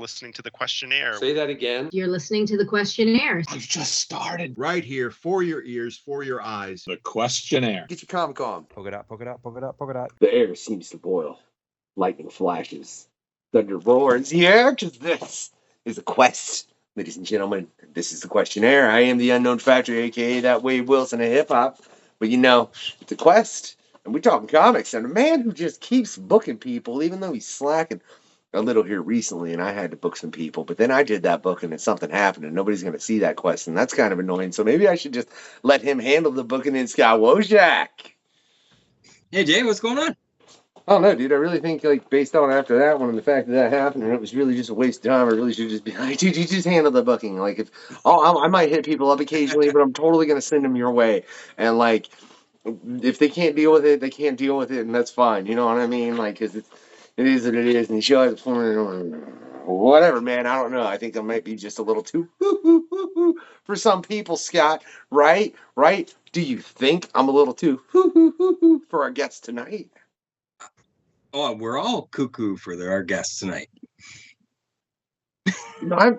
listening to the questionnaire. Say that again. You're listening to the questionnaire. I've just started. Right here, for your ears, for your eyes. The questionnaire. Get your comic on. Poke it out, poke it out, poke it out, poke it out. The air seems to boil. Lightning flashes. Thunder roars. Yeah, because this is a quest. Ladies and gentlemen, this is the questionnaire. I am the unknown factor, a.k.a. that Wade Wilson of hip-hop. But you know, it's a quest. And we're talking comics. And a man who just keeps booking people, even though he's slacking a little here recently, and I had to book some people. But then I did that booking and something happened, and nobody's going to see that quest. And that's kind of annoying. So maybe I should just let him handle the booking in Scott Wojcik. Hey, Jay, what's going on? I don't know, dude. I really think, like, based on after that one and the fact that happened, and it was really just a waste of time, I really should just be like, dude, you just handle the booking. Like, if I might hit people up occasionally, but I'm totally going to send them your way. And, like, if they can't deal with it, they can't deal with it, and that's fine. You know what I mean? Like, because it is what it is, and you always whatever, man. I don't know. I think I might be just a little too for some people, Scott. Right? Do you think I'm a little too for our guests tonight? Oh, we're all cuckoo for our guests tonight. No,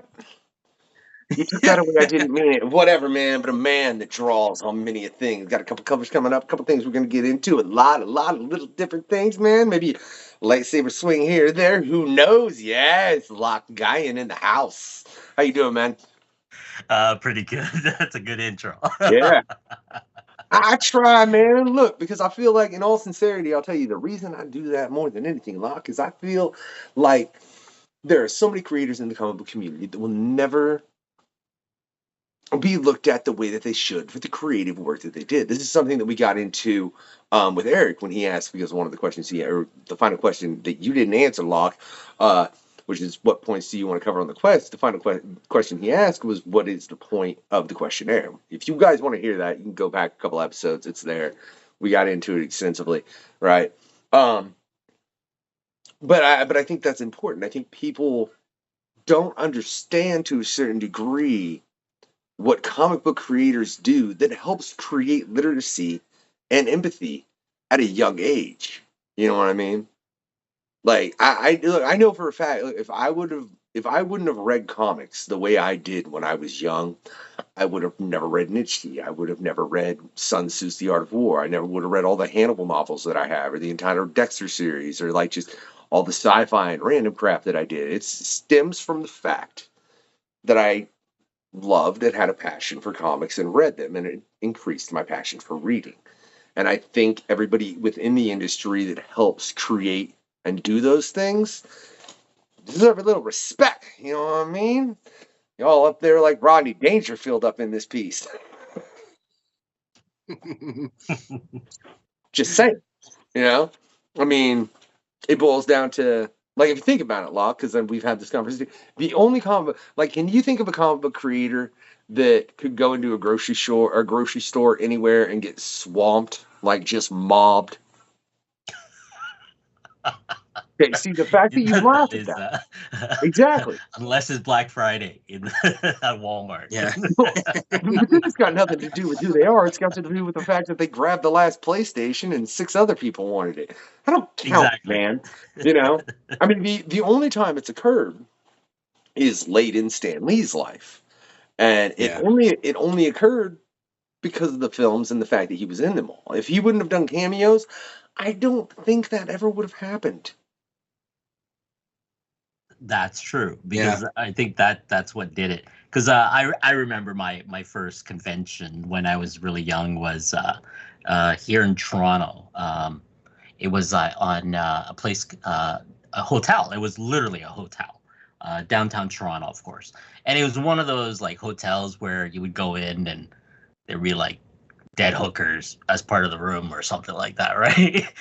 you took that away. I didn't mean it. Whatever, man. But a man that draws on many a thing. Got a couple covers coming up. A couple things we're gonna get into. A lot of little different things, man. Maybe lightsaber swing here or there. Who knows? Yeah, it's Lock Nguyen in the house. How you doing, man? Pretty good. That's a good intro. Yeah. I try, man. Look, because I feel like, in all sincerity, I'll tell you the reason I do that more than anything, Locke, is I feel like there are so many creators in the comic book community that will never be looked at the way that they should for the creative work that they did. This is something that we got into with Eric when he asked, because one of the questions or the final question that you didn't answer, Locke, which is what points do you want to cover on the quest? The final question he asked was, what is the point of the questionnaire? If you guys want to hear that, you can go back a couple episodes. It's there. We got into it extensively, right? But I think that's important. I think people don't understand to a certain degree what comic book creators do that helps create literacy and empathy at a young age. You know what I mean? Like, I know for a fact, if I wouldn't have read comics the way I did when I was young, I would have never read Nietzsche. I would have never read Sun Tzu's The Art of War. I never would have read all the Hannibal novels that I have, or the entire Dexter series, or like just all the sci-fi and random crap that I did. It stems from the fact that I loved and had a passion for comics and read them, and it increased my passion for reading. And I think everybody within the industry that helps create and do those things deserve a little respect. You know what I mean? Y'all up there like Rodney Dangerfield up in this piece. Just saying. You know? I mean, it boils down to, like, if you think about it, Locke, because then we've had this conversation, the only comic book, like, can you think of a comic book creator that could go into a grocery store anywhere and get swamped, like just mobbed? Okay, see, the fact that you laughed at that. Exactly. Unless it's Black Friday at Walmart. Yeah. But it's got nothing to do with who they are. It's got to do with the fact that they grabbed the last PlayStation and 6 other people wanted it. I don't count, man. You know? I mean, the only time it's occurred is late in Stan Lee's life. And it only occurred because of the films and the fact that he was in them all. If he wouldn't have done cameos, I don't think that ever would have happened. That's true, because I think that's what did it. Because I remember my first convention when I was really young was here in Toronto. It was on a place, a hotel. It was literally a hotel, downtown Toronto, of course. And it was one of those like hotels where you would go in and there'd be like dead hookers as part of the room or something like that, right?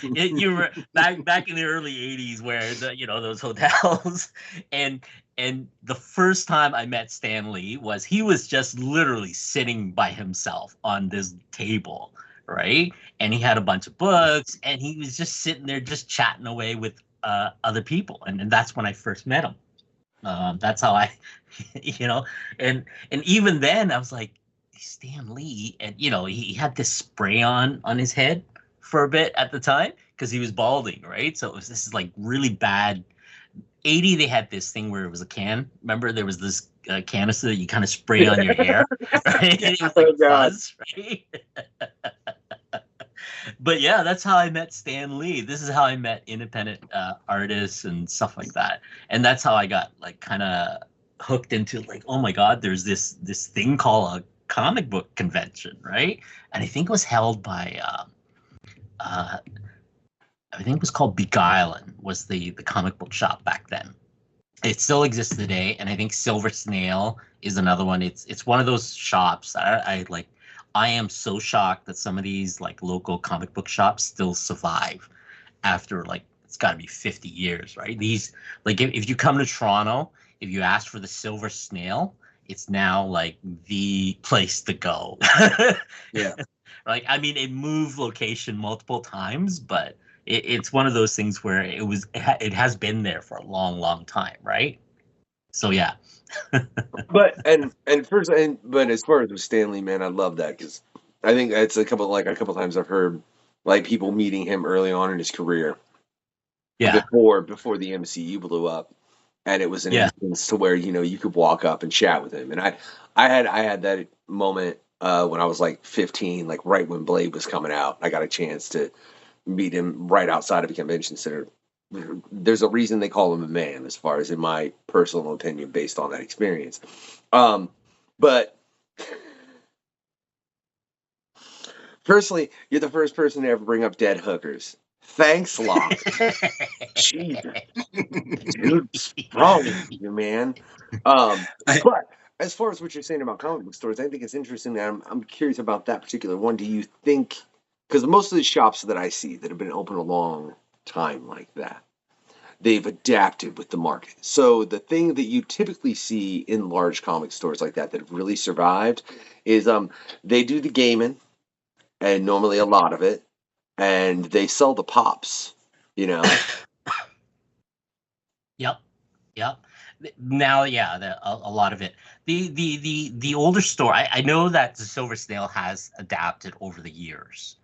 You were back in the early 80s where those hotels and the first time I met Stan Lee he was just literally sitting by himself on this table, right? And he had a bunch of books and he was just sitting there just chatting away with other people, and that's when I first met him. That's how I and even then I was like, Stan Lee, and he had this spray on his head for a bit at the time because he was balding, right? So this is like really bad 80 they had this thing where it was a can. Remember there was this canister that you kind of spray on your hair, right? It was like Oh, God. fuzz, right? But yeah, that's how I met Stan Lee. This is how I met independent artists and stuff like that. And that's how I got like kind of hooked into like, oh my God, there's this thing called a comic book convention, right? And I think it was held by I think it was called Beguiling was the comic book shop back then. It still exists today, and I think Silver Snail is another one. It's one of those shops. I like. I am so shocked that some of these like local comic book shops still survive after like it's got to be 50 years, right? These like if you come to Toronto, if you ask for the Silver Snail, it's now like the place to go. Yeah. Like I mean, it moved location multiple times, but it's one of those things where it has been there for a long time, right? So yeah. But but as far as with Stanley, man, I love that because I think it's a couple times I've heard like people meeting him early on in his career, Yeah. before the MCU blew up, and it was an instance to where you could walk up and chat with him, and I had that moment when I was like 15, like right when Blade was coming out. I got a chance to meet him right outside of a convention center. There's a reason they call him a man, as far as in my personal opinion, based on that experience. But personally, you're the first person to ever bring up dead hookers. Thanks, Locke. Jesus, dude, what's wrong with you, man? But as far as what you're saying about comic book stores, I think it's interesting. And I'm curious about that particular one. Do you think? Because most of the shops that I see that have been open a long time like that, they've adapted with the market. So the thing that you typically see in large comic stores like that have really survived is they do the gaming, and normally a lot of it, and they sell the pops, Yep. Now, yeah, a lot of it. The older store, I know that the Silver Snail has adapted over the years.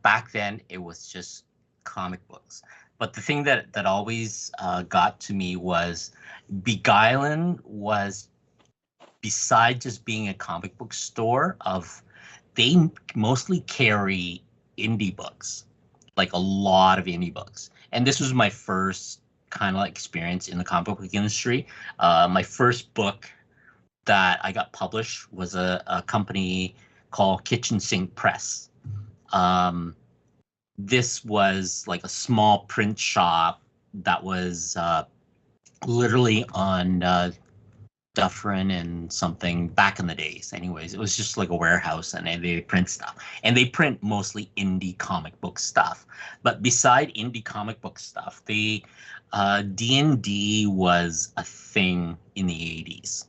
Back then, it was just comic books. But the thing that always got to me was Beguiling was, beside just being a comic book store, they mostly carry indie books, like a lot of indie books. And this was my first kind of like experience in the comic book industry. My first book that I got published was a company called Kitchen Sink Press. This was like a small print shop that was literally on Dufferin and something back in the days. Anyways, it was just like a warehouse, and they print stuff. And they print mostly indie comic book stuff. But beside indie comic book stuff, the D&D was a thing in the 80s.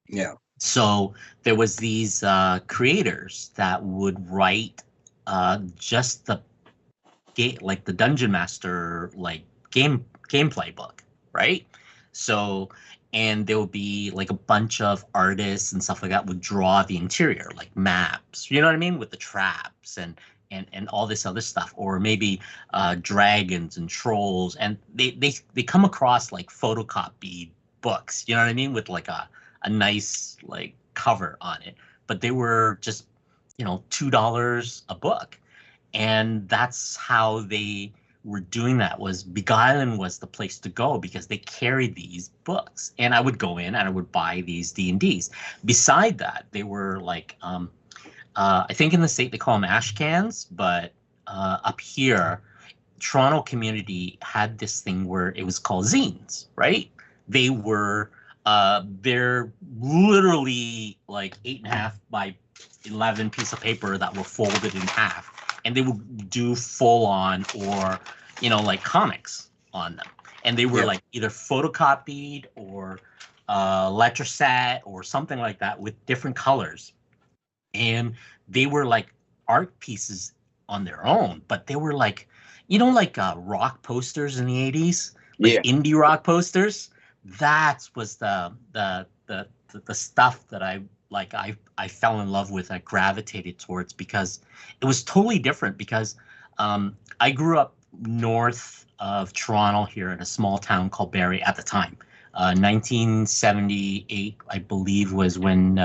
Yeah. So there was these creators that would write just the like the Dungeon Master like gameplay book, right? So, and there would be like a bunch of artists and stuff like that would draw the interior, like maps, you know what I mean, with the traps and all this other stuff, or maybe dragons and trolls, and they come across like photocopied books, you know what I mean, with like a nice like cover on it, but they were just $2 a book. And that's how they were doing that. Was Beguiling was the place to go because they carried these books, and I would go in and I would buy these D&Ds. Beside that, they were like, I think in the state they call them ash cans, but up here, Toronto community had this thing where it was called zines, right? They were, they're literally like 8.5 by 11 piece of paper that were folded in half. And they would do full on or, like comics on them. And they were like either photocopied or letraset or something like that with different colors. And they were like art pieces on their own, but they were like, like rock posters in the 80s, like indie rock posters. That was the stuff that I fell in love with, I gravitated towards, because it was totally different. Because I grew up north of Toronto here in a small town called Barrie at the time. 1978, I believe, was when,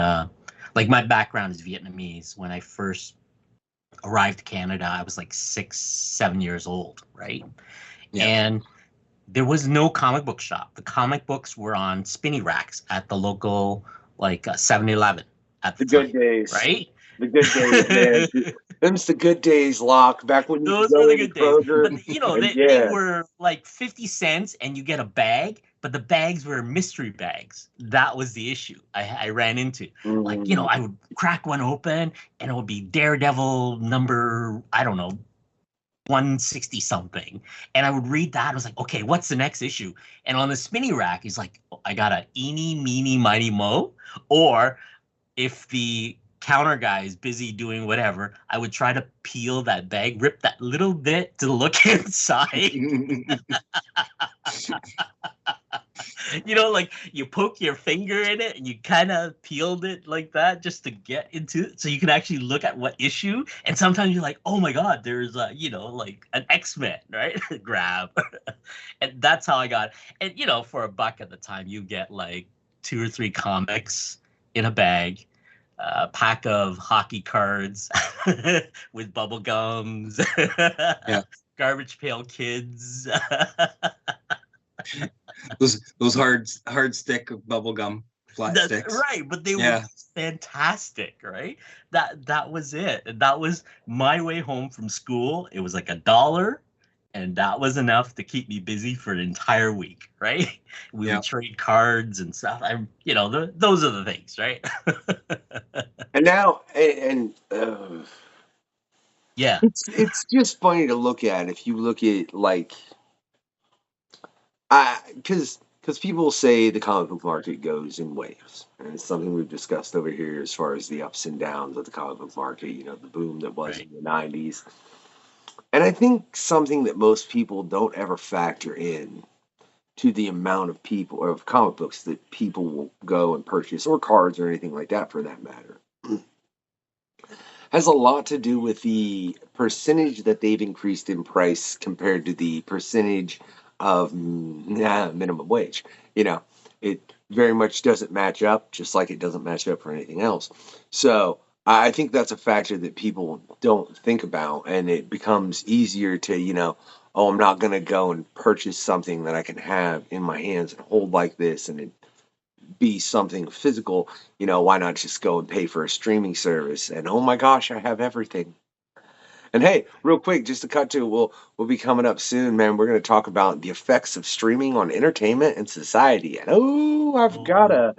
like, my background is Vietnamese. When I first arrived to Canada, I was like 6, 7 years old, right? Yeah. And there was no comic book shop. The comic books were on spinny racks at the local, like, 7-Eleven at the The time, good days. right? The good days, man. Them's the good days, Locke. Back when you could Those go were the into good days. Kroger. But, you know, and they were like 50 cents and you get a bag, but the bags were mystery bags. That was the issue I ran into. Like, you know, I would crack one open and it would be Daredevil number, I don't know, 160 something. And I would read that. I was like, okay, what's the next issue? And on the spinny rack, he's like, oh, I got a Eeny, Meeny, Mighty Mo. Or if the counter guy is busy doing whatever, I would try to peel that bag, rip that little bit to look inside. You know, like you poke your finger in it and you kind of peeled it like that just to get into it so you can actually look at what issue. And sometimes you're like, oh my God, there's you know, like an X-Men, right? Grab. And that's how I got it. And, you know, for $1 at the time, you get like 2 or 3 comics in a bag, a pack of hockey cards with bubble gums, Yeah. Garbage Pail Kids. Those hard stick bubble gum flat That's sticks. right, but they Yeah. were fantastic, right? That was it. And that was my way home from school. It was like $1, and that was enough to keep me busy for an entire week, right? We Yeah. would trade cards and stuff. You know, those are the things, right? And now, Yeah, it's just funny to look at if you look at like, because people say the comic book market goes in waves, and it's something we've discussed over here as far as the ups and downs of the comic book market. You know, the boom that was Right. in the '90s, and I think something that most people don't ever factor in to the amount of people or of comic books that people will go and purchase, or cards or anything like that for that matter, has a lot to do with the percentage that they've increased in price compared to the percentage of minimum wage. You know, it very much doesn't match up, just like it doesn't match up for anything else. So I think that's a factor that people don't think about, and it becomes easier to, you know, oh, I'm not going to go and purchase something that I can have in my hands and hold like this and it be something physical. You know, why not just go and pay for a streaming service? And oh my gosh, I have everything. And hey, real quick, just to cut to, we'll be coming up soon, man. We're going to talk about the effects of streaming on entertainment and society. And oh, I've got a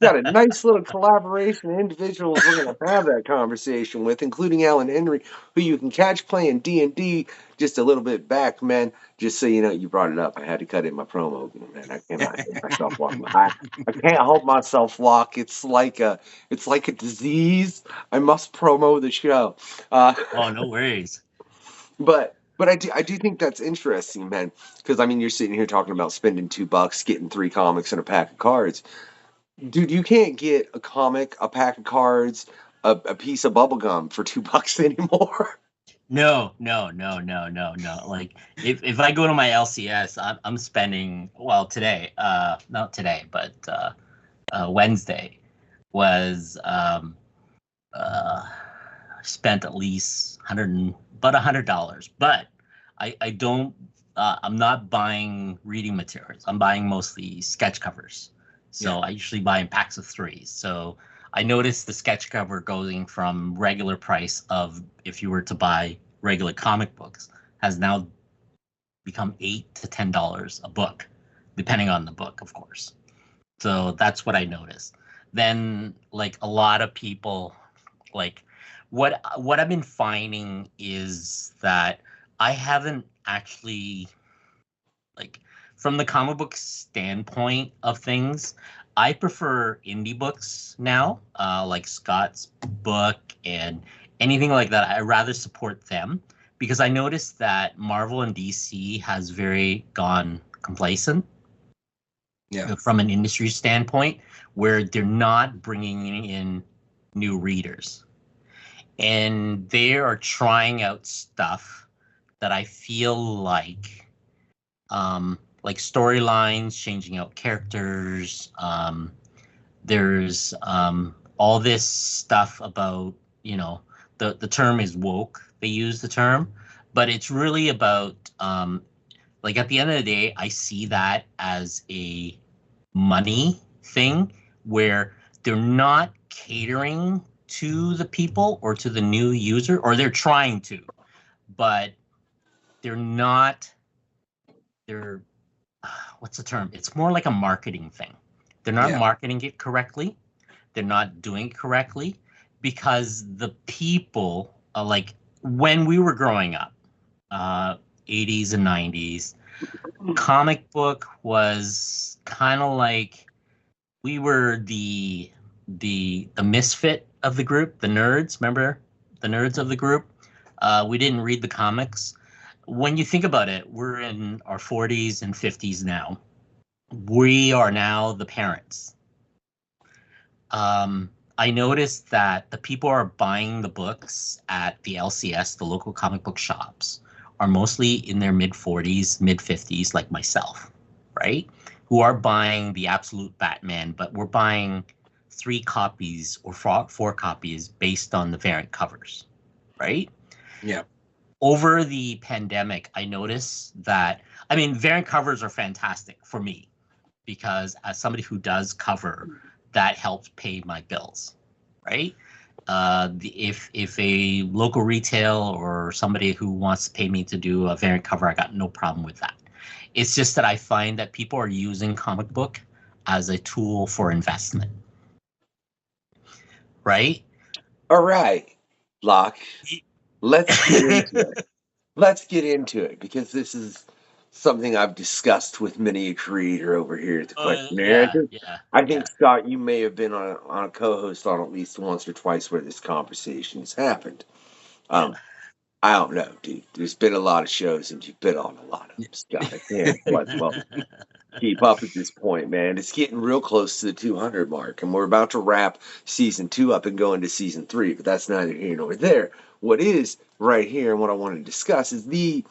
nice little collaboration of individuals we're going to have that conversation with, including Alan Henry, who you can catch playing D&D just a little bit back, man. Just so you know, you brought it up. I had to cut in my promo, man. I cannot help myself, Locke. I can't help myself, Locke. It's like a disease. I must promo the show. oh, no worries. But I do think that's interesting, man. Because I mean, you're sitting here talking about spending $2, getting 3 comics and a pack of cards. Dude, you can't get a comic, a pack of cards, a piece of bubble gum for $2 anymore. No. Like if I go to my LCS, I'm spending, well, today, not today, but Wednesday was spent at least $100. But I don't I'm not buying reading materials. I'm buying mostly sketch covers. So I usually buy in packs of 3. So I noticed the sketch cover going from regular price of, if you were to buy regular comic books, has now become $8 to $10 a book, depending on the book, of course. So that's what I noticed. Then, like, a lot of people, like, what I've been finding is that I haven't actually, like, from the comic book standpoint of things, I prefer indie books now, like Scott's book and anything like that. I rather support them because I noticed that Marvel and DC has very gone complacent. Yeah. From an industry standpoint, where they're not bringing in new readers. And they are trying out stuff that I feel like like storylines, changing out characters. There's all this stuff about, you know, the term is woke. They use the term, but it's really about like at the end of the day, I see that as a money thing where they're not catering to the people or to the new user, or they're trying to, but they're not. They're what's the term? It's more like a marketing thing. They're not marketing it correctly. They're not doing it correctly because the people, like when we were growing up, 80s and 90s, comic book was kind of like we were the misfit of the group, the nerds. Remember the nerds of the group? We didn't read the comics. When you think about it, we're in our 40s and 50s now. We are now the parents. I noticed that the people who are buying the books at the LCS, the local comic book shops, are mostly in their mid 40s, mid 50s, like myself, right? Who are buying the absolute Batman, but we're buying 3 copies or 4 copies based on the variant covers, right? Yeah. Over the pandemic, I noticed that, I mean, variant covers are fantastic for me because as somebody who does cover, that helps pay my bills, right? If a local retail or somebody who wants to pay me to do a variant cover, I got no problem with that. It's just that I find that people are using comic book as a tool for investment, right? All right, Locke. Let's get into it. Let's get into it because this is something I've discussed with many a creator over here at the questionnaire. I think Scott, you may have been on a co-host on at least once or twice where this conversation has happened. I don't know, dude. There's been a lot of shows and you've been on a lot of them, Scott. I can't well keep up at this point, man. It's getting real close to the 200 mark, and we're about to wrap season 2 up and go into season 3. But that's neither here nor there. What is right here and what I want to discuss is the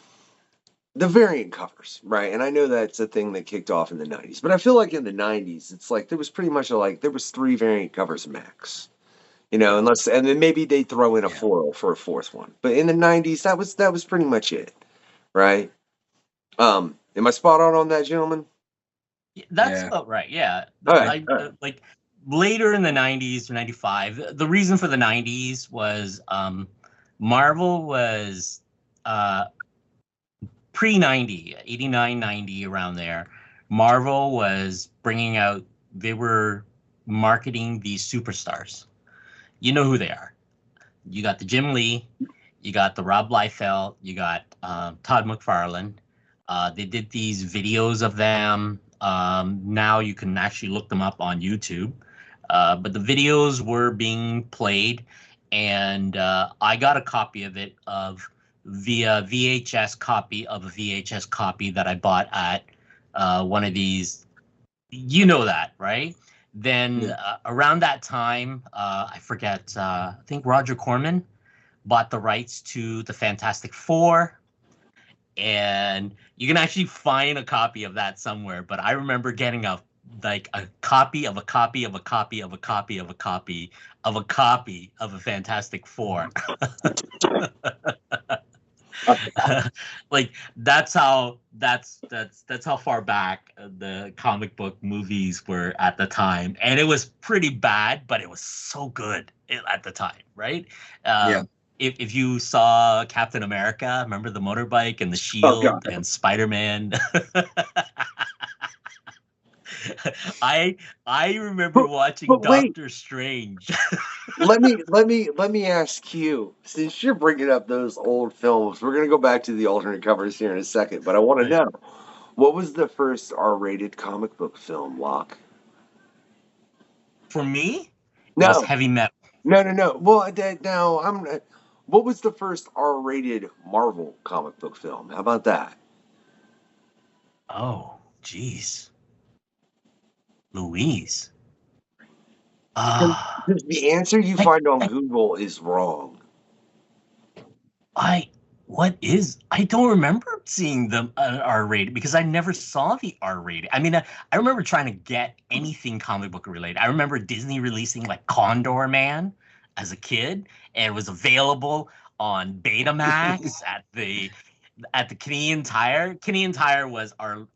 variant covers, right? And I know that's a thing that kicked off in the 90s, but I feel like in the 90s, it's like there was pretty much there was 3 variant covers max, you know, and then maybe they throw in a foil for a 4th one. But in the 90s, that was pretty much it, right? Am I spot on that, gentlemen? That's about right. Yeah. Right. Like later in the 90s or 95, the reason for the 90s was Marvel was pre-90, 89, 90, around there. Marvel was bringing out, they were marketing these superstars. You know who they are. You got the Jim Lee, you got the Rob Liefeld, you got Todd McFarlane. They did these videos of them. Now you can actually look them up on YouTube. But the videos were being played, and I got a copy of it via VHS copy of a VHS copy that I bought at one of these. You know that, right? Then around that time, I forget, I think Roger Corman bought the rights to the Fantastic Four. And you can actually find a copy of that somewhere. But I remember getting a copy of a copy of a copy of a copy of a copy of a copy of a Fantastic Four. Like that's how far back the comic book movies were at the time, and it was pretty bad, but it was so good at the time, right? If you saw Captain America, remember the motorbike and the shield and Spider-Man. I remember watching Doctor Strange. let me ask you, since you're bringing up those old films, we're gonna go back to the alternate covers here in a second, but I want to know, what was the first R-rated comic book film, Locke? For me, no, it was Heavy Metal. No. Well, now what was the first R-rated Marvel comic book film? How about that? Oh, geez. Louise. The answer you find on Google is wrong. I What is? I don't remember seeing the R rated because I never saw the R rated. I mean, I remember trying to get anything comic book related. I remember Disney releasing like Condor Man as a kid, and it was available on Betamax at the Canadian Tire. Canadian Tire was our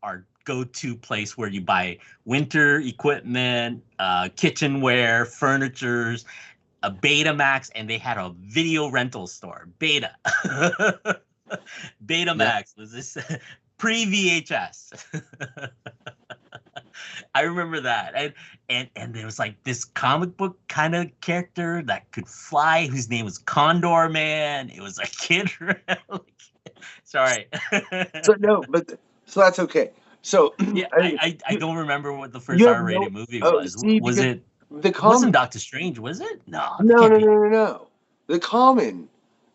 go-to place where you buy winter equipment, kitchenware, furnitures, a Betamax, and they had a video rental store. Beta. Betamax was this pre VHS. I remember that, and there was like this comic book kind of character that could fly, whose name was Condor Man. It was a kid. Sorry. So no, so that's okay. So Yeah, I don't remember what the first you have R-rated movie oh, was. see, Was because it? the It wasn't common, Doctor Strange, was it? No, that no, can't no, be. no, no, no.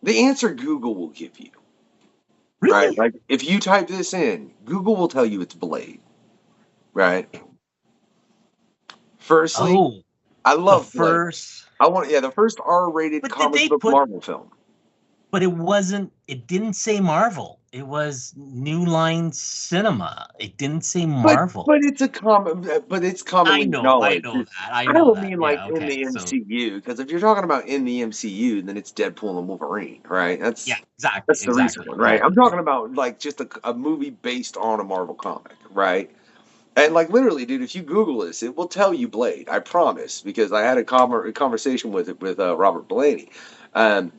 The answer Google will give you, right? Really? Like if you type this in, Google will tell you it's Blade, right? Firstly, Oh, I the love Blade. first. The first R-rated But did comic they book put? Marvel film. But it wasn't. It didn't say Marvel. It was New Line Cinema. It didn't say Marvel. But it's a but it's I commonly know. I acknowledged. know that. I I know don't that. mean like Yeah. in Okay. the So MCU, because if you're talking about in the MCU, then it's Deadpool and Wolverine, right? yeah. Exactly. That's the recent Exactly. one, right? Yeah. I'm talking about like just a movie based on a Marvel comic, right? And like literally, dude, if you Google this, it will tell you Blade. I promise, because I had a conversation with Robert Blaney. Um,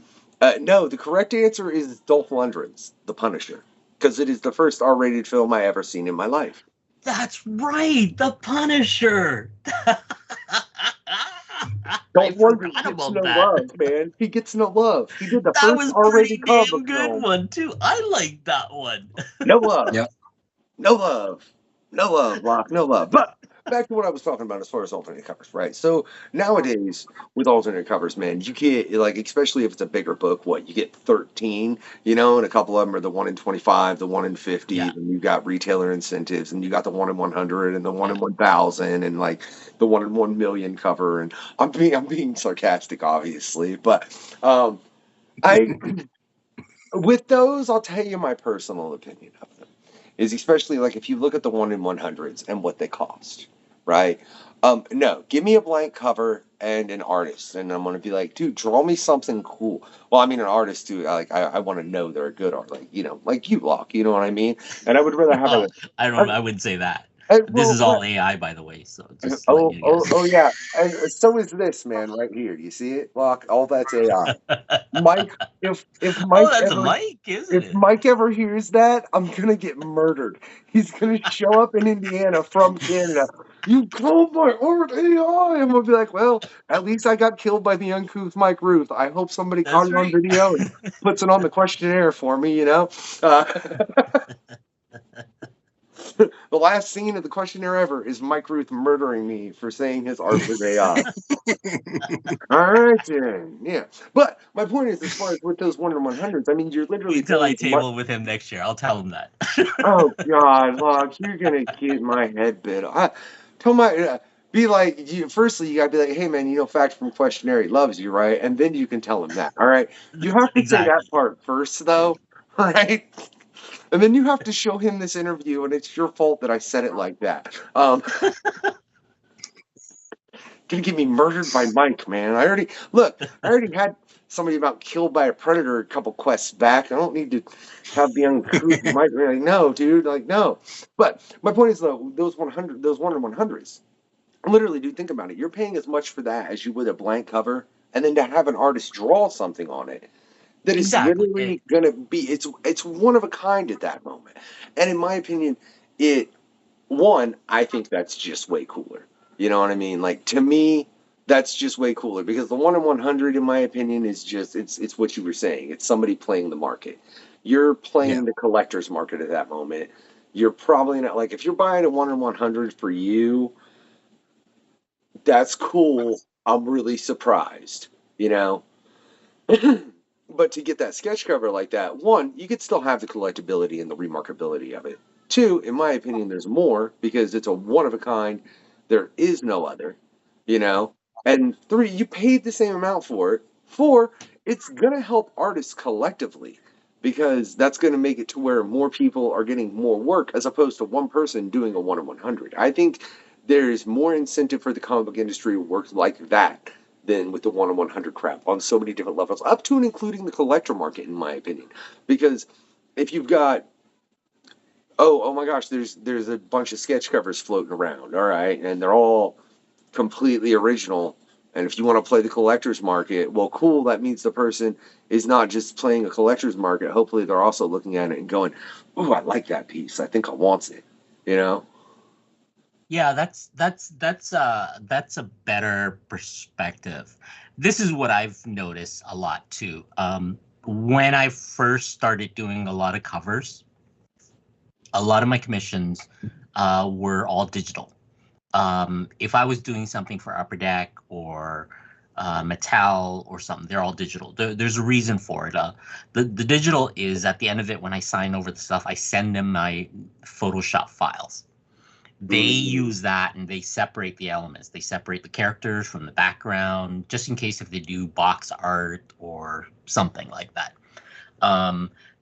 no, the correct answer is Dolph Lundgren's The Punisher, because it is the first R-rated film I ever seen in my life. That's right. The Punisher. I Dolph Lundgren forgot gets about no that. love, man. He gets no love. He did the That first was R-rated pretty comic damn book good film. one too. I like that one. No love. Yep. No love. No love, Locke. No love. But back to what I was talking about as far as alternate covers, right? So nowadays with alternate covers, man, you get like, especially if it's a bigger book, what you get 13, and a couple of them are the 1 in 25, the 1 in 50, Yeah. and you got retailer incentives, and you got the 1 in 100 and the 1 in Yeah. 1,000 and like the 1 in 1 million cover. And I'm being sarcastic, obviously, but I with those, I'll tell you my personal opinion of them is, especially like if you look at the 1 in 100s and what they cost, right? No, give me a blank cover and an artist, and I'm gonna be like, dude, draw me something cool. Well, I mean, an artist too. I want to know they're a good art, like you, Locke. You know what I mean? And I would rather have Oh, a, I wouldn't say that. This well, is all AI, by the way. So just letting oh, you oh, guys. oh, yeah, and so is this man right here. You see it, Locke? All that's AI. Mike, if Oh, Mike that's a ever mic, isn't if it? Mike ever hears that, I'm gonna get murdered. He's gonna show up in Indiana from Canada. You killed my art AI. I'm gonna be like, well, at least I got killed by the uncouth Mike Ruth. I hope somebody caught That's it on right. video and puts it on the questionnaire for me. Uh, the last scene of the questionnaire ever is Mike Ruth murdering me for saying his art was AI. All right, then. Yeah. But my point is, as far as with those 1 in 100s, I mean, you're literally Wait till I paying. table with him next year. I'll tell him that. Oh God, Locke, you're gonna get my head bit. Tell my be like firstly you gotta be like, hey man, fact from questionnaire, he loves you, right? And then you can tell him that. All right. You have to say that Exactly. part first though, right? And then you have to show him this interview, and it's your fault that I said it like that. Gonna get me murdered by Mike, man. I already had somebody about killed by a predator a couple quests back. I don't need to have the uncouth Mike. Like, no, dude, like no. But my point is though, those 1 in 100s. Literally, dude, think about it. You're paying as much for that as you would a blank cover, and then to have an artist draw something on it that is Exactly. literally gonna be it's one of a kind at that moment. And in my opinion, I think that's just way cooler. You know what I mean? Like to me, that's just way cooler because the 1 in 100, in my opinion, is just it's what you were saying. It's somebody playing the market. You're playing the collector's market at that moment. You're probably not like if you're buying a 1 in 100 for you, that's cool. I'm really surprised, you know. But to get that sketch cover like that, one, you could still have the collectability and the remarkability of it. Two, in my opinion, there's more because it's a one of a kind. There is no other, you know. And three, you paid the same amount for it. Four, it's gonna help artists collectively because that's going to make it to where more people are getting more work as opposed to one person doing a 1 in 100. I think there's more incentive for the comic book industry to work like that than with the 1 in 100 crap on so many different levels, up to and including the collector market, in my opinion. Because if you've got, oh my gosh, there's a bunch of sketch covers floating around, all right, and they're all completely original. And if you want to play the collector's market, well, cool, that means the person is not just playing a collector's market. Hopefully they're also looking at it and going, oh, I like that piece. I think I want it, you know? Yeah, that's a better perspective. This is what I've noticed a lot too. When I first started doing a lot of covers, a lot of my commissions were all digital. If I was doing something for Upper Deck or Mattel or something, they're all digital. There's a reason for it. The digital is at the end of it, when I sign over the stuff, I send them my Photoshop files. They use that and they separate the elements. They separate the characters from the background, just in case if they do box art or something like that.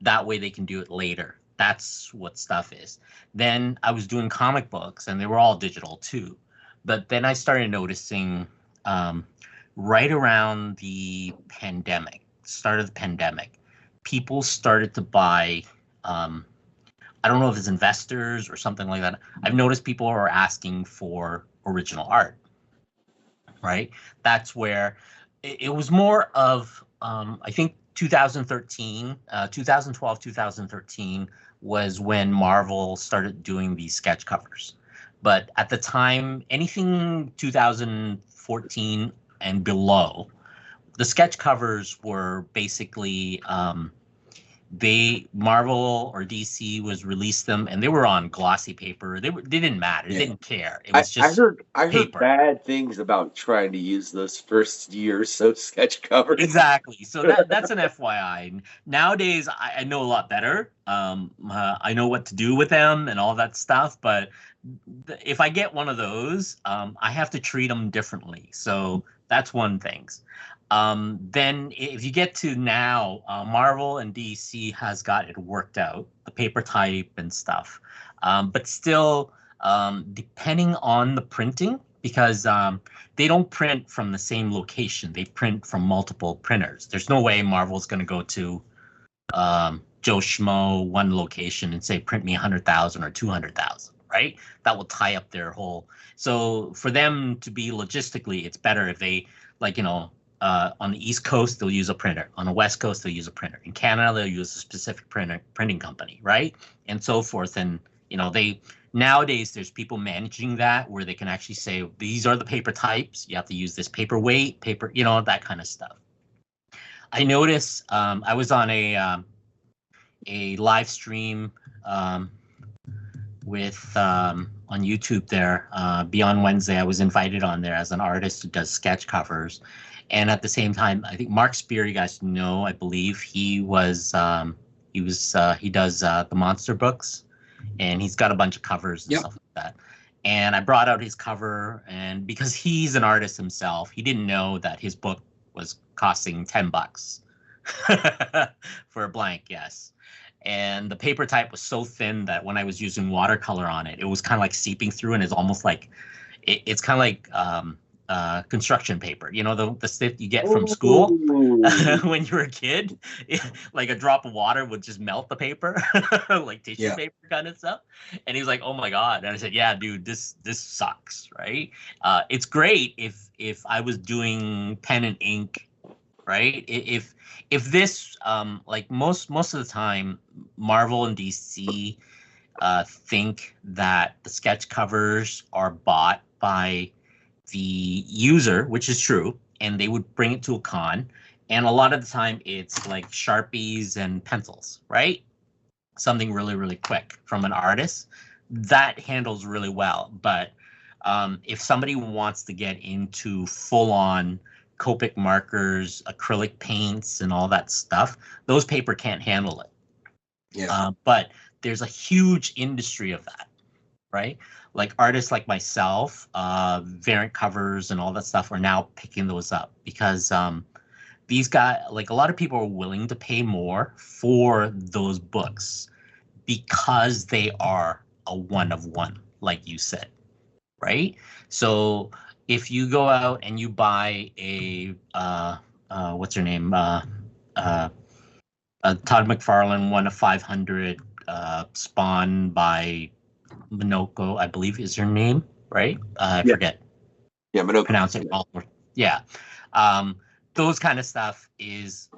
That way they can do it later. That's what stuff is. Then I was doing comic books and they were all digital too. But then I started noticing right around the pandemic, start of the pandemic, people started to buy, I don't know if it's investors or something like that. I've noticed people are asking for original art, right? That's where it was more of, I think 2013, 2012, 2013 was when Marvel started doing these sketch covers. But at the time, anything 2014 and below, the sketch covers were basically, Marvel or DC was released them and they were on glossy paper. They didn't matter. They didn't care. It was just I heard paper. bad things about trying to use those first year or so sketch covers. Exactly. So that's an FYI. Nowadays, I know a lot better. I know what to do with them and all that stuff. But if I get one of those, I have to treat them differently. So that's one thing. Then if you get to now, Marvel and DC has got it worked out, the paper type and stuff. But still, depending on the printing, because they don't print from the same location. They print from multiple printers. There's no way Marvel's going to go to Joe Schmo one location and say, print me 100,000 or 200,000, right? That will tie up their whole. So for them to be logistically, it's better if they, like, on the East Coast, they'll use a printer. On the West Coast, they'll use a printer. In Canada, they'll use a specific printing company, right? And so forth. And, nowadays, there's people managing that where they can actually say, these are the paper types. You have to use this paper weight, that kind of stuff. I noticed I was on a live stream with on YouTube there. Beyond Wednesday, I was invited on there as an artist who does sketch covers. And at the same time, I think Mark Spear, you guys know, I believe he does the monster books, and he's got a bunch of covers and stuff like that. And I brought out his cover, and because he's an artist himself, he didn't know that his book was costing $10 for a blank, yes. And the paper type was so thin that when I was using watercolor on it, it was kind of like seeping through, and it's almost like it's kind of like construction paper, the stuff you get from school when you were a kid. Like a drop of water would just melt the paper, like tissue paper kind of stuff. And he was like, oh my God. And I said, yeah, dude, this sucks, right? It's great if I was doing pen and ink, right? If this like most of the time, Marvel and DC think that the sketch covers are bought by the user, which is true, and they would bring it to a con, and a lot of the time it's like Sharpies and pencils, right? Something really, really quick from an artist that handles really well. But if somebody wants to get into full-on Copic markers, acrylic paints, and all that stuff, those paper can't handle it. Yeah. But there's a huge industry of that, right? Like artists like myself, variant covers and all that stuff are now picking those up because these guys, like a lot of people are willing to pay more for those books because they are a one of one, like you said, right? So if you go out and you buy a what's her name? Todd McFarlane, one of 500, Spawn by Minoko, I believe is her name, right? I forget. Yeah, Minoko. Pronounce it all. Yeah. Those kind of stuff is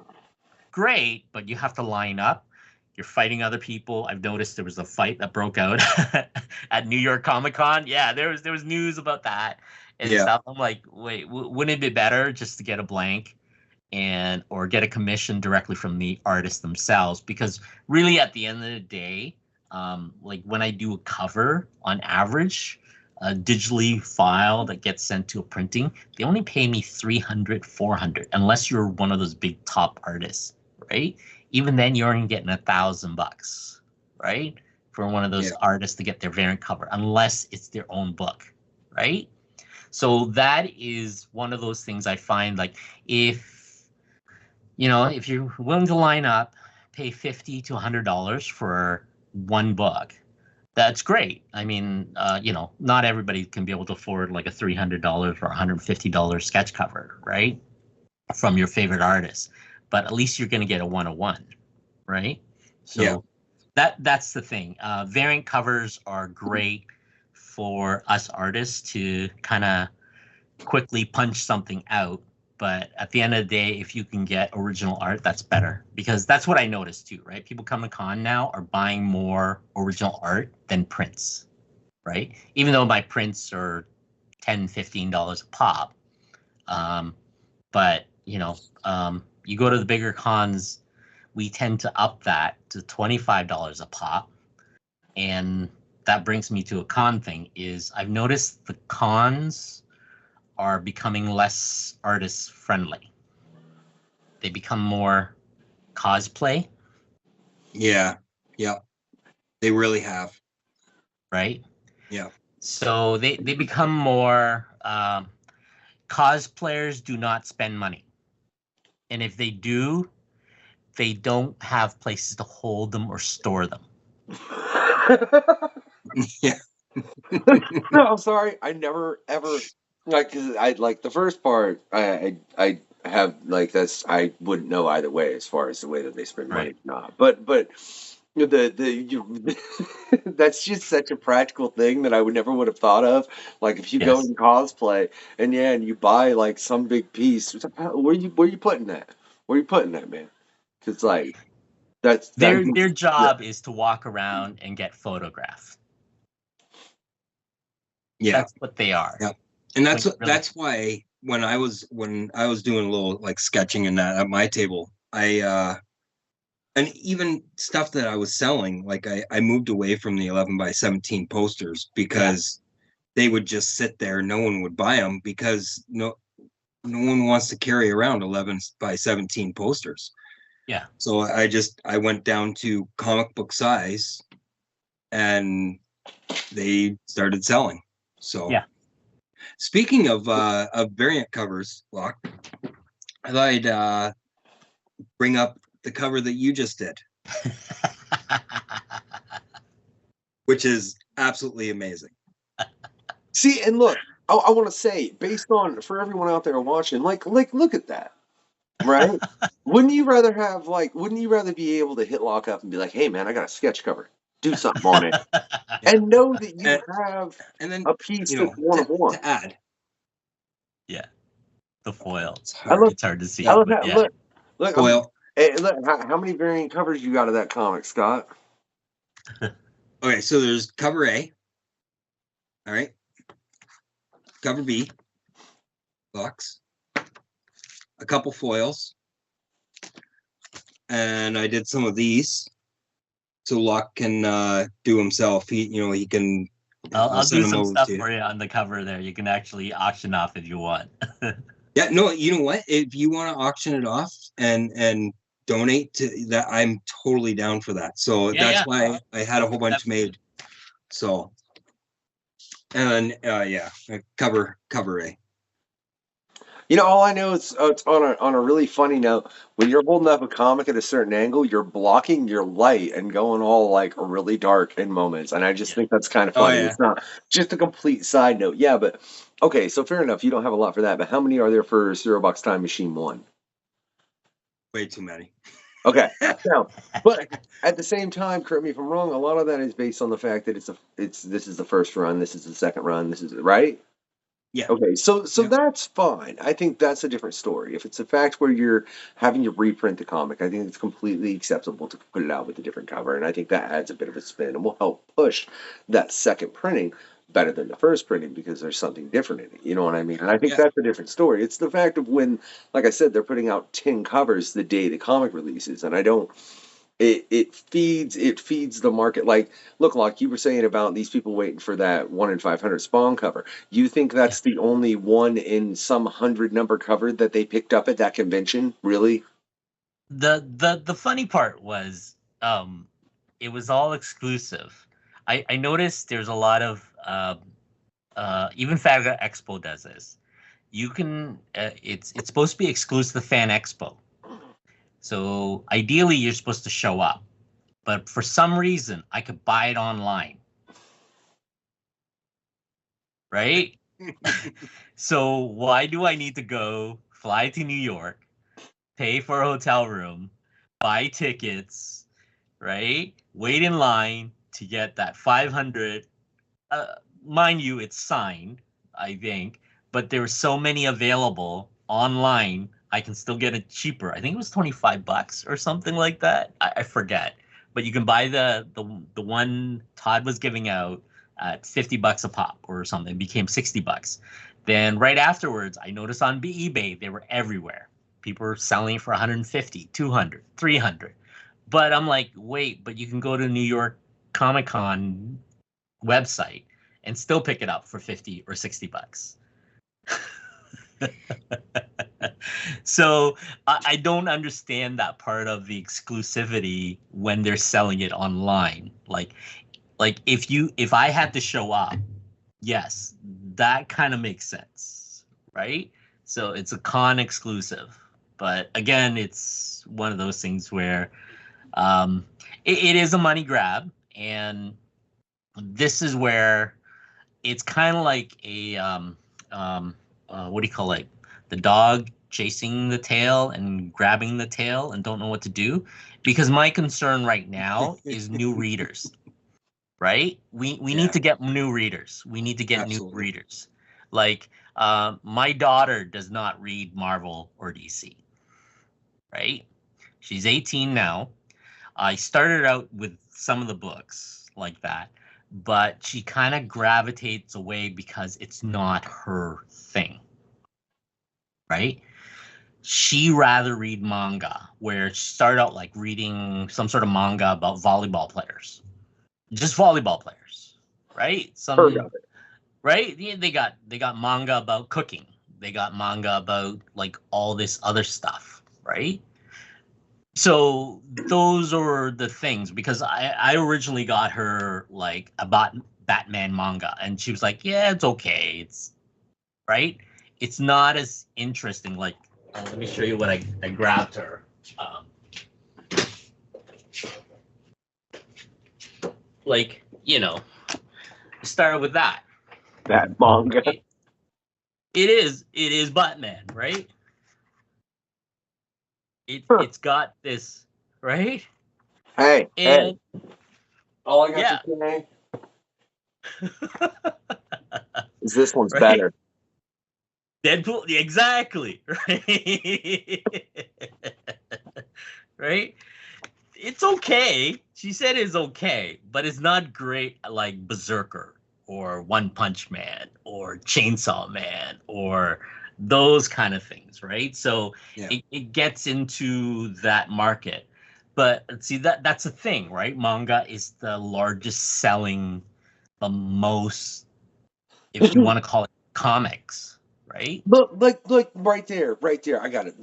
great, but you have to line up. You're fighting other people. I've noticed there was a fight that broke out at New York Comic Con. Yeah, there was news about that and stuff. I'm like, wait, wouldn't it be better just to get a blank or get a commission directly from the artists themselves? Because really, at the end of the day, like when I do a cover, on average, a digitally file that gets sent to a printing, they only pay me $300, $400, unless you're one of those big top artists, right? Even then, you're only getting $1,000, right? For one of those artists to get their variant cover, unless it's their own book, right? So that is one of those things I find, like, if you're willing to line up, pay $50 to $100 for one book, that's great. I mean, not everybody can be able to afford like a $300 or $150 sketch cover, right? From your favorite artist. But at least you're going to get a one-on-one, right? So that's the thing. Variant covers are great for us artists to kind of quickly punch something out. But at the end of the day, if you can get original art, that's better. Because that's what I noticed too, right? People coming to con now are buying more original art than prints, right? Even though my prints are $10, $15 a pop. But, you go to the bigger cons, we tend to up that to $25 a pop. And that brings me to a con thing is I've noticed the cons are becoming less artist friendly. They become more cosplay. Yeah. They really have. Right? Yeah. So they become more cosplayers do not spend money. And if they do, they don't have places to hold them or store them. Yeah. No, I'm sorry. I never ever because I like the first part. I have like that's I wouldn't know either way as far as the way that they spend money or not. But that's just such a practical thing that I would have thought of. Like if you go in cosplay and you buy like some big piece, where you putting that? Where you putting that, man? Because like that's their job is to walk around and get photographed. Yeah, that's what they are. Yeah, and that's why when I was doing a little like sketching and that at my table, and even stuff that I was selling, like I moved away from the 11 by 17 posters because they would just sit there. No one would buy them because no one wants to carry around 11 by 17 posters. Yeah. So I went down to comic book size and they started selling. So speaking of variant covers, Locke, I thought I'd bring up the cover that you just did, which is absolutely amazing. See, and look, I want to say, based on for everyone out there watching, like look at that, right? Wouldn't you rather be able to hit Locke up and be like, hey man, I got a sketch cover, do something on it, and know that you have a piece that's one of one to add. Yeah, the foil. It's hard to see. Look, foil. Hey, look, how many variant covers you got of that comic, Scott? Okay, so there's cover A. All right. Cover B. Box. A couple foils. And I did some of these. So Locke can do himself. He can. I'll do some stuff for you on the cover there. You can actually auction off if you want. Yeah, no, you know what? If you want to auction it off and donate to that, I'm totally down for that. So that's why I had a whole bunch made. So, and then cover A. All I know is it's on a really funny note. When you're holding up a comic at a certain angle, you're blocking your light and going all like really dark in moments. And I just think that's kind of Oh funny. yeah. It's not just a complete side note. Yeah, but okay, so fair enough. You don't have a lot for that, but how many are there for Zero Box Time Machine 1? Way too many. Okay. Now, but at the same time, correct me if I'm wrong, a lot of that is based on the fact that this is the first run, this is the second run, this is right? Yeah. Okay, so Yeah. that's fine. I think that's a different story. If it's a fact where you're having to reprint the comic, I think it's completely acceptable to put it out with a different cover, and I think that adds a bit of a spin and will help push that second printing better than the first printing because there's something different in it. You know what I mean? And I think Yeah. that's a different story. It's the fact of when, like I said, they're putting out 10 covers the day the comic releases, and I don't. It feeds the market. Like, look, like you were saying about these people waiting for that 1 in 500 Spawn cover. You think that's the only 1 in some 100 number cover that they picked up at that convention? Really? The funny part was it was all exclusive. I noticed there's a lot of even Fabga Expo does this. You can it's supposed to be exclusive to Fan Expo. So ideally you're supposed to show up. But for some reason I could buy it online. Right? So why do I need to go fly to New York, pay for a hotel room, buy tickets, right? Wait in line to get that 500. Mind you, it's signed, I think, but there were so many available online. I can still get it cheaper. I think it was $25 or something like that. I forget, but you can buy the one Todd was giving out at $50 a pop or something. It became $60. Then right afterwards, I noticed on eBay they were everywhere. People were selling for 150, 200, 300. But I'm like, wait, but you can go to New York Comic Con website and still pick it up for 50 or $60. So I don't understand that part of the exclusivity when they're selling it online. Like if I had to show up, yes, that kind of makes sense, right? So it's a con exclusive. But again, it's one of those things where it is a money grab, and this is where it's kind of like a what do you call it? The dog chasing the tail and grabbing the tail and don't know what to do. Because my concern right now is new readers, right? We need to get new readers. We need to get Absolutely. new readers. Like my daughter does not read Marvel or DC, right? She's 18 now. I started out with some of the books like that, but she kind of gravitates away because it's not her thing, right? She rather read manga, where she started out like reading some sort of manga about volleyball players, just volleyball players, right? Heard of it. Right? Yeah, they got manga about cooking. They got manga about like all this other stuff, right? So those are the things, because I originally got her like about Batman manga, and she was like, yeah, it's okay. It's right. It's not as interesting. Like, let me show you what I grabbed her. Like, started with that. That manga. It is Batman, right? It's got this, right? Hey, And all I got yeah. to say is this one's Right? better. Deadpool, exactly, right? Right? It's okay. She said it's okay, but it's not great like Berserker or One Punch Man or Chainsaw Man or those kind of things, right? So Yeah. it gets into that market. But see, that's a thing, right? Manga is the largest selling, the most, if you want to call it, comics, right? Look, like right there. I got it.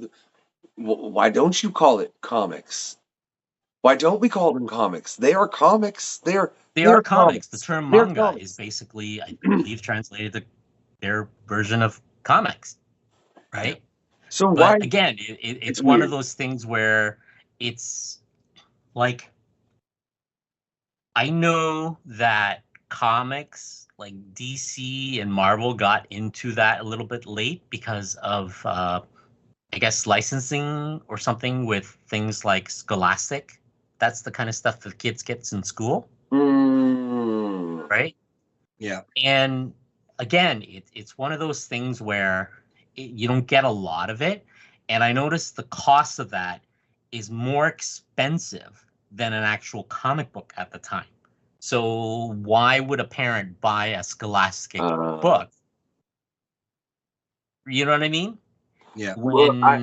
Why don't you call it comics? Why don't we call them comics? They are comics. They are Comics. The term They're manga comics. is basically, I believe, translated to their version of comics, right? So But why? again, it's It's one weird. of those things where it's like I know that comics like DC and Marvel got into that a little bit late because of I guess licensing or something with things like Scholastic. That's the kind of stuff that kids gets in school, Mm, right? Yeah. And again, it's one of those things where you don't get a lot of it. And I noticed the cost of that is more expensive than an actual comic book at the time. So why would a parent buy a Scholastic uh, book? You know what I mean? Yeah. well, When I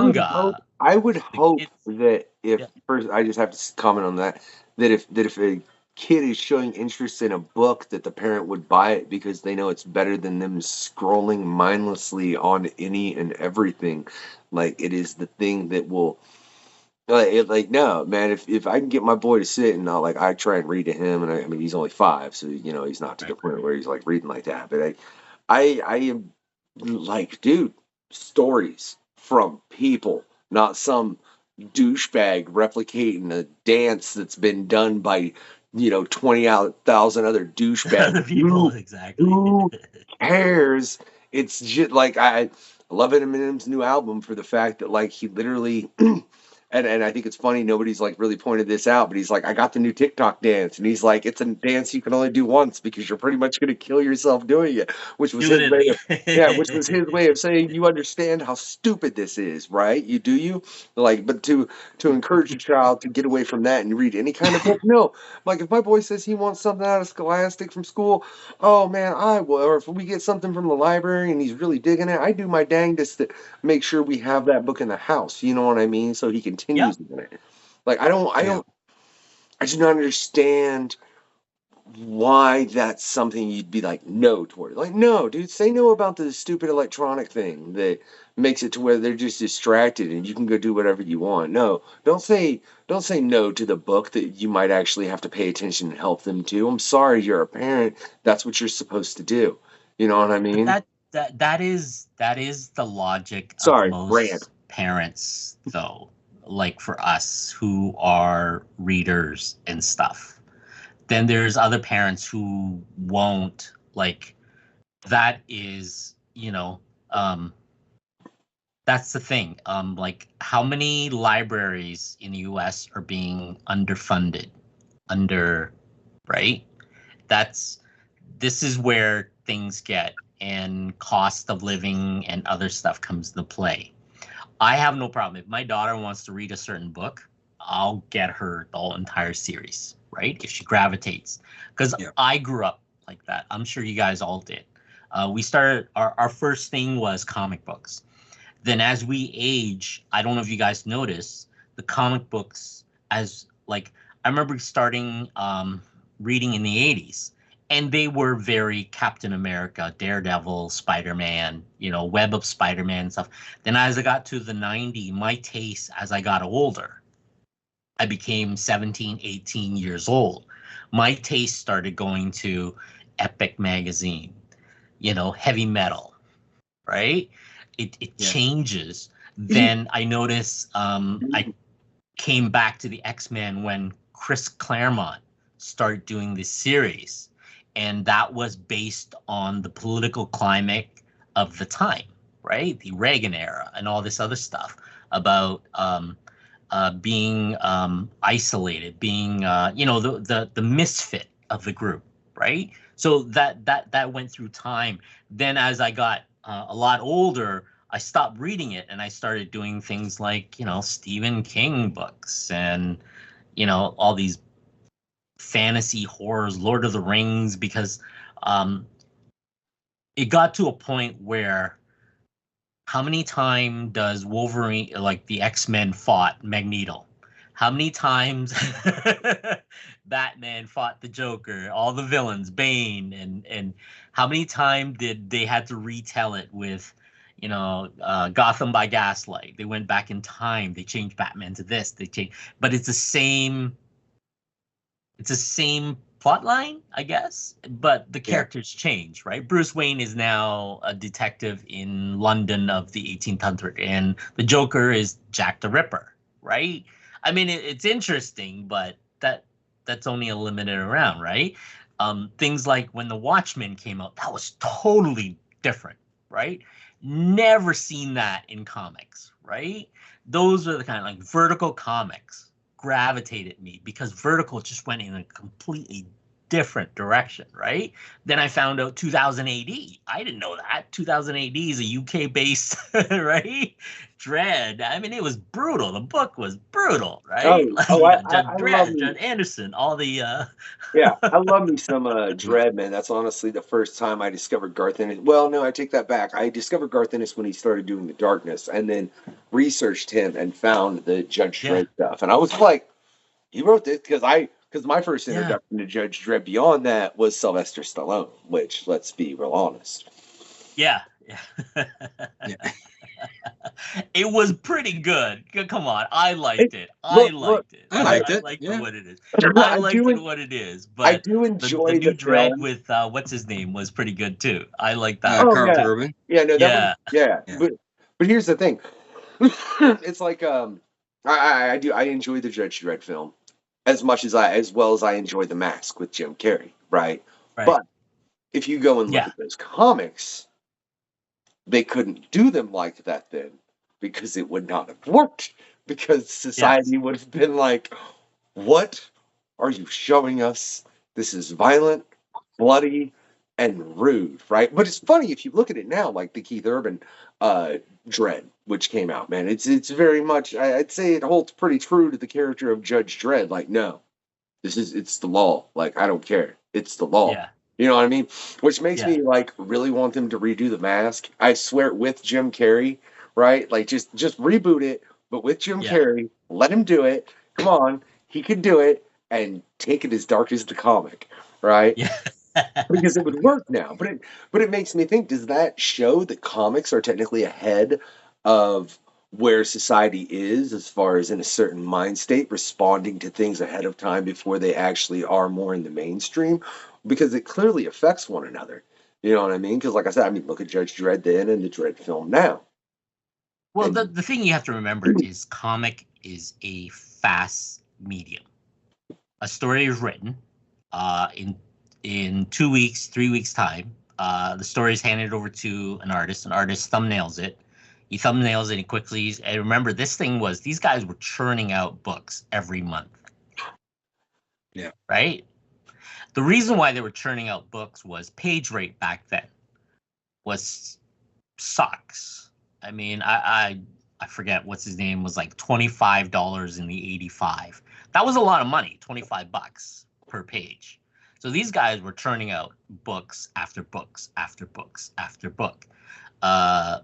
would hope, manga, the I would hope kids, that if yeah, first, I just have to comment on that, that if a kid is showing interest in a book, that the parent would buy it because they know it's better than them scrolling mindlessly on any and everything. Like it is the thing that will. Like no man, if I can get my boy to sit and I try and read to him, and I mean he's only 5, so he's not to the right. point where he's like reading like that. But I am like, dude, stories from people, not some douchebag replicating a dance that's been done by 20,000 other douchebags. Other people, exactly. Who cares? It's just like I love Eminem's new album for the fact that like he literally and I think it's funny nobody's like really pointed this out, but he's like, I got the new TikTok dance, and he's like, it's a dance you can only do once because you're pretty much gonna kill yourself doing it, which was his Doing way of yeah, which was his way of it. saying you understand how stupid this is, right? You like, but to encourage a child to get away from that and read any kind of book, no. Like if my boy says he wants something out of Scholastic from school, oh man, I will. Or if we get something from the library and he's really digging it, I do my dangest to make sure we have that book in the house. You know what I mean? So he Yep. continues in it. Like I don't, Yeah. I do not understand why that's something you'd be like no toward. Like no, dude, say no about the stupid electronic thing that makes it to where they're just distracted and you can go do whatever you want. No, don't say no to the book that you might actually have to pay attention and help them to. I'm sorry, you're a parent. That's what you're supposed to do. You know what I But mean? that is the logic of Sorry, rant. most parents, though. Like for us who are readers and stuff. Then there's other parents who won't like that is, that's the thing. Like how many libraries in the US are being underfunded, right? That's this is where things get and cost of living and other stuff comes into play. I have no problem. If my daughter wants to read a certain book, I'll get her the whole entire series, right? If she gravitates. Because Yeah. I grew up like that. I'm sure you guys all did. We started, our first thing was comic books. Then as we age, I don't know if you guys notice, the comic books as like, I remember starting reading in the 80s. And they were very Captain America, Daredevil, Spider-Man, Web of Spider-Man and stuff. Then as I got to the 90s, my taste as I got older, I became 17, 18 years old. My taste started going to Epic magazine, heavy metal, right? It Yeah. changes. Then I noticed I came back to the X-Men when Chris Claremont started doing this series. And that was based on the political climate of the time, right? The Reagan era and all this other stuff about being isolated, being the misfit of the group, right? So that went through time. Then as I got a lot older, I stopped reading it and I started doing things like Stephen King books and all these fantasy horrors, Lord of the Rings, because um, it got to a point where how many times does Wolverine, like the X-Men, fought Magneto? How many times Batman fought the Joker, all the villains, Bane, and how many times did they had to retell it with, Gotham by Gaslight? They went back in time. They changed Batman to this. They changed, but it's the same plot line, I guess, but the characters change, right? Bruce Wayne is now a detective in London of the 1800s, and the Joker is Jack the Ripper, right? I mean, it's interesting, but that's only a limited around, right? Things like when The Watchmen came out, that was totally different, right? Never seen that in comics, right? Those are the kind of like Vertical Comics gravitated me because Vertical just went in a completely different direction, right? Then I found out 2000 AD. I didn't know that. 2000 AD is a UK based, right? Dread. I mean, it was brutal. The book was brutal, right? I love Dread, me. Judd Anderson, all the Yeah, I love me some Dread, man. That's honestly the first time I discovered Garth Ennis. Well, no, I take that back. I discovered Garth Ennis when he started doing The Darkness, and then researched him and found the Judge Dredd stuff. And I was like, he wrote this because my first introduction to Judge Dredd beyond that was Sylvester Stallone, which, let's be real honest. Yeah. It was pretty good. Come on, I liked it. I liked it. I liked it. I liked Yeah. what it is. I liked it what it is. But I do enjoy the new the Dread film. with what's his name was pretty good too. I like that. Oh, Carlton yeah. Urban. Yeah, no, that Yeah. But here's the thing. It's like I enjoy the Judge Dredd film as well as I enjoy The Mask with Jim Carrey, right? Right. But if you go and look at those comics, they couldn't do them like that then because it would not have worked because society would have been like, what are you showing us? This is violent, bloody, and rude, right? But it's funny if you look at it now, like the Keith Urban Dredd, which came out, man. It's very much, I'd say it holds pretty true to the character of Judge Dredd. Like, no, it's the law. Like, I don't care. It's the law. Yeah. You know what I mean? Which makes me like really want them to redo The Mask. I swear with Jim Carrey, right? Like just reboot it, but with Jim Carrey, let him do it. Come on, he could do it and take it as dark as the comic, right? Yeah. Because it would work now. But it makes me think, does that show that comics are technically ahead of where society is as far as in a certain mind state, responding to things ahead of time before they actually are more in the mainstream? Because it clearly affects one another. You know what I mean? Because like I said, I mean, look at Judge Dredd then and the Dredd film now. Well, the thing you have to remember is comic is a fast medium. A story is written in 2 weeks, 3 weeks time. The story is handed over to an artist. An artist thumbnails it. He thumbnails it quickly. And remember, these guys were churning out books every month. Yeah. Right? The reason why they were churning out books was page rate back then was sucks. I mean, I forget what's his name was like $25 in the 85. That was a lot of money, $25 per page. So these guys were churning out books after books after books after book.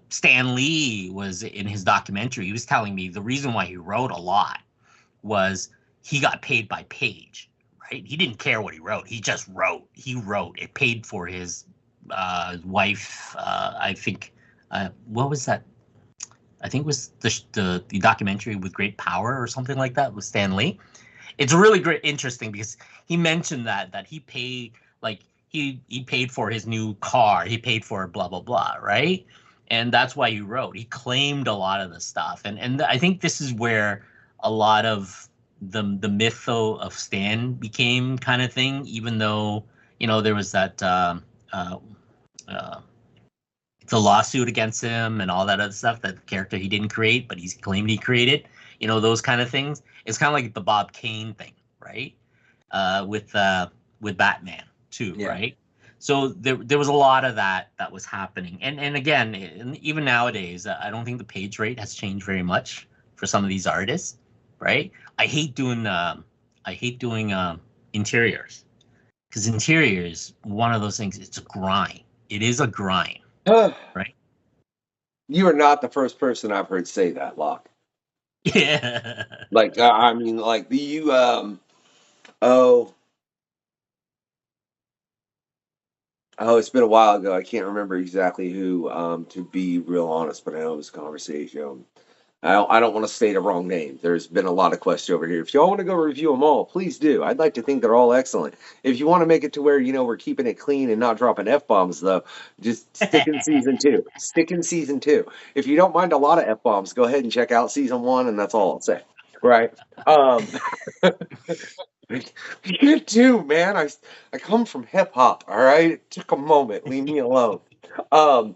Stan Lee was in his documentary. He was telling me the reason why he wrote a lot was he got paid by page. Right? He didn't care what he wrote. He just wrote. He wrote. It paid for his wife. I think. What was that? I think it was the documentary With Great Power or something like that with Stan Lee. It's really great, interesting because he mentioned that he paid he paid for his new car. He paid for blah blah blah, right? And that's why he wrote. He claimed a lot of the stuff, and I think this is where a lot of the mytho of Stan became kind of thing, even though, there was that the lawsuit against him and all that other stuff, that character he didn't create, but he claimed he created, those kind of things. It's kind of like the Bob Kane thing, right? With Batman too, right? So there was a lot of that was happening. And again, even nowadays, I don't think the page rate has changed very much for some of these artists, right? I hate doing interiors, because interiors, one of those things, it's a grind. It is a grind, right? You are not the first person I've heard say that, Locke. Yeah. Like, I mean, like it's been a while ago. I can't remember exactly who, to be real honest, but I know it was a conversation. I don't want to state a wrong name. There's been a lot of quests over here. If y'all want to go review them all, please do. I'd like to think they're all excellent. If you want to make it to where, we're keeping it clean and not dropping F-bombs, though, just stick in season 2. Stick in season 2. If you don't mind a lot of F-bombs, go ahead and check out season 1, and that's all I'll say. Right? You too, man. I come from hip-hop, all right? It took a moment. Leave me alone. But,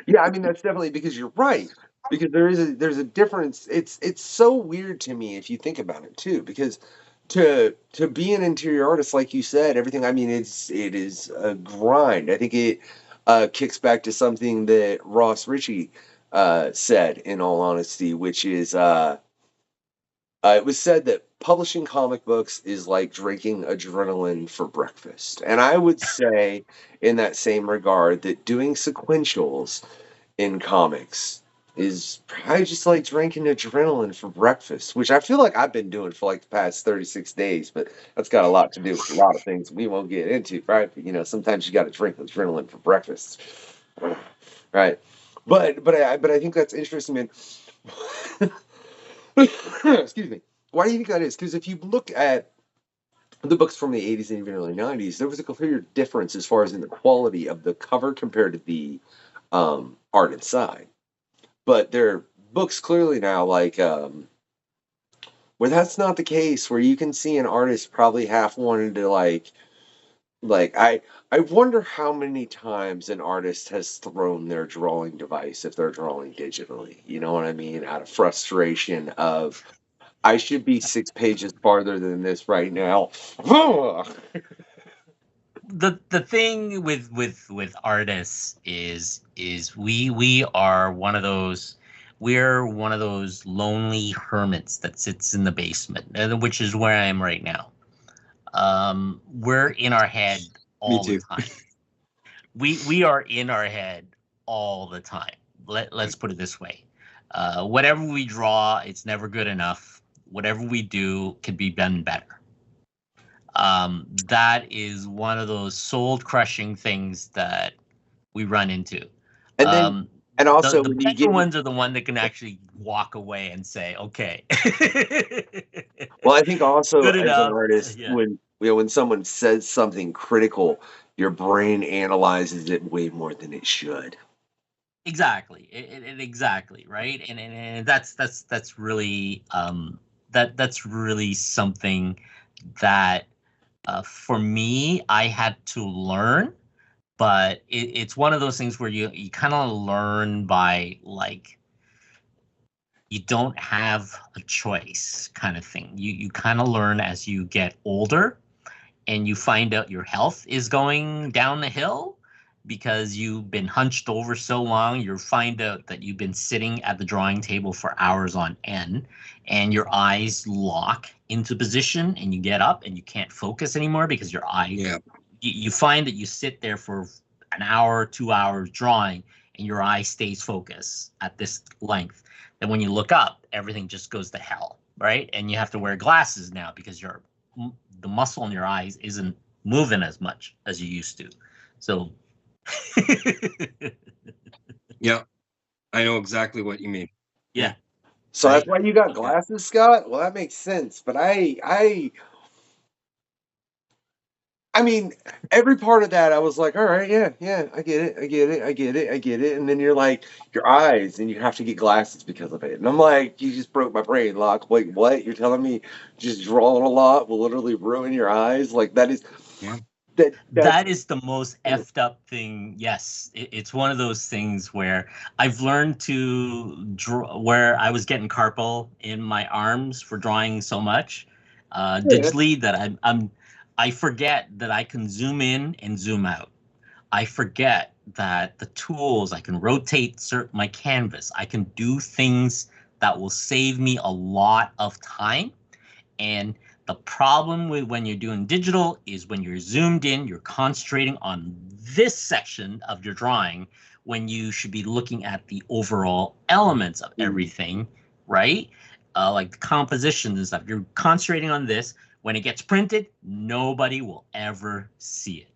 yeah, I mean, that's definitely because you're right. Because there's a difference. It's so weird to me if you think about it too. Because to be an interior artist, like you said, everything. I mean, it is a grind. I think it kicks back to something that Ross Ritchie said. In all honesty, which is it was said that publishing comic books is like drinking adrenaline for breakfast, and I would say, in that same regard, that doing sequentials in comics is probably just like drinking adrenaline for breakfast, which I feel like I've been doing for like the past 36 days, but that's got a lot to do with a lot of things we won't get into, right? But, sometimes you got to drink adrenaline for breakfast, right? But I think that's interesting, man. Excuse me. Why do you think that is? Because if you look at the books from the 80s and even early 90s, there was a clear difference as far as in the quality of the cover compared to the art inside. But there are books clearly now like where that's not the case, where you can see an artist probably half wanted to like I wonder how many times an artist has thrown their drawing device if they're drawing digitally. You know what I mean? Out of frustration of I should be 6 pages farther than this right now. The thing with artists is we are one of those lonely hermits that sits in the basement, which is where I am right now. We're in our head all the time. We are in our head all the time. Let's put it this way. Whatever we draw, it's never good enough. Whatever we do could be done better. That is one of those soul-crushing things that we run into. And then, and also, the better ones are the one that can actually walk away and say, "Okay." Well, I think also Good as enough. an artist, Yeah. when someone says something critical, your brain analyzes it way more than it should. Exactly. Exactly. Right. And that's really that's really something that for me I had to learn, but it's one of those things where you kind of learn by like you don't have a choice kind of thing. You kind of learn as you get older and you find out your health is going down the hill because you've been hunched over so long. You find out that you've been sitting at the drawing table for hours on end and your eyes lock into position and you get up and you can't focus anymore because your eye, you find that you sit there for an hour, 2 hours drawing and your eye stays focused at this length. And when you look up, everything just goes to hell, right? And you have to wear glasses now because the muscle in your eyes isn't moving as much as you used to. So yeah, I know exactly what you mean. Yeah. So that's why you got glasses, Scott? Well, that makes sense. But I mean, every part of that, I was like, all right, yeah, I get it. And then you're like, your eyes, and you have to get glasses because of it. And I'm like, you just broke my brain, Locke. Wait, what? You're telling me just drawing a lot will literally ruin your eyes? Like, that is... Yeah. That is the most effed up thing. Yes, it's one of those things where I've learned to draw, where I was getting carpal in my arms for drawing so much digitally that I forget that I can zoom in and zoom out. I forget that the tools, I can rotate my canvas. I can do things that will save me a lot of time. And the problem with when you're doing digital is when you're zoomed in, you're concentrating on this section of your drawing when you should be looking at the overall elements of everything, right? Like the compositions and stuff. You're concentrating on this. When it gets printed, nobody will ever see it.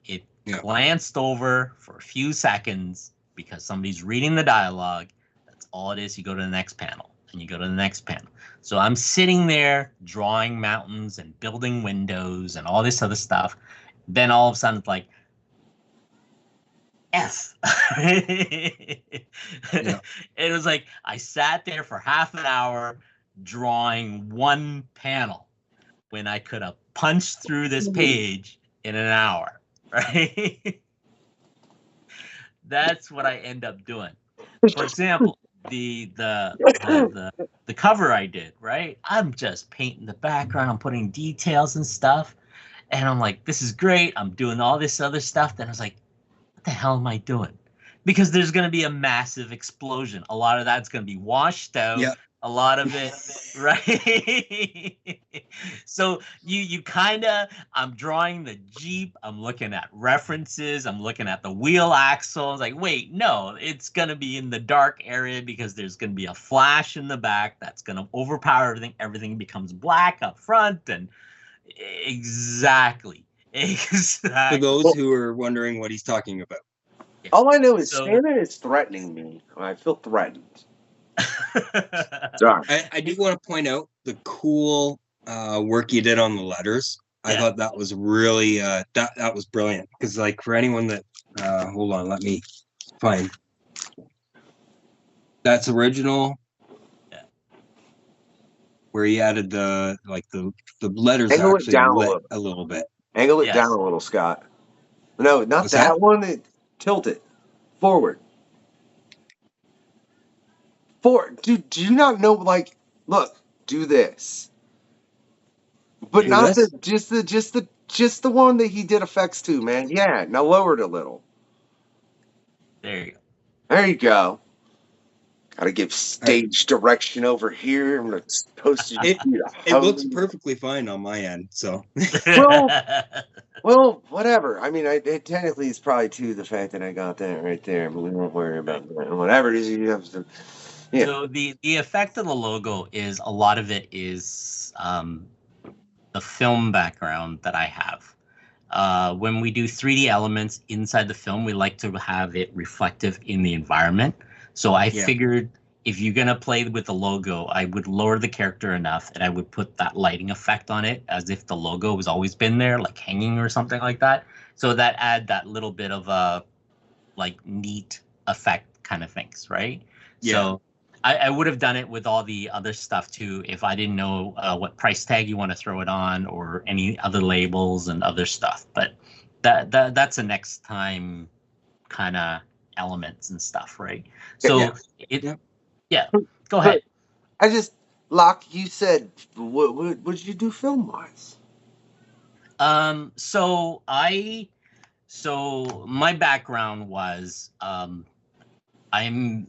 It glanced over for a few seconds because somebody's reading the dialogue. That's all it is. You go to the next panel and you go to the next panel. So I'm sitting there drawing mountains and building windows and all this other stuff. Then all of a sudden it's like, F. Yeah. It was like I sat there for half an hour drawing one panel when I could have punched through this page in an hour, right? That's what I end up doing. For example, the cover I did, right? I'm just painting the background, I'm putting details and stuff, and I'm like, this is great. I'm doing all this other stuff. Then I was like, what the hell am I doing? Because there's going to be a massive explosion. A lot of that's going to be washed out. Yeah. A lot of it, right? So you kind of, I'm drawing the Jeep. I'm looking at references. I'm looking at the wheel axles. Like, wait, no, it's going to be in the dark area because there's going to be a flash in the back that's going to overpower everything. Everything becomes black up front. And exactly. For those who are wondering what he's talking about. All I know is So- Shannon is threatening me. I feel threatened. Sorry. I do want to point out the cool work you did on the letters. I Yeah. thought that was really that was brilliant, because like for anyone that hold on, let me find, that's original. Yeah. Where he added the letters Angle it actually down lit a little bit. Angle it Yes. down a little, Scott. No, not What's that that? one. Tilt it forward. Forward. Do you not know? Like, look, do this. But Do not this? just the one that he did effects to, man. Yeah, now lower it a little. There you go. There you go. Gotta give stage direction over here. I'm gonna post It looks perfectly fine on my end. So Well, whatever. I mean, it technically is probably to the fact that I got that right there, but we won't worry about that. Whatever it is, you have to. Yeah. So the effect of the logo is, a lot of it is the film background that I have. When we do 3D elements inside the film, we like to have it reflective in the environment. So I figured if you're going to play with the logo, I would lower the character enough and I would put that lighting effect on it as if the logo has always been there, like hanging or something like that. So that add that little bit of a like neat effect kind of things, right? Yeah. So I would have done it with all the other stuff too if I didn't know what price tag you want to throw it on or any other labels and other stuff. But that's a next time kind of elements and stuff, right? So go ahead. I just, Locke, you said, what did you do film wise? So my background was I'm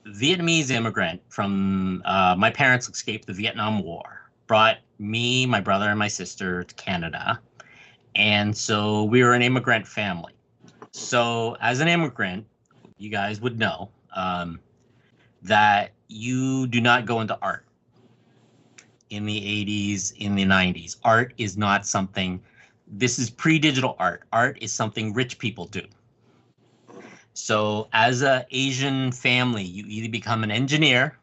Vietnamese immigrant from my parents escaped the Vietnam War, brought me, my brother, and my sister to Canada. And so we were an immigrant family. So as an immigrant, you guys would know that you do not go into art in the 80s, in the 90s. Art is not something, this is pre-digital art. Art is something rich people do. So as an Asian family, you either become an engineer,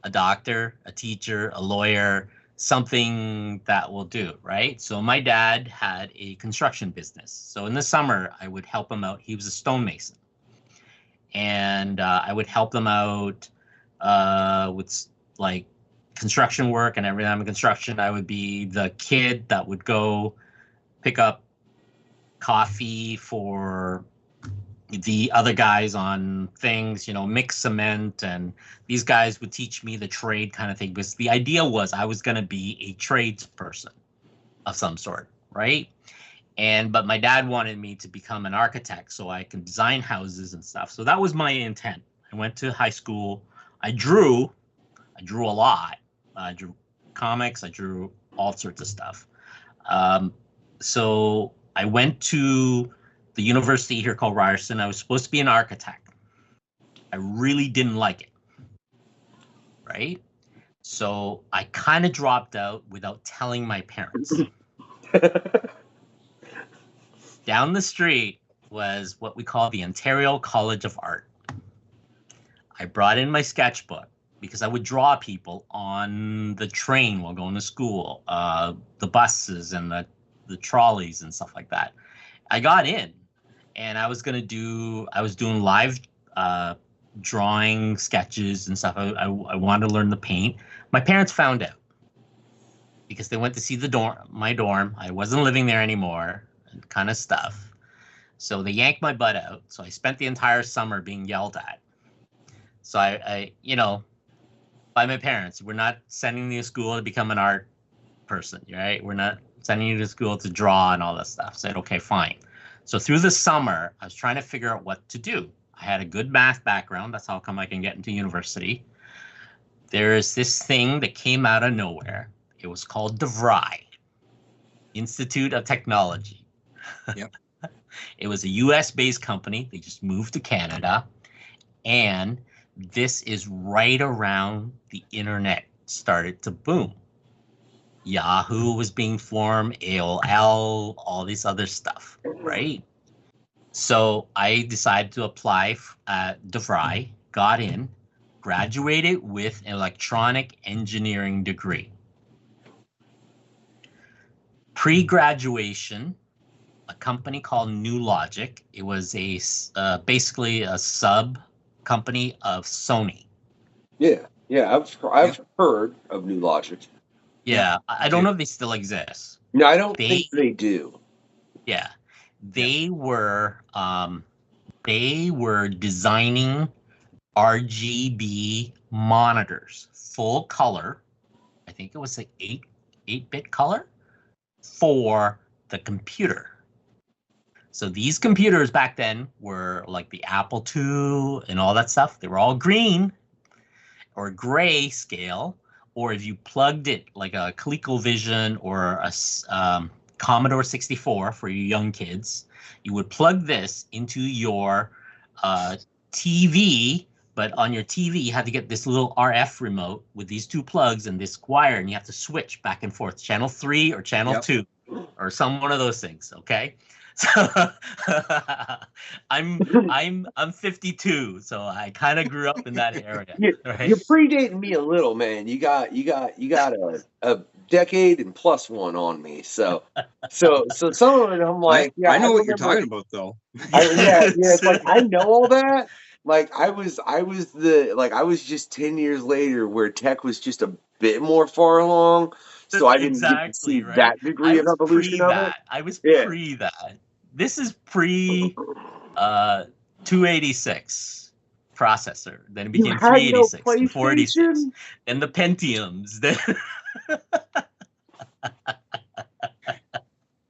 a doctor, a teacher, a lawyer, something that will do, right? So my dad had a construction business. So in the summer, I would help him out. He was a stonemason. And I would help them out with like construction work and every time in construction, I would be the kid that would go pick up coffee for the other guys on things, you know, mix cement, and these guys would teach me the trade kind of thing. Because the idea was I was going to be a tradesperson of some sort, right? But my dad wanted me to become an architect so I can design houses and stuff. So that was my intent. I went to high school. I drew a lot. I drew comics. I drew all sorts of stuff. So I went to the university here called Ryerson. I was supposed to be an architect. I really didn't like it, right? So I kind of dropped out without telling my parents. Down the street, was what we call the Ontario College of Art. I brought in my sketchbook because I would draw people on the train while going to school, the buses and the trolleys and stuff like that. I got in, and I was doing live drawing sketches and stuff. I wanted to learn the paint. My parents found out because they went to see my dorm. I wasn't living there anymore, kind of stuff. So they yanked my butt out. So I spent the entire summer being yelled at. So I by my parents, we're not sending you to school to become an art person, right? We're not sending you to school to draw and all that stuff. I said, okay, fine. So through the summer, I was trying to figure out what to do. I had a good math background. That's how come I can get into university. There is this thing that came out of nowhere. It was called DeVry, Institute of Technology. Yep. It was a US-based company. They just moved to Canada. And this is right around the internet started to boom. Yahoo was being formed, AOL, all this other stuff, right? So I decided to apply at DeVry, got in, graduated with an electronic engineering degree. Pre-graduation, a company called New Logic. It was basically a sub company of Sony. Yeah, I've heard of New Logic. Yeah, I don't know if they still exist. No, I don't think they do. Yeah, they were designing RGB monitors, full color. I think it was like 8-bit color for the computer. So these computers back then were like the Apple II and all that stuff. They were all green or gray scale, or if you plugged it like a ColecoVision or a Commodore 64 for you young kids, you would plug this into your TV, but on your TV, you had to get this little RF remote with these two plugs and this wire, and you have to switch back and forth, channel 3 or channel 2 or one of those things, okay? So I'm 52, so I kind of grew up in that area. Right? You're predating me a little, man. You got a decade and plus one on me. So some of it I'm like, I know what you're talking about though. It's like I know all that. Like I was just 10 years later where tech was just a bit more far along. So I didn't get to see that degree of evolution of it. I was pre that. This is pre 286 processor. Then it became 386, and 486, and the Pentiums. Then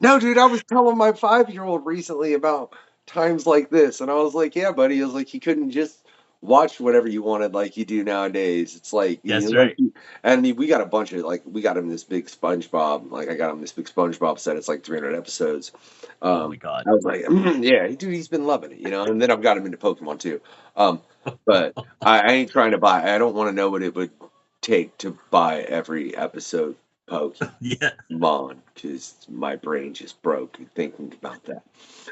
no, dude, I was telling my 5-year-old recently about times like this, and I was like, "Yeah, buddy." I was like, "You couldn't just watch whatever you wanted like you do nowadays." It's like, that's right. And we got a bunch of we got him this big SpongeBob. Like I got him this big SpongeBob set. It's like 300 episodes. Oh my god! I was like, yeah, dude, he's been loving it, And then I've got him into Pokemon too. But I ain't trying to buy. I don't want to know what it would take to buy every episode Pokemon because my brain just broke thinking about that.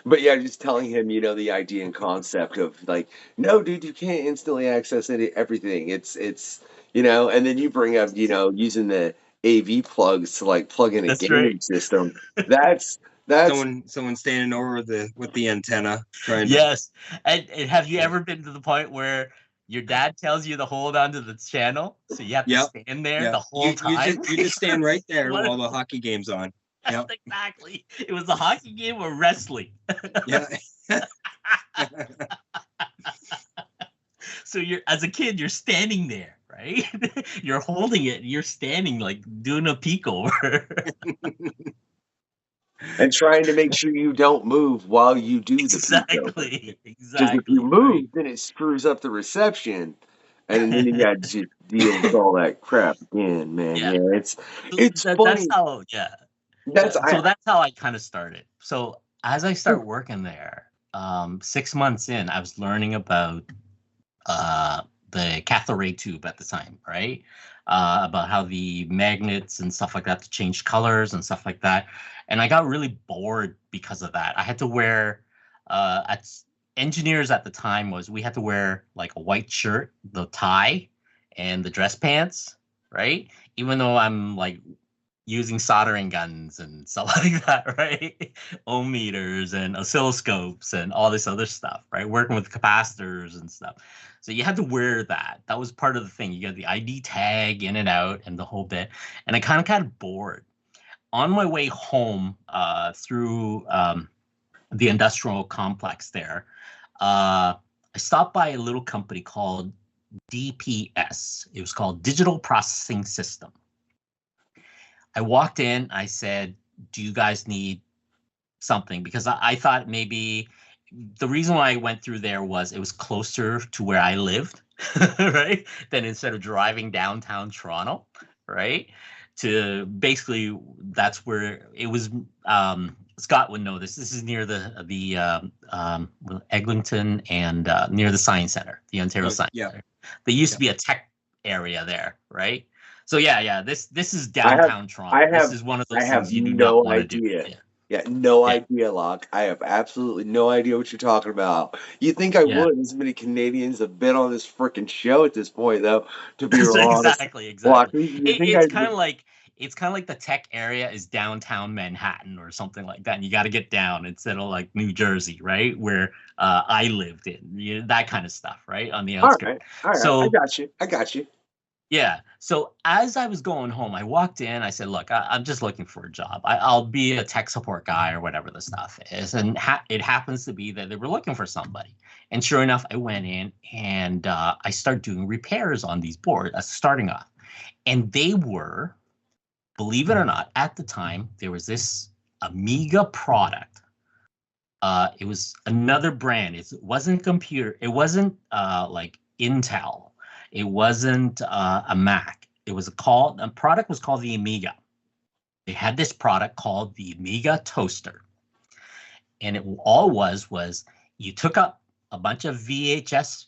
But yeah, just telling him, the idea and concept of like, no, dude, you can't instantly access everything. It's and then you bring up, using the AV plugs to like plug in a gaming system. That's someone standing over with the antenna trying to. Yes. And have you ever been to the point where your dad tells you to hold on to the channel, so you have to stand there the whole time? You just stand right there while the hockey game's on. Yep. Exactly. It was a hockey game or wrestling. Yeah. So as a kid, you're standing there, right? You're holding it. You're standing like doing a peek over. And trying to make sure you don't move while you do the Exactly. Because if you move, then it screws up the reception. And then you got to deal with all that crap again, man. Yeah, it's funny. That's how I kind of started. So as I start working there, 6 months in, I was learning about the cathode ray tube at the time, right? About how the magnets and stuff like that to change colors and stuff like that. And I got really bored because of that. I had to wear at engineers at the time was we had to wear like a white shirt, the tie, and the dress pants, right? Even though I'm like using soldering guns and stuff like that, right? Ohm meters and oscilloscopes and all this other stuff, right? Working with capacitors and stuff. So you had to wear that. That was part of the thing. You got the ID tag in and out and the whole bit. And I kind of got bored. On my way home through the industrial complex there, I stopped by a little company called DPS. It was called Digital Processing System. I walked in, I said, do you guys need something? Because I thought maybe the reason why I went through there was it was closer to where I lived, right? Then instead of driving downtown Toronto, right? To basically, that's where it was. Scott would know this. This is near the Eglinton and near the Science Center, the Ontario Science Center. There used to be a tech area there, right? So yeah. This is downtown Toronto. This is one of those things you do not want to do. No idea, Locke. I have absolutely no idea what you're talking about. You think I would? As many Canadians have been on this freaking show at this point, though. To be honest, exactly. Locke, it's kind of like the tech area is downtown Manhattan or something like that, and you got to get down instead of like New Jersey, right, where I lived in, that kind of stuff, right, on the outskirts. All right. So I got you. Yeah. So as I was going home, I walked in. I said, "Look, I'm just looking for a job. I'll be a tech support guy or whatever the stuff is." And it happens to be that they were looking for somebody. And sure enough, I went in and I started doing repairs on these boards, starting off. And they were, believe it or not, at the time there was this Amiga product. It was another brand. It wasn't computer. It wasn't like Intel. It wasn't a Mac. It was a product was called the Amiga. They had this product called the Amiga Toaster. And it all was you took up a bunch of VHS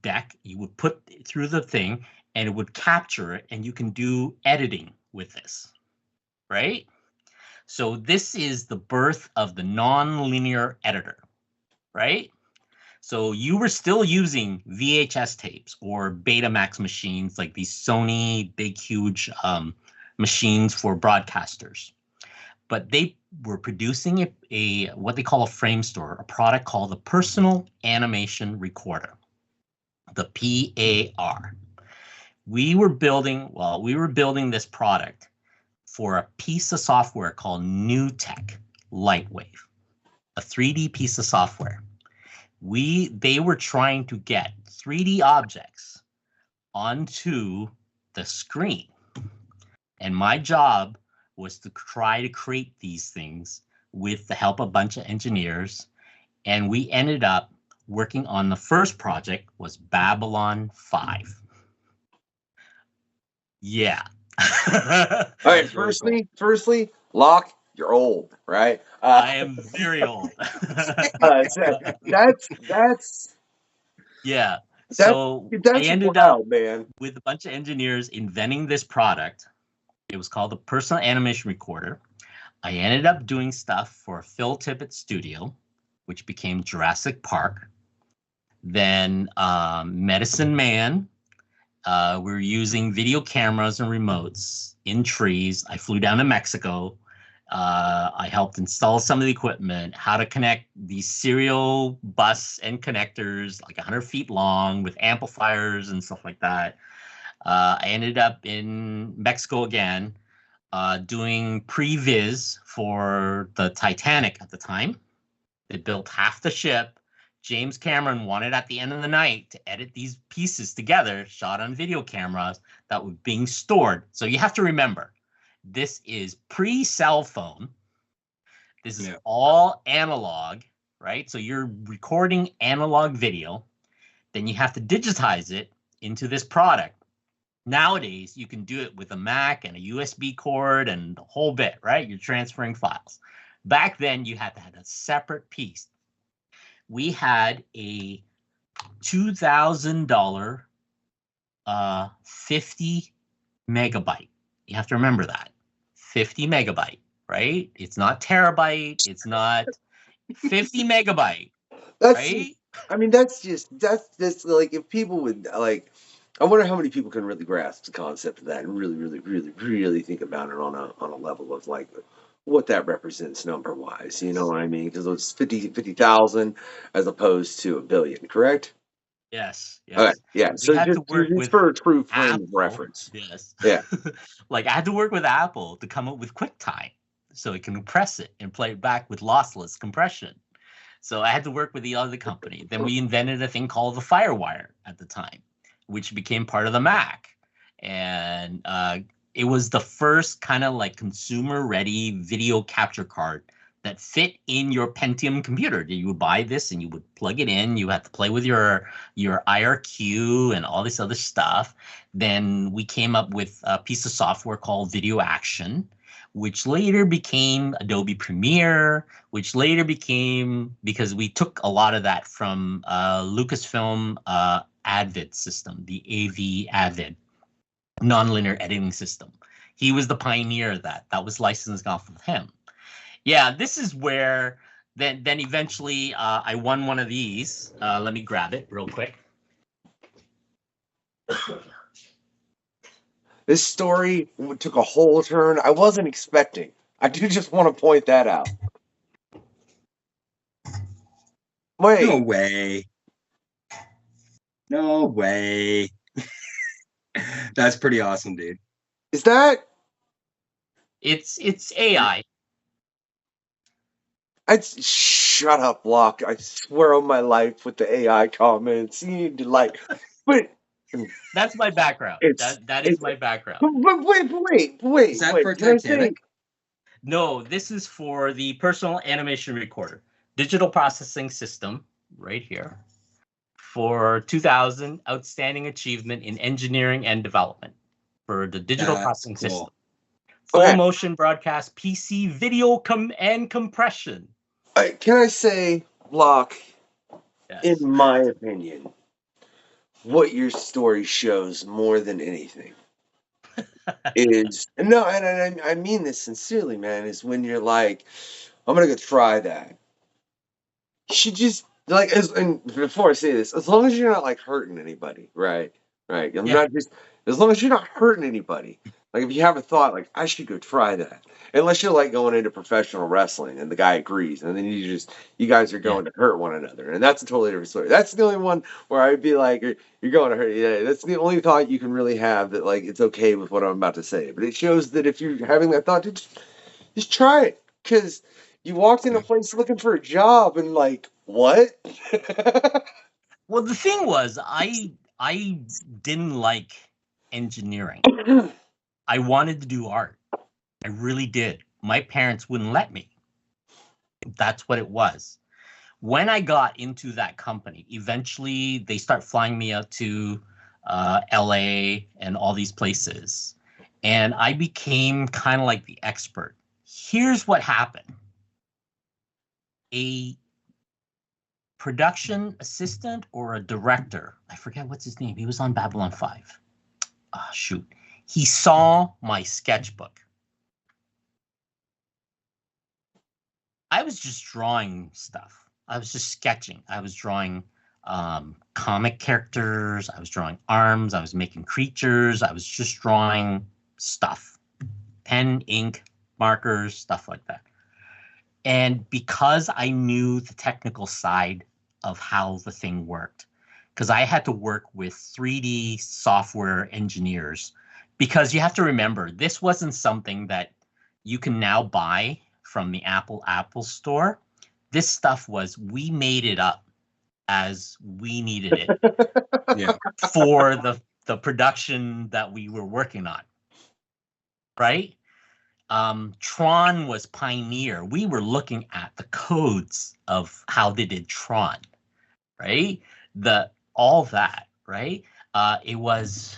deck, you would put through the thing, and it would capture it, and you can do editing with this, right? So this is the birth of the non-linear editor, right? So you were still using VHS tapes or Betamax machines, like these Sony big, huge machines for broadcasters. But they were producing a what they call a frame store, a product called the Personal Animation Recorder, the PAR. We were building this product for a piece of software called NewTek Lightwave, a 3D piece of software. They were trying to get 3D objects onto the screen. And my job was to try to create these things with the help of a bunch of engineers. And we ended up working on the first project was Babylon 5. Yeah. All right, firstly, Locke, you're old, right? I am very old. That's yeah. So I ended wild, up man, with a bunch of engineers inventing this product. It was called the Personal Animation Recorder. I ended up doing stuff for Phil Tippett Studio, which became Jurassic Park. Then Medicine Man. We were using video cameras and remotes in trees. I flew down to Mexico. I helped install some of the equipment, how to connect these serial bus and connectors, like 100 feet long with amplifiers and stuff like that. I ended up in Mexico again, doing previs for the Titanic at the time. They built half the ship. James Cameron wanted at the end of the night to edit these pieces together, shot on video cameras that were being stored. So you have to remember, this is pre-cell phone. This is all analog, right? So you're recording analog video. Then you have to digitize it into this product. Nowadays, you can do it with a Mac and a USB cord and the whole bit, right? You're transferring files. Back then, you had to have a separate piece. We had a $2,000 50 megabyte. You have to remember that. 50 megabyte, right? It's not terabyte. It's not 50 megabyte, That's right? I mean, that's just like if people would like. I wonder how many people can really grasp the concept of that and really think about it on a level of like what that represents number wise. You know what I mean? Because it's 50,000 as opposed to a billion, correct? Yes, Okay, yes. yeah. We So had to work just with for a true frame of Apple. reference. Yes. Yeah. Like I had to work with Apple to come up with QuickTime so it can compress it and play it back with lossless compression. So I had to work with the other company. Then we invented a thing called the FireWire at the time, which became part of the Mac. And it was the first kind of like consumer ready video capture card that fit in your Pentium computer. You would buy this and you would plug it in. You had to play with your IRQ and all this other stuff. Then we came up with a piece of software called Video Action, which later became Adobe Premiere, which later became, because we took a lot of that from Lucasfilm Advid system, the AV Advid nonlinear editing system. He was the pioneer of that. That was licensed off of him. Yeah, this is where then eventually I won one of these. Let me grab it real quick. This story took a whole turn I wasn't expecting. I do just want to point that out. Wait. No way. No way. That's pretty awesome, dude. Is that? It's AI. Shut up, Locke. I swear on my life with the AI comments. You need to like, but that's my background. That is my background. But wait. Is that for Can I Titanic? No, this is for the personal animation recorder, digital processing system, right here, for 2000 outstanding achievement in engineering and development for the digital processing system. Full motion broadcast PC video and compression. Can I say, Locke, in my opinion, what your story shows more than anything is no, and I mean this sincerely, man, is when you're like, I'm gonna go try that. You should just like and before I say this, as long as you're not like hurting anybody, right? I'm not just as long as you're not hurting anybody. Like if you have a thought like I should go try that. Unless you're like going into professional wrestling and the guy agrees, and then you guys are going to hurt one another, and that's a totally different story. That's the only one where I'd be like, you're going to hurt. Yeah, that's the only thought you can really have that like it's okay with what I'm about to say. But it shows that if you're having that thought, just try it, because you walked in a place looking for a job and like what? Well, the thing was, I didn't like engineering. I wanted to do art. I really did. My parents wouldn't let me. That's what it was. When I got into that company, eventually they start flying me out to LA and all these places. And I became kind of like the expert. Here's what happened. A production assistant or a director, I forget what's his name. He was on Babylon 5. Shoot. He saw my sketchbook. I was just drawing stuff. I was just sketching. I was drawing comic characters. I was drawing arms. I was making creatures. I was just drawing stuff. Pen, ink, markers, stuff like that. And because I knew the technical side of how the thing worked, because I had to work with 3D software engineers, because you have to remember, this wasn't something that you can now buy from the Apple Store. This stuff we made it up as we needed it for the production that we were working on, right? Tron was pioneer. We were looking at the codes of how they did Tron, right? All that, right? It was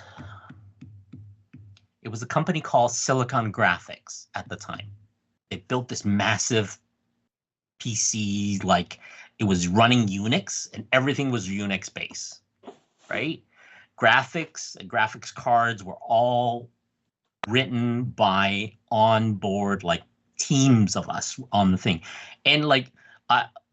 a company called Silicon Graphics at the time. It built this massive PC, like it was running Unix and everything was Unix based, right? Graphics cards were all written by onboard like teams of us on the thing. And like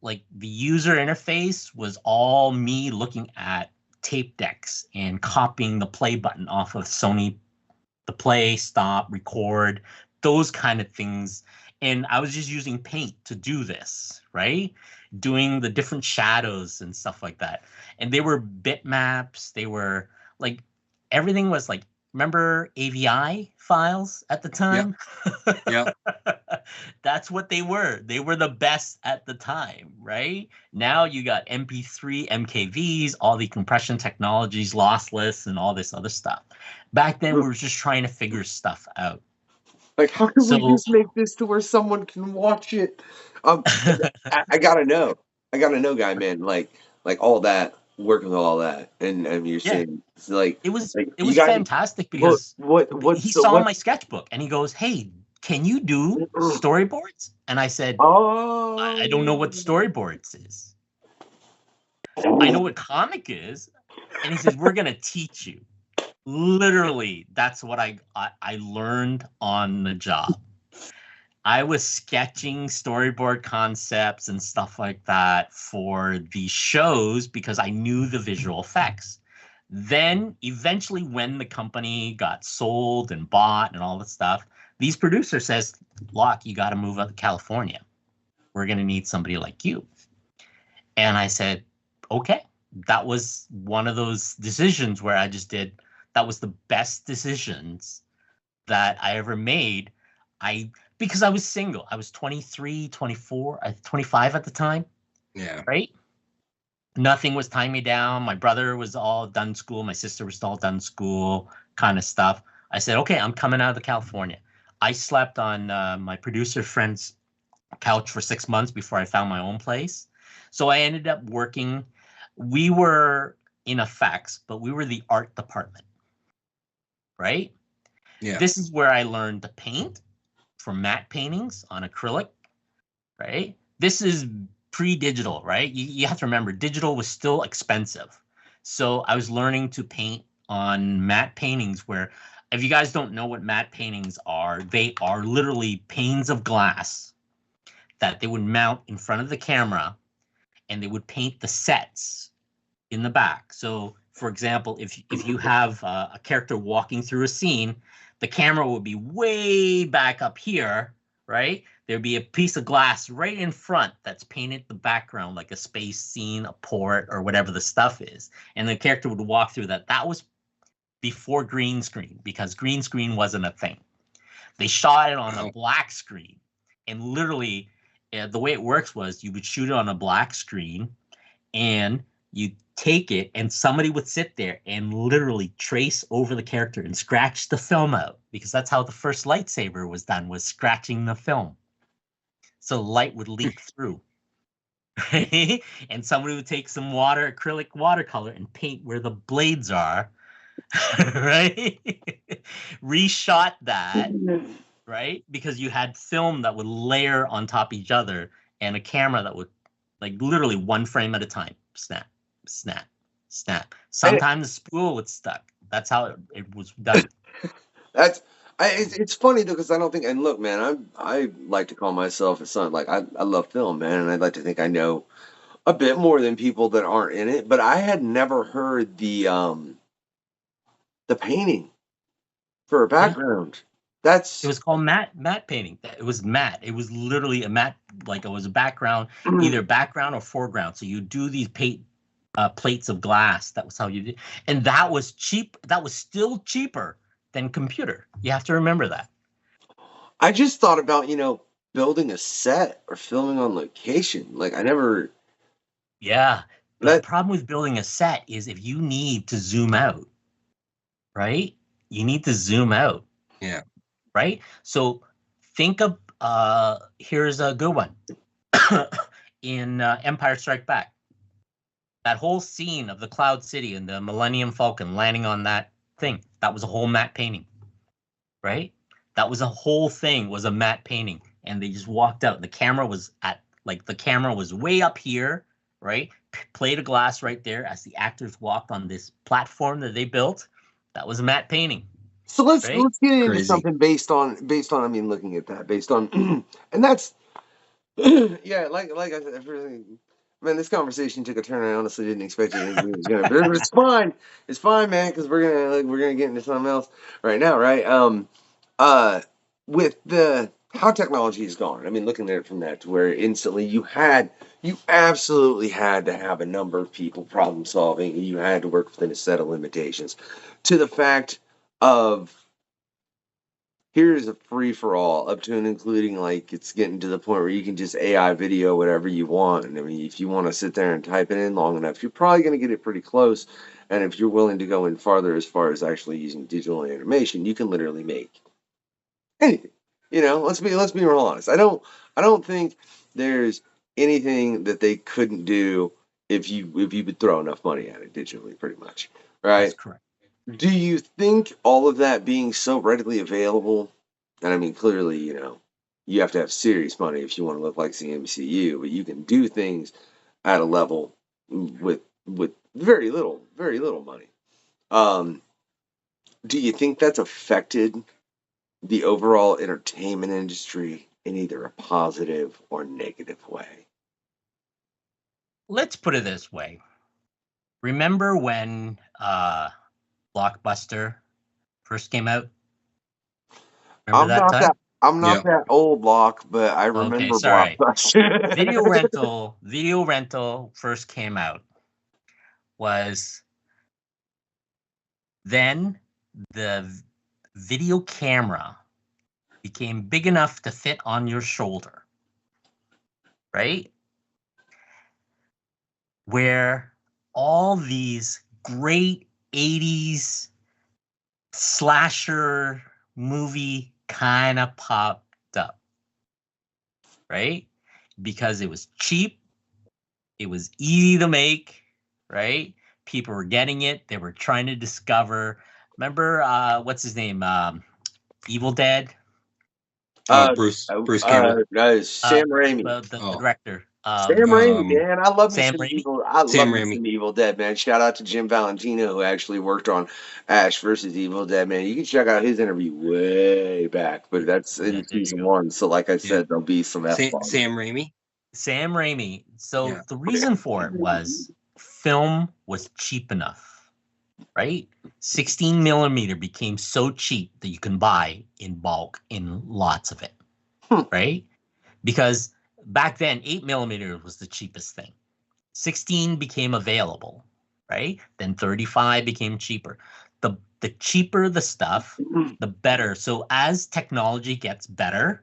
like the user interface was all me looking at tape decks and copying the play button off of Sony, the play, stop, record, those kind of things. And I was just using Paint to do this, right? Doing the different shadows and stuff like that. And they were bitmaps. They were like, everything was like, remember AVI files at the time? Yeah. That's what they were. They were the best at the time, right? Now you got MP3, MKVs, all the compression technologies, lossless, and all this other stuff. Back then, we were just trying to figure stuff out. Like, how can we So- just make this to where someone can watch it? I gotta know. I gotta know, guy, man. Like all that, working with all that, and you're Yeah. saying it's like It was like, it you was got- fantastic because what's he the- saw what- my sketchbook and he goes, "Hey, can you do storyboards?" And I said, Oh, I don't know what storyboards is. I know what comic is. And he says, we're going to teach you. Literally, that's what I learned on the job. I was sketching storyboard concepts and stuff like that for the shows because I knew the visual effects. Then eventually when the company got sold and bought and all that stuff, these producers says, Locke, you got to move out to California. We're going to need somebody like you. And I said, okay. That was one of those decisions where I just did, that was the best decisions that I ever made. Because I was single. I was 23, 24, 25 at the time. Yeah. Right? Nothing was tying me down. My brother was all done school. My sister was all done school, kind of stuff. I said, okay, I'm coming out of California. I slept on my producer friend's couch for 6 months before I found my own place. So I ended up working. We were in effects, but we were the art department, right? Yeah. This is where I learned to paint for matte paintings on acrylic, right? This is pre-digital, right? You have to remember, digital was still expensive. So I was learning to paint on matte paintings where, if you guys don't know what matte paintings are, they are literally panes of glass that they would mount in front of the camera and they would paint the sets in the back. So, for example, if you have a character walking through a scene, the camera would be way back up here, right? There'd be a piece of glass right in front that's painted the background, like a space scene, a port, or whatever the stuff is. And the character would walk through that. That was before green screen, because green screen wasn't a thing. They shot it on a black screen. And literally, the way it works was you would shoot it on a black screen and you take it and somebody would sit there and literally trace over the character and scratch the film out, because that's how the first lightsaber was done, was scratching the film. So light would leak through. Right? And somebody would take some acrylic watercolor and paint where the blades are. Right? Reshot that. Right? Because you had film that would layer on top of each other and a camera that would, like, literally one frame at a time. Snap, snap, snap. Sometimes the spool would stuck. That's how it was done. It's funny though, because I don't think, and look, man, I like to call myself a son. Like I love film, man, and I'd like to think I know a bit more than people that aren't in it. But I had never heard the painting for a background. It was called matte painting. It was matte. It was literally a matte, like it was a background, either background or foreground. So you do these plates of glass. That was how you did. And that was cheap. That was still cheaper than computer. You have to remember that. I just thought about, building a set or filming on location. Like I never. Yeah. The problem with building a set is if you need to zoom out, right? You need to zoom out. Yeah. Right? So think of, here's a good one. In Empire Strike Back. That whole scene of the Cloud City and the Millennium Falcon landing on that thing, that was a whole matte painting. Right? That was a whole thing, was a matte painting. And they just walked out. The camera was the camera was way up here, right? Plate of glass right there as the actors walked on this platform that they built. That was a matte painting. So let's get into Crazy. something based on looking at that, based on and that's Yeah, like I said, man, this conversation took a turn I honestly didn't expect it was gonna. But it's fine. It's fine, man, because we're gonna get into something else right now, right? With the how technology has gone. I mean, looking at it from that to where instantly you absolutely had to have a number of people problem solving. You had to work within a set of limitations. To the fact of here's a free for all up to and including like it's getting to the point where you can just AI video whatever you want. And I mean, if you want to sit there and type it in long enough, you're probably going to get it pretty close. And if you're willing to go in farther as far as actually using digital animation, you can literally make anything. You know, let's be real honest. I don't think there's anything that they couldn't do if you would throw enough money at it digitally, pretty much. Right? That's correct. Do you think all of that being so readily available, and I mean, clearly, you know, you have to have serious money if you want to look like the MCU, but you can do things at a level with very little money. Do you think that's affected the overall entertainment industry in either a positive or negative way? Let's put it this way. Remember when Blockbuster first came out? Remember I'm that not time? that I'm not Yeah. that old, Block, but I Okay, remember sorry. Blockbuster. Video rental first came out. Was then the video camera became big enough to fit on your shoulder, right? Where all these great 80s slasher movie kind of popped up, right? Because it was cheap, it was easy to make, right? People were getting it, they were trying to discover. Remember, what's his name? Evil Dead? Bruce Campbell. Sam Raimi. The Oh, director. Sam Raimi, um, man, I love me Sam some Raimi? evil. I Sam love me Raimi. some Evil Dead, man. Shout out to Jim Valentino who actually worked on Ash versus Evil Dead, man. You can check out his interview way back, but that's Yeah, in there you season go. 1. So, like I Yeah. said, there'll be some F bombs. Sam Raimi. Sam Raimi. So Yeah. the reason for it was film was cheap enough, right? 16 millimeter became so cheap that you can buy in bulk in lots of it, right? Because back then 8 millimeter was the cheapest thing. 16 became available, right? Then 35 became cheaper. The cheaper the stuff, the better. So as technology gets better,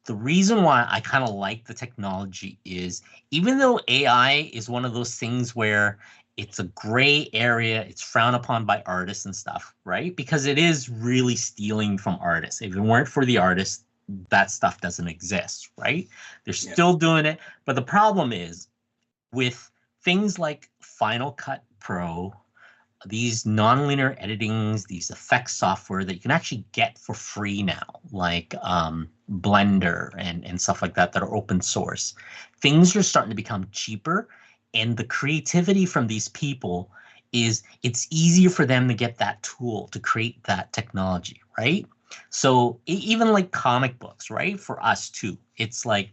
the reason why I kind of like the technology is even though AI is one of those things where it's a gray area, it's frowned upon by artists and stuff, right? Because it is really stealing from artists. If it weren't for the artists, that stuff doesn't exist, right? They're Yeah. still doing it. But the problem is with things like Final Cut Pro, these nonlinear editings, these effects software that you can actually get for free now, like Blender and stuff like that are open source. Things are starting to become cheaper, and the creativity from these people is it's easier for them to get that tool to create that technology, right? So even like comic books, right? For us too, it's like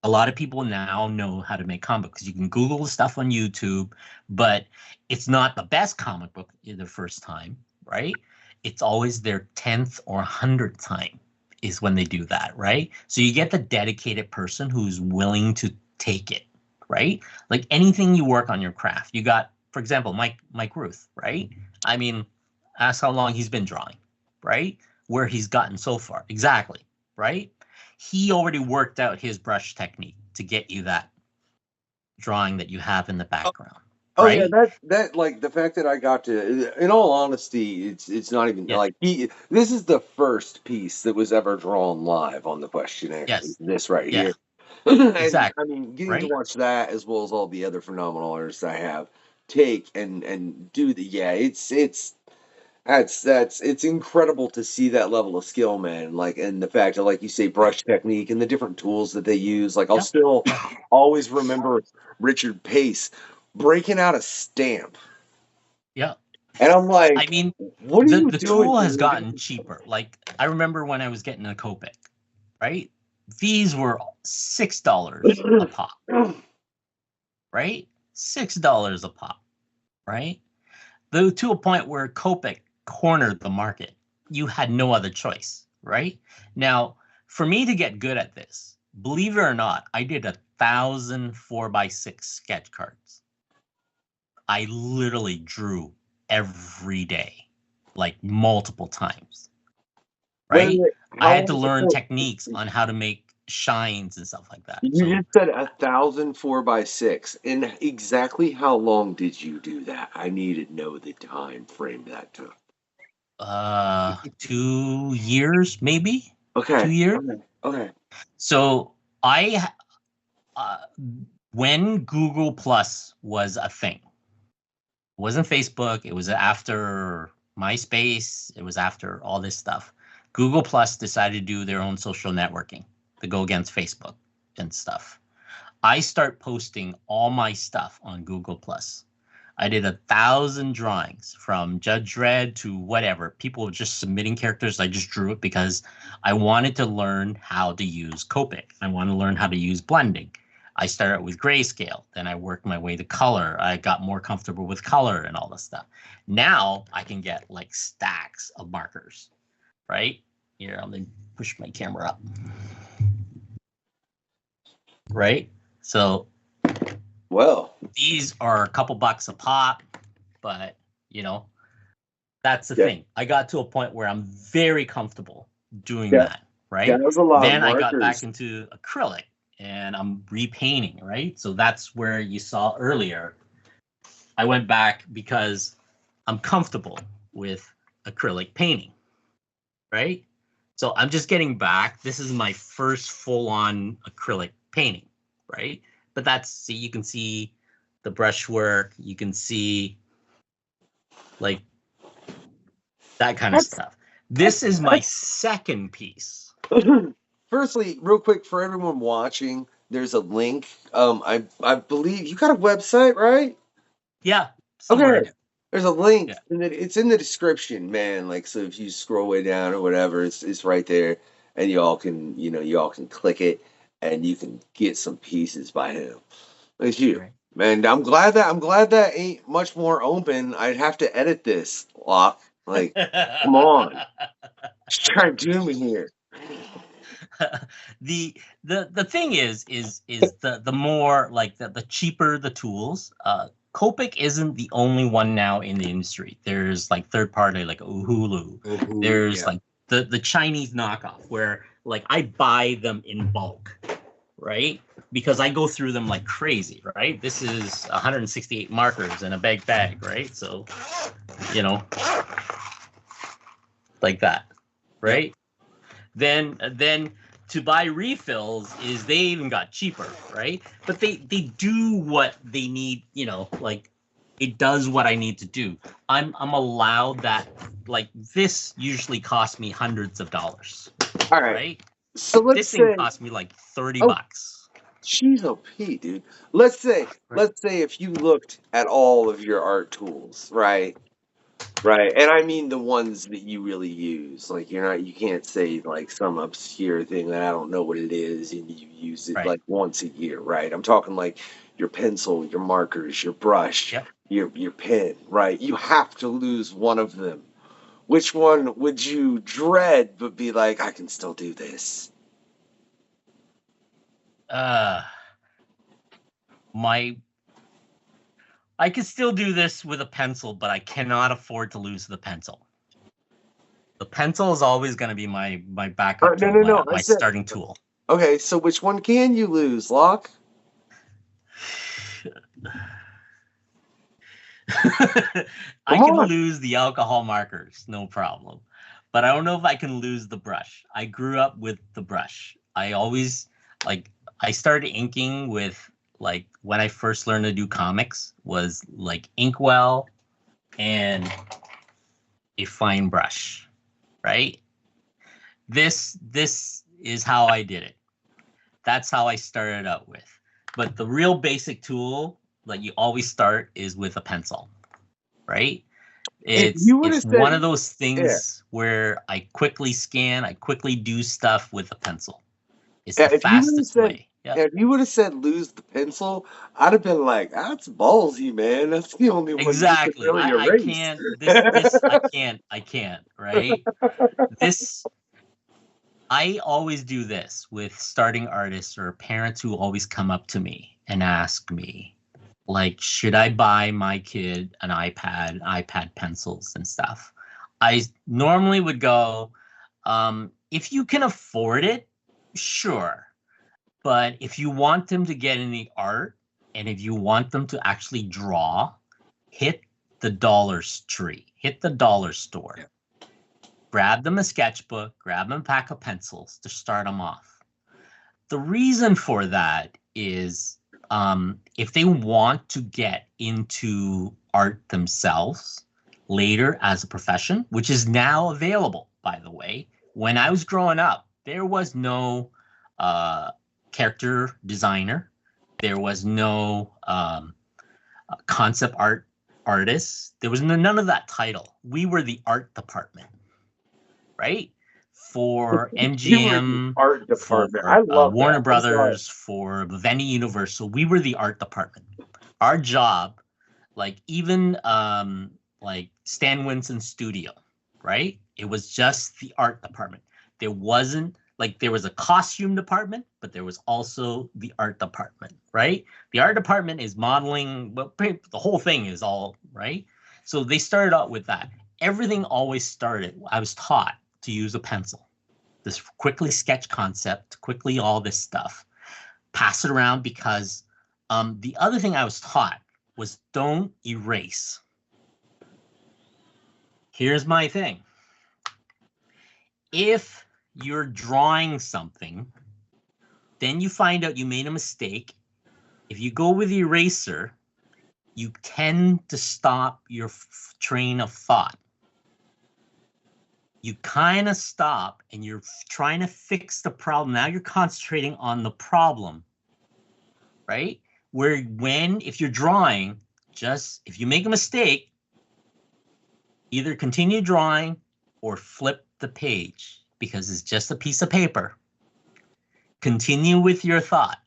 a lot of people now know how to make comic books. You can Google the stuff on YouTube, but it's not the best comic book the first time, right? It's always their 10th or 100th time is when they do that, right? So you get the dedicated person who's willing to take it, right? Like anything you work on your craft. You got, for example, Mike Ruth, right? I mean, ask how long he's been drawing, right? Where he's gotten so far. Exactly, right? He already worked out his brush technique to get you that drawing that you have in the background. Oh right? yeah, that like the fact that I got to. In all honesty, it's not even Yeah. like this is the first piece that was ever drawn live on the questionnaire. Yes. This right Yeah. here. And, Exactly. I mean, getting to Right? watch that as well as all the other phenomenal artists I have take and do the it's incredible to see that level of skill, man. Like, and the fact that, like you say, brush technique and the different tools that they use. Like, I'll Yeah. still Yeah. always remember Richard Pace breaking out a stamp, Yeah. and I'm like, I mean, "What are you the doing, tool has dude?" gotten cheaper. Like I remember when I was getting a Copic, right? these were $6 a pop, right? $6 a pop, right? Though to a point where Copic cornered the market. You had no other choice, right? Now, for me to get good at this, believe it or not, I did 1,000 4x6 sketch cards. I literally drew every day, like multiple times, right? I had to learn techniques on how to make shines and stuff like that. You So just said 1,000 4x6. And exactly how long did you do that? I need to know the time frame that took. 2 years, maybe. Okay. 2 years. Okay. So I, when Google Plus was a thing, it wasn't Facebook. It was after MySpace. It was after all this stuff. Google Plus decided to do their own social networking to go against Facebook and stuff. I start posting all my stuff on Google Plus. I did 1,000 drawings from Judge Dredd to whatever. People were just submitting characters. I just drew it because I wanted to learn how to use Copic. I wanted to learn how to use blending. I started with grayscale. Then I worked my way to color. I got more comfortable with color and all this stuff. Now I can get like stacks of markers, right? Here, let me push my camera up. Right? So Well, these are a couple bucks a pop, but you know, that's the thing. I got to a point where I'm very comfortable doing that, right? that was a lot Then of I got markers. back into acrylic and I'm repainting, right? So that's where you saw earlier. I went back because I'm comfortable with acrylic painting, right? So I'm just getting back. This is my first full-on acrylic painting, right? But that's, see, you can see the brushwork. You can see like that kind of stuff. This is my second piece. Firstly, real quick for everyone watching, there's a link. I believe you got a website, right? Yeah. Somewhere. Okay. There's a link, Yeah. and it's in the description, man. Like, so if you scroll way down or whatever, it's right there, and y'all can click it, and you can get some pieces by him. Look at you, Right. man. I'm glad that ain't much more open. I'd have to edit this, Locke. Like, come on, just try to do me here. The thing is the more like the cheaper the tools. Copic isn't the only one now in the industry. There's like third party like Uhulu. There's like the Chinese knockoff where like I buy them in bulk, right? Because I go through them like crazy, right? This is 168 markers in a bag, right? So, you know, like that, right? Then to buy refills is they even got cheaper, right? But they do what they need, you know, like it does what I need to do. I'm allowed that, like this usually costs me hundreds of dollars. All right. So this thing cost me like 30 bucks. Jeez, Pete, dude. Let's say if you looked at all of your art tools, right? Right. And I mean the ones that you really use. Like you can't say like some obscure thing that I don't know what it is and you use it like once a year, right? I'm talking like your pencil, your markers, your brush, your pen, right? You have to lose one of them. Which one would you dread but be like, I can still do this? I can still do this with a pencil, but I cannot afford to lose the pencil. The pencil is always going to be my backup tool, my starting tool. Okay, so which one can you lose, Locke? I can lose the alcohol markers, no problem. But I don't know if I can lose the brush. I grew up with the brush. I always, like, I started inking with, like, when I first learned to do comics was, like, inkwell and a fine brush, right? This is how I did it. That's how I started out with. But the real basic tool that you always start is with a pencil, right? It's one of those things where I quickly scan, I quickly do stuff with a pencil. It's Yeah, the if you would have fastest said, way. Yeah. if you would have said lose the pencil, I'd have been like, that's ballsy, man. That's the only one you can Exactly. really I erase. can't I can't, right? This I always do this with starting artists or parents who always come up to me and ask me, like, should I buy my kid an iPad pencils and stuff? I normally would go, if you can afford it, sure. But if you want them to get in the art and if you want them to actually draw, hit the dollar tree, hit the dollar store. Yeah. Grab them a sketchbook, grab them a pack of pencils to start them off. The reason for that is if they want to get into art themselves later as a profession, which is now available, by the way. When I was growing up, there was no character designer. There was no concept art artists. There was none of that title. We were the art department, right? For You were the MGM, art for department. I love Warner that. I'm sorry. Brothers, for Vivendi Universal, we were the art department. Our job, like even like Stan Winston's studio, right? It was just the art department. There wasn't like there was a costume department, but there was also the art department, right? The art department is modeling, but the whole thing is all right. So they started out with that. Everything always started. I was taught to use a pencil, this quickly sketch concept, quickly all this stuff, pass it around because the other thing I was taught was don't erase. Here's my thing. If you're drawing something, then you find out you made a mistake. If you go with the eraser, you tend to stop your train of thought. You kind of stop and you're trying to fix the problem. Now you're concentrating on the problem, right? Where if you're drawing, just if you make a mistake, either continue drawing or flip the page because it's just a piece of paper. Continue with your thought,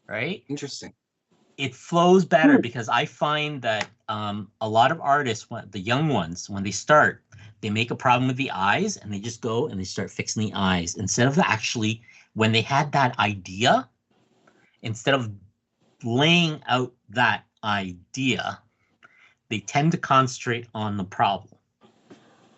right? Interesting. It flows better because I find that a lot of artists, the young ones, when they start, they make a problem with the eyes and they just go and they start fixing the eyes instead of actually, when they had that idea, instead of laying out that idea, they tend to concentrate on the problem.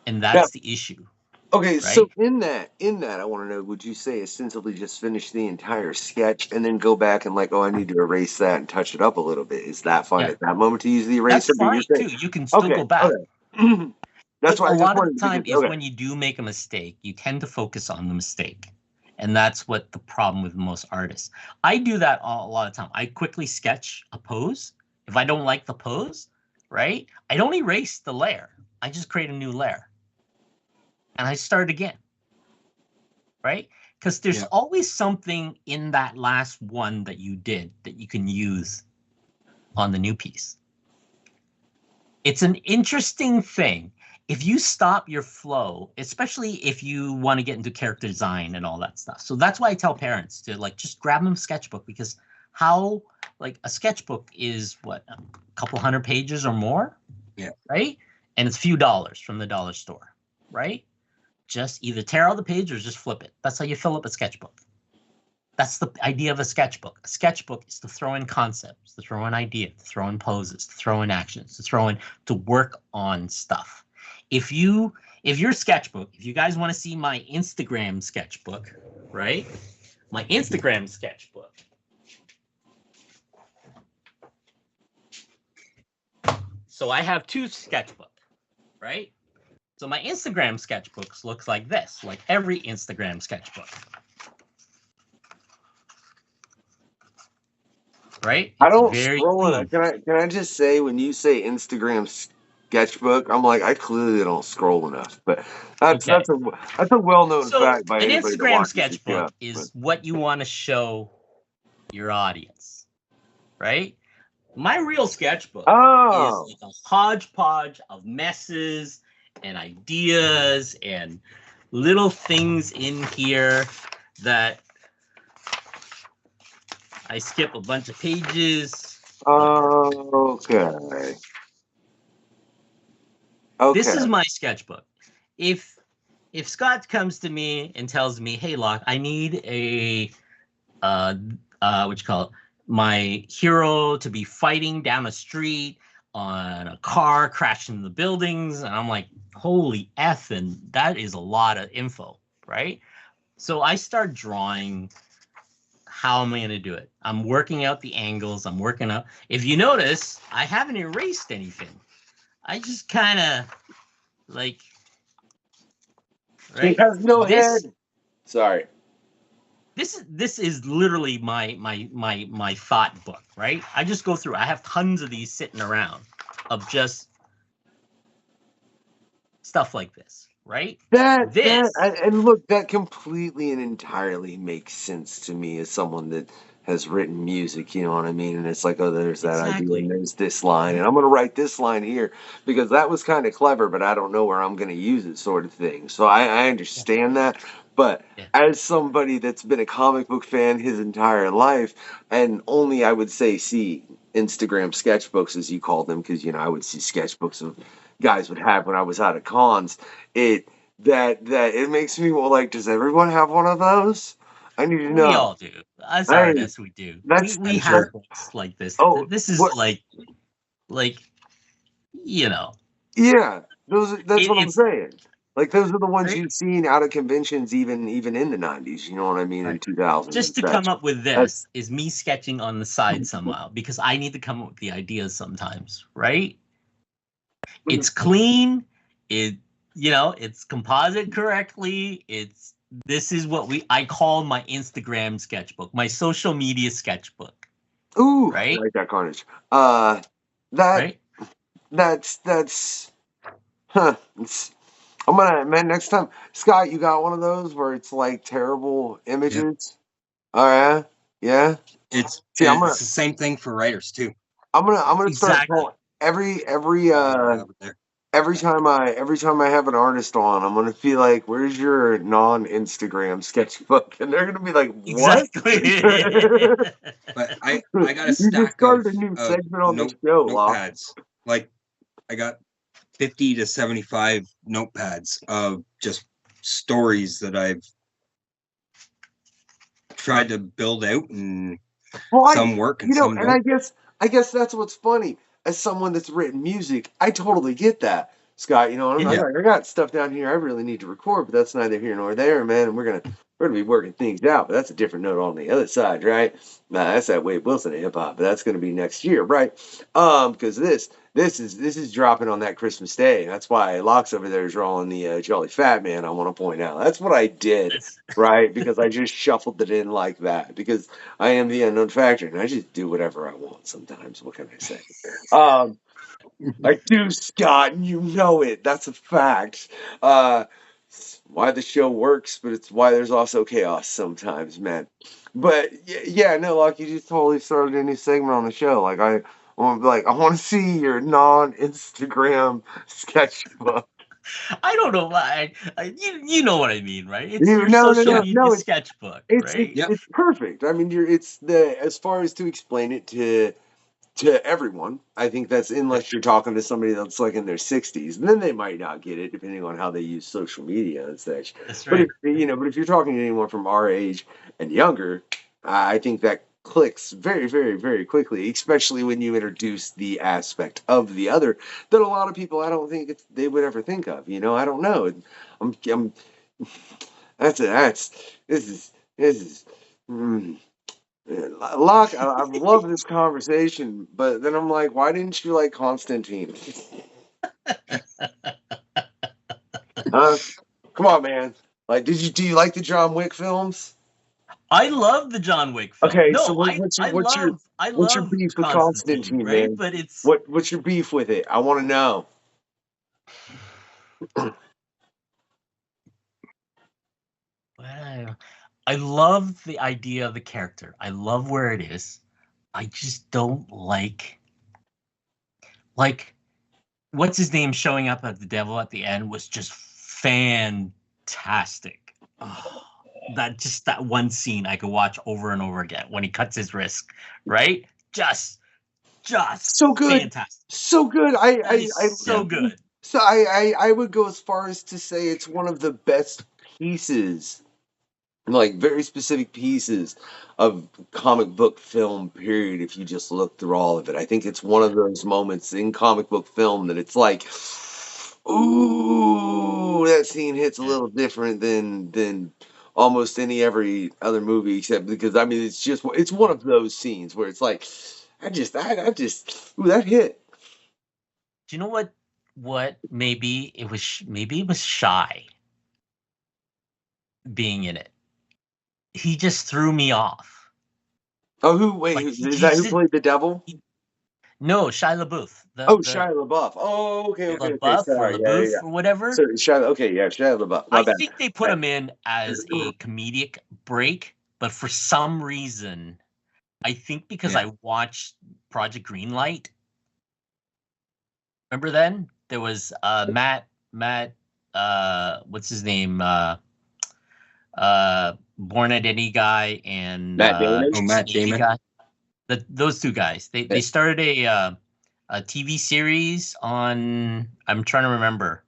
And that's the issue. Okay, right? so in that, I want to know, would you say essentially just finish the entire sketch and then go back and like, oh, I need to erase that and touch it up a little bit? Is that fine at that moment to use the eraser? That's fine too. You can still go back. Okay. That's why a I just lot of wanted the to time be, is when you do make a mistake, you tend to focus on the mistake. And that's what the problem with most artists. I do that a lot of time. I quickly sketch a pose. If I don't like the pose, right? I don't erase the layer. I just create a new layer. And I start again, right? Because there's always something in that last one that you did that you can use on the new piece. It's an interesting thing. If you stop your flow, especially if you want to get into character design and all that stuff. So that's why I tell parents to like just grab them a sketchbook, because how like a sketchbook is what, a couple hundred pages or more, right? And it's a few dollars from the dollar store, right? Just either tear out the page or just flip it. That's how you fill up a sketchbook. That's the idea of a sketchbook. A sketchbook is to throw in concepts, to throw in ideas, to throw in poses, to throw in actions, to work on stuff. If your sketchbook, if you guys want to see my Instagram sketchbook, right? My Instagram sketchbook. So I have two sketchbooks, right? So my Instagram sketchbooks looks like this, like every Instagram sketchbook. Right? I don't scroll it. Can I just say, when you say Instagram sketchbook, I'm like, I clearly don't scroll enough. But that's a well-known fact by anybody that watches. An Instagram sketchbook is what you want to show your audience, right? My real sketchbook is like a hodgepodge of messes and ideas and little things in here that I skip a bunch of pages. Okay. This is my sketchbook. If Scott comes to me and tells me, "Hey, Locke, I need a what you call it, my hero to be fighting down a street on a car crashing into the buildings," and I'm like, "Holy F!" And that is a lot of info, right? So I start drawing. How am I going to do it? I'm working out the angles. I'm working out. If you notice, I haven't erased anything. I just kind of like, He right? has no This head. Sorry. this is literally my thought book, right? I just go through. I have tons of these sitting around of just stuff like this, right? And look, that completely and entirely makes sense to me as someone that has written music, you know what I mean? And it's like, oh, there's that idea and there's this line, and I'm gonna write this line here because that was kind of clever, but I don't know where I'm gonna use it, sort of thing. So I understand that. But as somebody that's been a comic book fan his entire life, and only I would say see Instagram sketchbooks as you call them, because I would see sketchbooks of guys would have when I was out of cons. It makes me like, does everyone have one of those? I need to know. We all do. As artists, we do. We have books like this. Oh, this is like Yeah, that's what I'm saying. Like those are the ones you've seen out of conventions, even in the '90s. You know what I mean? In 2000. Just to come up with this is me sketching on the side somehow because I need to come up with the ideas sometimes, right? It's clean. It's composite correctly. This is what I call my Instagram sketchbook, my social media sketchbook. Ooh, right? I like that, Carnage. That's I'm gonna, man, next time, Scott, you got one of those where it's like terrible images? Oh yeah? Yeah? It's See, the same thing for writers too. I'm gonna start calling every time I have an artist on, I'm gonna feel like, where's your non-Instagram sketchbook? And they're gonna be like, what? But I got a stack of a new segment on the show, notepads. Like I got 50 to 75 notepads of just stories that I've tried to build out, and some work and some don't. And I guess that's what's funny. As someone that's written music, I totally get that, Scott. I got stuff down here I really need to record, but that's neither here nor there, man. And we're gonna be working things out, but that's a different note on the other side, right? That's that Wade Wilson of hip hop, but that's gonna be next year, right? Because this is dropping on that Christmas Day. That's why Locks over there is drawing the Jolly Fat Man. I want to point out that's what I did, right? Because I just shuffled it in like that. Because I am the unknown factor, and I just do whatever I want sometimes. What can I say? I do, Scott, and you know it. That's a fact. Why the show works, but it's why there's also chaos sometimes, man. But no, like you just totally started a new segment on the show. Like I want to see your non-Instagram sketchbook. I don't know why. You know what I mean, right? It's your social media sketchbook, right? It's perfect. I mean, as far as to explain it to everyone, I think that's, unless you're talking to somebody that's like in their 60s, and then they might not get it depending on how they use social media and such. That's right. But if you're talking to anyone from our age and younger, I think that clicks very, very, very quickly, especially when you introduce the aspect of the other that a lot of people, I don't think they would ever think of. I don't know. This is. Locke, I love this conversation, but then I'm like, why didn't you like Constantine? Come on, man. Like, do you like the John Wick films? I love the John Wick film. Okay, no, so what's your beef with Constantine, right? man? But it's what's your beef with it? I want to know. I love the idea of the character. I love where it is. I just don't like what's his name showing up at the devil at the end was just fantastic. Oh, that one scene I could watch over and over again when he cuts his wrist, right? Just So good. fantastic. So good. That is so good. So I would go as far as to say it's one of the best pieces, like very specific pieces of comic book film, period. If you just look through all of it, I think it's one of those moments in comic book film that it's like, ooh, that scene hits a little different than almost every other movie, except because I mean it's one of those scenes where it's like, I just ooh, that hit. Do you know what maybe it was Shy being in it. He just threw me off. Oh, is that who played the devil? No, Shia LaBeouf. Shia LaBeouf. Oh, okay. LaBeouf Sorry, or LaBeouf or whatever. So Shia LaBeouf. My I bad. think they put him in as a comedic break, but for some reason, I think because I watched Project Greenlight. Remember then? There was Matt what's his name? Born Identity guy and Matt Damon. Matt Damon. Guy. Those two guys. They started a TV series on, I'm trying to remember,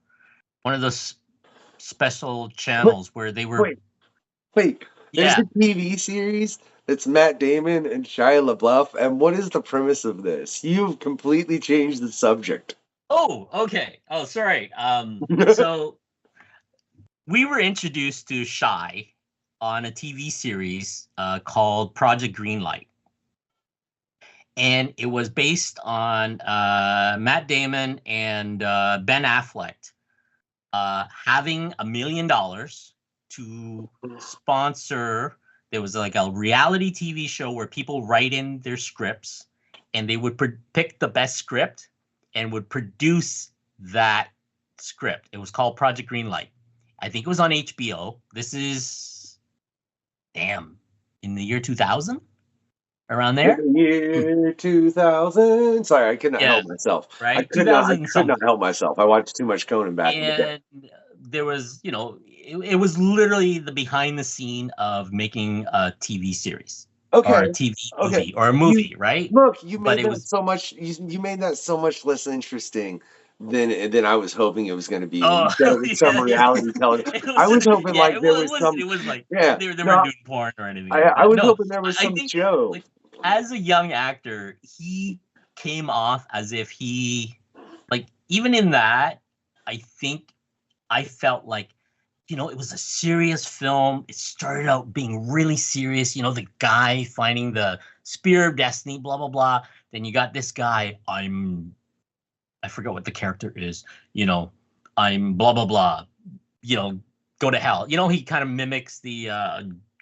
one of those special channels where they were. Wait. There's a TV series that's Matt Damon and Shia LaBeouf, and what is the premise of this? You've completely changed the subject. Oh, okay. Oh, sorry. So we were introduced to Shy on a TV series called Project Greenlight. And it was based on Matt Damon and Ben Affleck having $1 million to sponsor. There was like a reality TV show where people write in their scripts and they would pick the best script and would produce that script. It was called Project Greenlight. I think it was on HBO. This is, in the year 2000? Around there? In the year 2000. Sorry, I could not help myself. Right? I could not help myself. I watched too much Conan back in the day. And there was, it was literally the behind the scene of making a TV series. Okay. Or a TV movie or a movie, right? Look, you made that so much. You made that so much less interesting than I was hoping it was going to be. Some reality television. I was hoping there was some. It was like they weren't doing porn or anything. I was hoping there was some show. Like, as a young actor, he came off as if he, like, even in that, I think I felt like, it was a serious film. It started out being really serious. The guy finding the spear of destiny, blah, blah, blah. Then you got this guy, I forget what the character is, I'm blah, blah, blah, go to hell. He kind of mimics the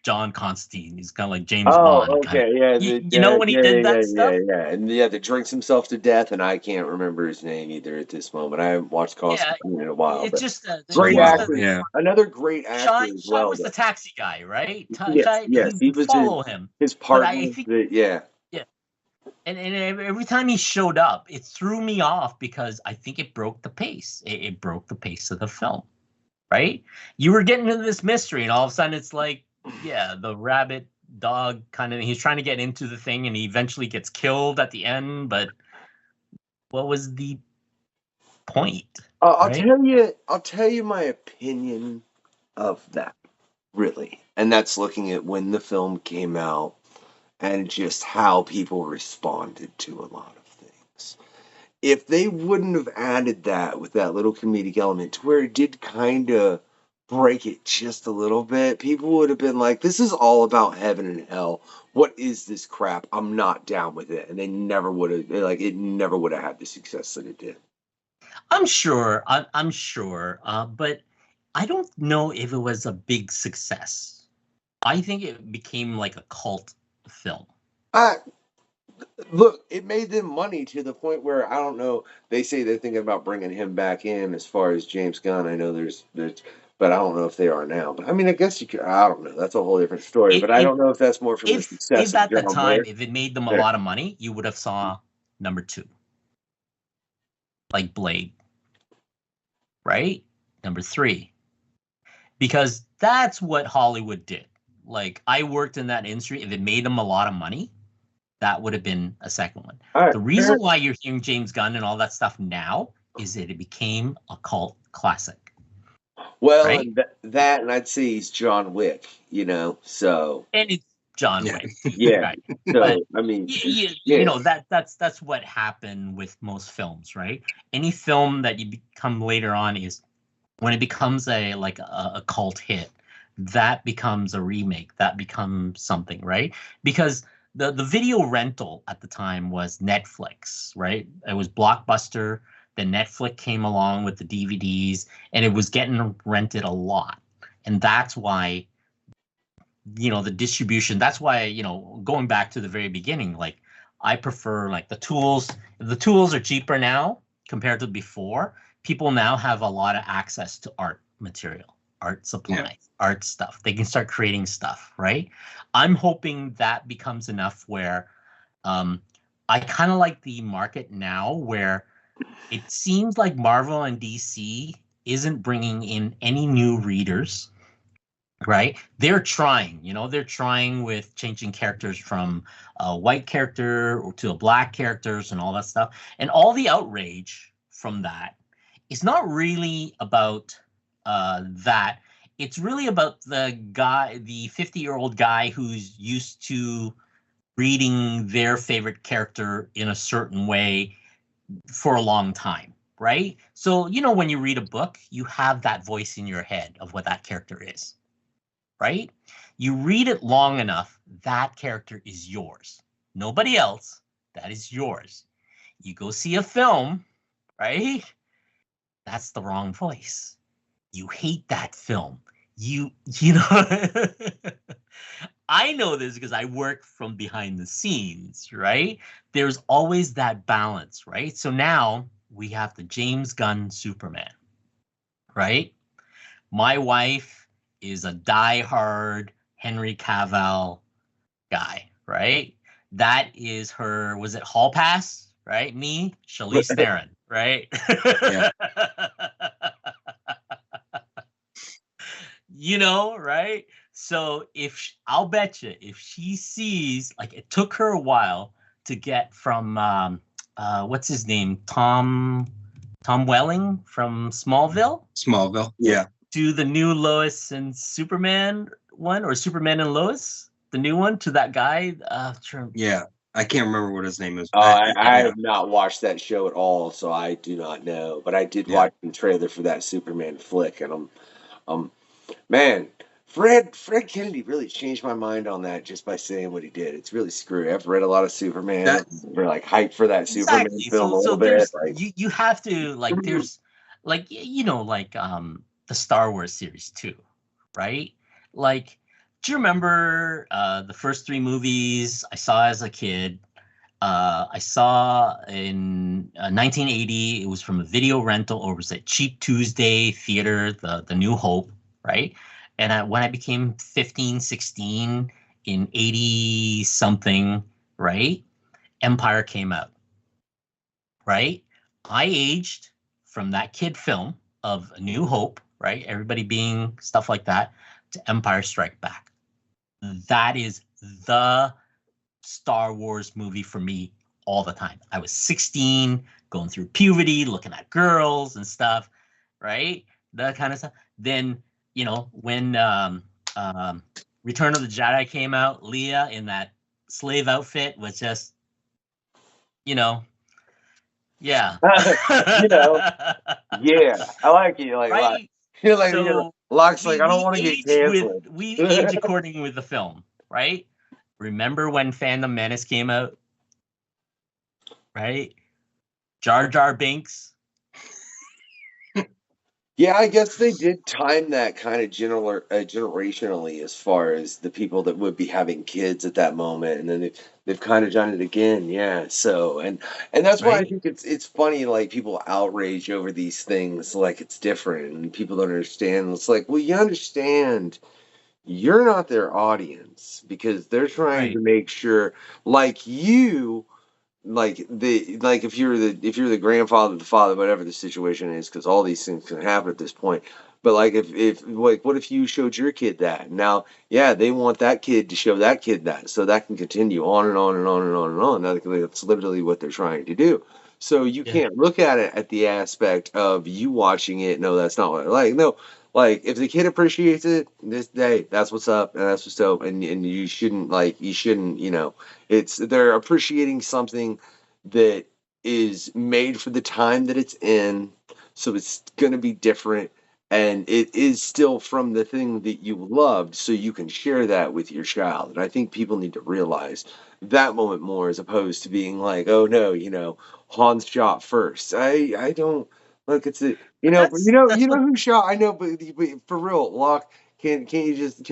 John Constantine. He's kind of like James Bond. Okay, when he did that stuff? Yeah, and that drinks himself to death, and I can't remember his name either at this moment. I haven't watched Constantine in a while. It's just great actor. Another great actor as well. Shy was the taxi guy, right? Yes, he was follow him. His partner. Yeah. And every time he showed up, it threw me off because I think it broke the pace. It broke the pace of the film, right? You were getting into this mystery, and all of a sudden it's like, the rabbit dog kind of, he's trying to get into the thing, and he eventually gets killed at the end. But what was the point? I'll tell you my opinion of that, really. And that's looking at when the film came out and just how people responded to a lot of things. If they wouldn't have added that with that little comedic element to where it did kind of break it just a little bit, people would have been like, this is all about heaven and hell. What is this crap? I'm not down with it. And they never would have, it never would have had the success that it did. I'm sure, but I don't know if it was a big success. I think it became like a cult film. Look, it made them money to the point where, I don't know, they say they're thinking about bringing him back in as far as James Gunn. I know there's but I don't know if they are now. But I mean, I guess you could, I don't know. That's a whole different story. But I don't know if that's more from the success of at the time, if it made them a lot of money, you would have saw number 2. Like Blade. Right? Number 3. Because that's what Hollywood did. Like, I worked in that industry. If it made them a lot of money, that would have been a second one. All right, The reason why you're hearing James Gunn and all that stuff now is that it became a cult classic. Well, Right? and that, and I'd say he's John Wick, so And it's John Yeah. Wick. yeah. Right. So But I mean, you know, that's what happened with most films, right? Any film that you become later on is when it becomes a cult hit, that becomes a remake, that becomes something, right? Because the video rental at the time was Netflix, right? It was Blockbuster. Then Netflix came along with the DVDs, and it was getting rented a lot, and that's why, the distribution. That's why, going back to the very beginning, like, I prefer, like, the tools. If the tools are cheaper now compared to before, people now have a lot of access to art material, art supplies, art stuff. They can start creating stuff, right? I'm hoping that becomes enough where I kind of like the market now where it seems like Marvel and DC isn't bringing in any new readers, right? They're trying, they're trying with changing characters from a white character to a black characters and all that stuff. And all the outrage from that is not really about that. It's really about the 50-year-old guy who's used to reading their favorite character in a certain way for a long time, right? So, when you read a book, you have that voice in your head of what that character is, right? You read it long enough, that character is yours. Nobody else, that is yours. You go see a film, right? That's the wrong voice. You hate that film. You know, I know this because I work from behind the scenes, right? There's always that balance, right? So now we have the James Gunn Superman, right? My wife is a diehard Henry Cavill guy, right? That is her, was it Hall Pass, right? Me, Charlize Theron, right? Yeah. Right? So I'll bet you if she sees, like, it took her a while to get from what's his name, Tom Welling from Smallville Yeah. to the new Lois and Superman one, or Superman and Lois, the new one, to that guy. Yeah. I can't remember what his name is. I have not watched that show at all, so I do not know. But I did Yeah. watch the trailer for that Superman flick, and man, Fred Kennedy really changed my mind on that just by saying what he did. It's really screwy. I've read a lot of Superman. We're like hyped for that Superman film a little bit. Like, you have to, like, there's like, the Star Wars series too, right? Like, do you remember the first 3 movies I saw as a kid? I saw in 1980. It was from a video rental, or was it Cheap Tuesday Theater, the New Hope, right? And when I became 15, 16 in 80 something, right? Empire came out, right? I aged from that kid film of A New Hope, right? Everybody being stuff like that, to Empire Strike Back. That is the Star Wars movie for me all the time. I was 16, going through puberty, looking at girls and stuff, right? That kind of stuff. Then, when Return of the Jedi came out, Leia in that slave outfit was just, yeah. yeah, I like you. Right? You're like, So Locke's like, I don't want to get canceled. We age according with the film, right? Remember when Phantom Menace came out, right? Jar Jar Binks. Yeah, I guess they did time that kind of generationally, as far as the people that would be having kids at that moment, and then they've kind of done it again. Yeah, so and that's why I Right. think it's funny, like, people outrage over these things like it's different and people don't understand. It's like, well, you understand you're not their audience because they're trying to Right. make sure, like, if you're the grandfather, the father, whatever the situation is, because all these things can happen at this point. But like if like what if you showed your kid that? Now, yeah, they want that kid to show that kid that, so that can continue on and on and on and on and on. That's literally what they're trying to do. So you Yeah. can't look at it at the aspect of you watching it. No, that's not what I like. No, like if the kid appreciates it, this day, that's what's up and that's what's dope. And you shouldn't it's they're appreciating something that is made for the time that it's in, so it's gonna be different and it is still from the thing that you loved, so you can share that with your child. And I think people need to realize that moment more as opposed to being like, oh no, Hans shot first. I don't look. It's a That's what who shot. I know, but for real, Locke. Can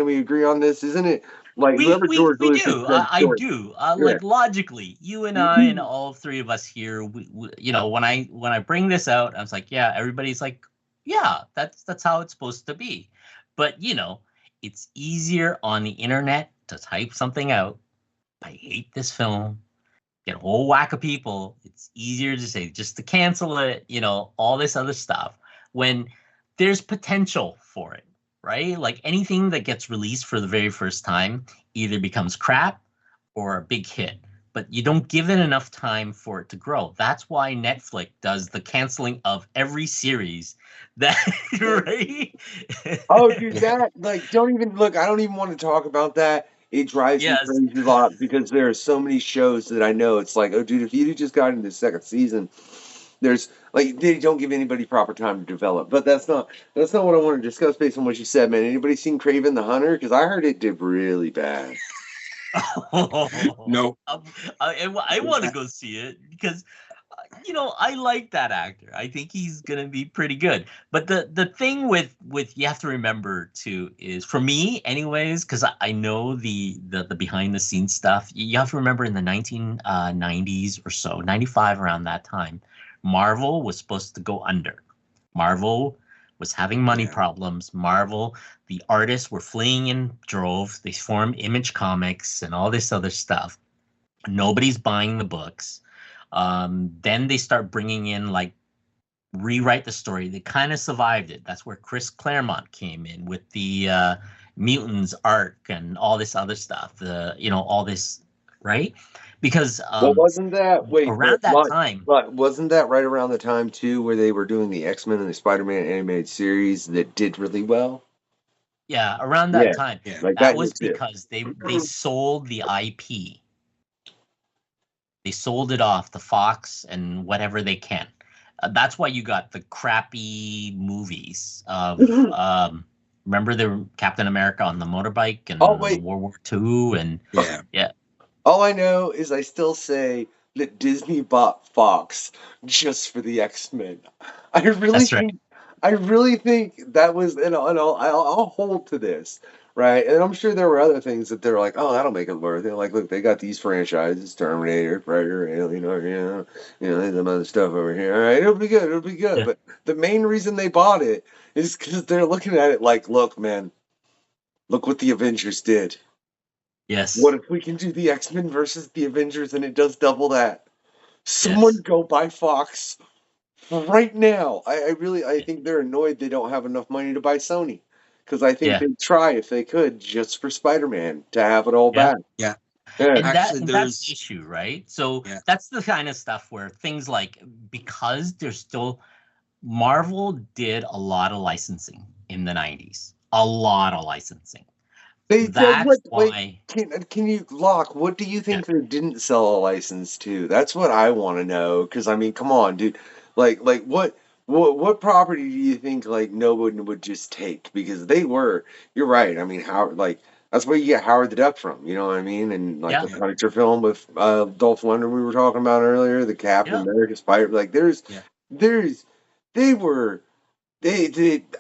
we agree on this? Isn't it like whoever George we Lucas do. said I short? do. Yeah. Like logically, you and I and all three of us here, when I bring this out, I was like, yeah, everybody's like, yeah, that's how it's supposed to be. But it's easier on the internet to type something out. I hate this film. Get a whole whack of people. It's easier to say just to cancel it. All this other stuff when there's potential for it. Right? Like anything that gets released for the very first time either becomes crap or a big hit, but you don't give it enough time for it to grow. That's why Netflix does the canceling of every series that, right? Oh, dude, that don't even look. I don't even want to talk about that. It drives me Yes. crazy a lot because there are so many shows that I know. It's like, oh, dude, if you just got into the second season, there's like they don't give anybody proper time to develop. But that's not what I want to discuss based on what you said, man. Anybody seen Craven the Hunter? Because I heard it did really bad. No. I want to go see it because I like that actor. I think he's gonna be pretty good. But the thing with you have to remember too is for me, anyways, because I know the behind the scenes stuff. You have to remember in the 1990s or so, 95 around that time, Marvel was supposed to go under. Marvel was having money problems. Marvel, the artists were fleeing in droves. They formed Image Comics and all this other stuff. Nobody's buying the books. Then they start bringing in like rewrite the story. They kind of survived it. That's where Chris Claremont came in with the mutants arc and all this other stuff. All this, right? Because Well, wasn't that around that time, wasn't that right around the time too where they were doing the X-Men and the Spider-Man animated series that did really well? yeah, around Yeah, that time, like that that was was it. because they sold the IP. They sold it off to Fox and whatever they can. That's why you got the crappy movies of remember the Captain America on the motorbike and Oh wait, World War II and yeah. all I know is I still say that Disney bought Fox just for the X-Men. I really That's right. think I really think that was, and I'll hold to this, right? And I'm sure there were other things that they're like, oh, that'll make it worth it. Like, look, they got these franchises: Terminator, Predator, Alien, or there's some other stuff over here. All right, it'll be good, it'll be good. Yeah. But the main reason they bought it is because they're looking at it like, look, man, look what the Avengers did. Yes. What if we can do the X-Men versus the Avengers and it does double that? Someone go buy Fox right now. I think they're annoyed they don't have enough money to buy Sony. Because I think they'd try if they could just for Spider-Man to have it all back. Yeah. Yeah. And Actually, that's the issue, right? So that's the kind of stuff where things like, because there's still, Marvel did a lot of licensing in the 90s. A lot of licensing. That's why. Can you, Locke, what do you think they didn't sell a license to? That's what I want to know. Because, I mean, come on, dude. Like what property do you think, like, no one would just take? Because you're right. I mean, that's where you get Howard the Duck from, you know what I mean? And, like, the Punisher film with Dolph Lundgren we were talking about earlier, the Captain America Spider, like, I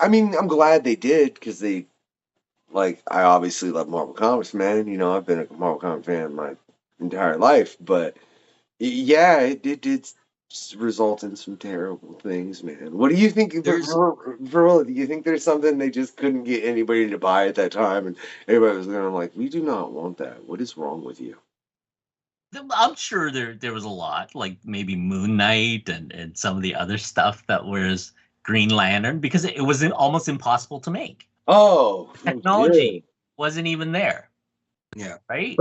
mean, I'm glad they did, because they, like, I obviously love Marvel Comics, man. I've been a Marvel Comics fan my entire life, but yeah, it did result in some terrible things, man. What do you think? Do you think there's something they just couldn't get anybody to buy at that time, and everybody was going like, we do not want that. What is wrong with you? I'm sure there was a lot, like maybe Moon Knight and some of the other stuff that was Green Lantern because it was almost impossible to make. Oh, Technology wasn't even there. Yeah. Right?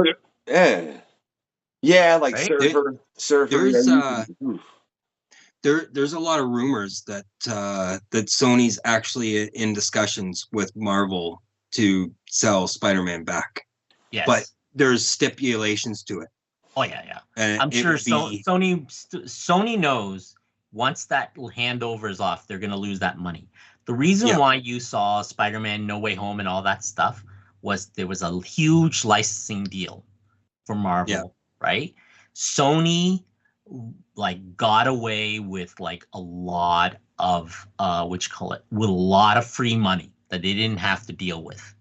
Yeah, like Right? Surfer. There's Yeah, there's a lot of rumors that that Sony's actually in discussions with Marvel to sell Spider-Man back. Yes. But there's stipulations to it. Oh yeah. And I'm it sure would be Sony knows once that handover is off, they're going to lose that money. The reason why you saw Spider-Man No Way Home and all that stuff was there was a huge licensing deal for Marvel, right? Sony like got away with like a lot of with a lot of free money that they didn't have to deal with.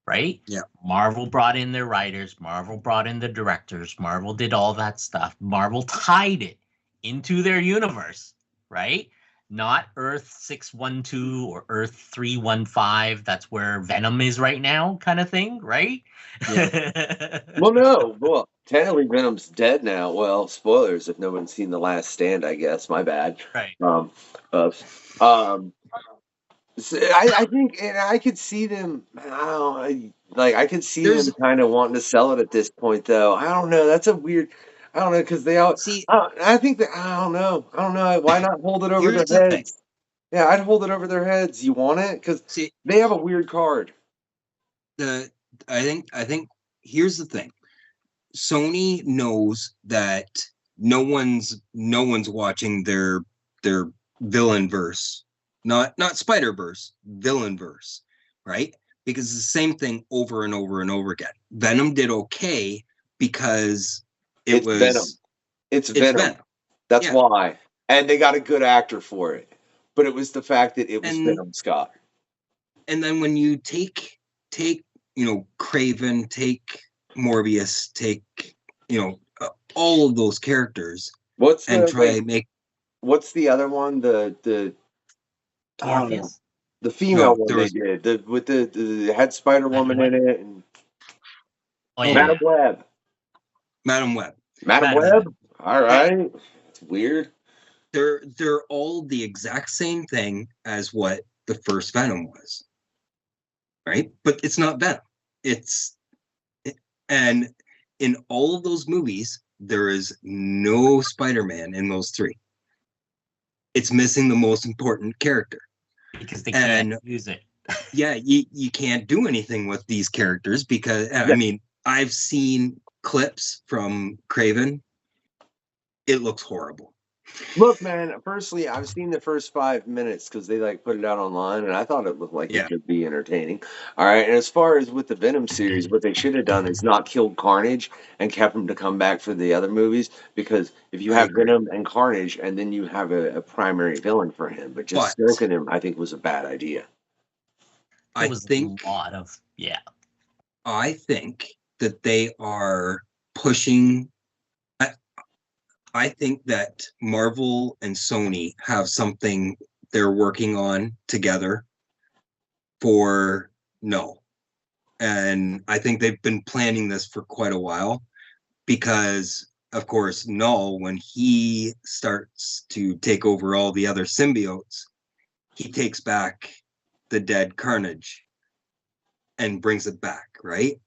Right? Yeah. Marvel brought in their writers, Marvel brought in the directors, Marvel did all that stuff. Marvel tied it into their universe, right? Not Earth 612 or Earth 315. That's where Venom is right now, kind of thing, right? Yeah. Well, no. Well, technically Venom's dead now. Well, spoilers if no one's seen The Last Stand, I guess. My bad. Right. So I think, and I could see them. I could see them kind of wanting to sell it at this point, though. I don't know. That's a weird. I don't know because they all. See, I think that I don't know. Why not hold it over their heads? Yeah, I'd hold it over their heads. You want it because they have a weird card. I think here's the thing. Sony knows that no one's watching their villain verse. Not Spider-Verse, villain verse, right? Because it's the same thing over and over and over again. Venom did okay because it's Venom. It's Venom. That's why. And they got a good actor for it. But it was the fact that it was Venom, Scott. And then when you take Craven, take Morbius, take all of those characters, What's the other one? The Morpheus? The female one they did. With the had Spider-Woman in it. And Madam Web. Madam Web. Madam Web? All right. It's weird. They're all the exact same thing as what the first Venom was. Right? But it's not Venom. And in all of those movies, there is no Spider-Man in those three. It's missing the most important character. Because they can't use it. Yeah, you can't do anything with these characters because, I mean, I've seen clips from Craven. It looks horrible. Look, man, personally, I've seen the first 5 minutes because they put it out online, and I thought it looked like it could be entertaining. All right, and as far as with the Venom series, what they should have done is not killed Carnage and kept him to come back for the other movies, because if you have Venom and Carnage, and then you have a primary villain for him, but just stroking him, I think was a bad idea. I think that they are pushing. I think that Marvel and Sony have something they're working on together for Null. And I think they've been planning this for quite a while because, of course, Null, when he starts to take over all the other symbiotes, he takes back the dead Carnage and brings it back, right?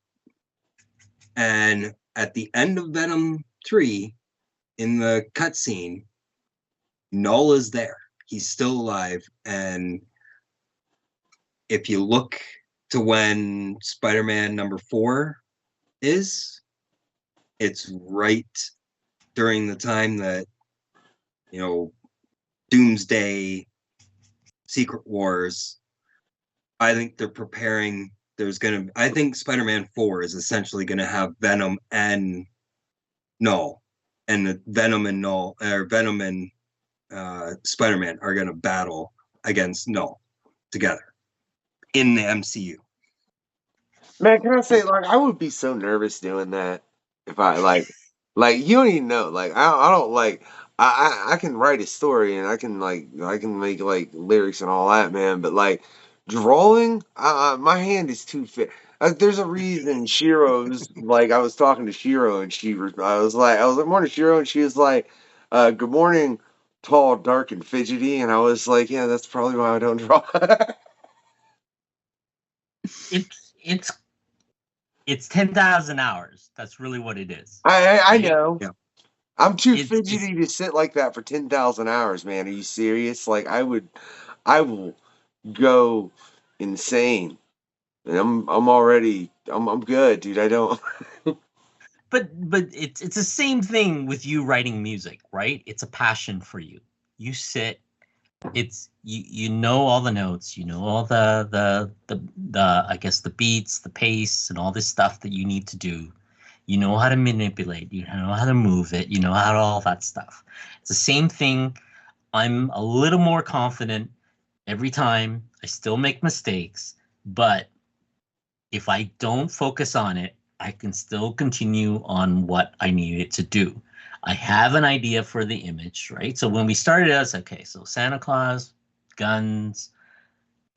And at the end of Venom 3, in the cutscene, Null is there. He's still alive. And if you look to when Spider-Man number 4 is, it's right during the time that, Doomsday, Secret Wars. I think they're preparing. I think Spider-Man 4 is essentially going to have Venom and Null. And the Venom and Spider-Man are going to battle against Null together in the MCU. Man, can I say, I would be so nervous doing that if I you don't even know. I don't I can write a story and I can make lyrics and all that, man. But drawing, my hand is too fit. There's a reason Shiro's I was talking to Shiro and I was like, morning, Shiro, and she was like, good morning, tall, dark, and fidgety, and I was like, yeah, that's probably why I don't draw. It's 10,000 hours. That's really what it is. I right? know. Yeah. I'm too It's- fidgety to sit like that for 10,000 hours, man. Are you serious? Like I will go insane. And I'm good, dude. I don't. But it's the same thing with you writing music, right? It's a passion for you. You sit, it's you know all the notes, you know all the I guess the beats, the pace, and all this stuff that you need to do. You know how to manipulate, you know how to move it, you know how to all that stuff. It's the same thing. I'm a little more confident every time. I still make mistakes, but if I don't focus on it, I can still continue on what I needed to do. I have an idea for the image, right? So when we started, I was okay. So Santa Claus, guns,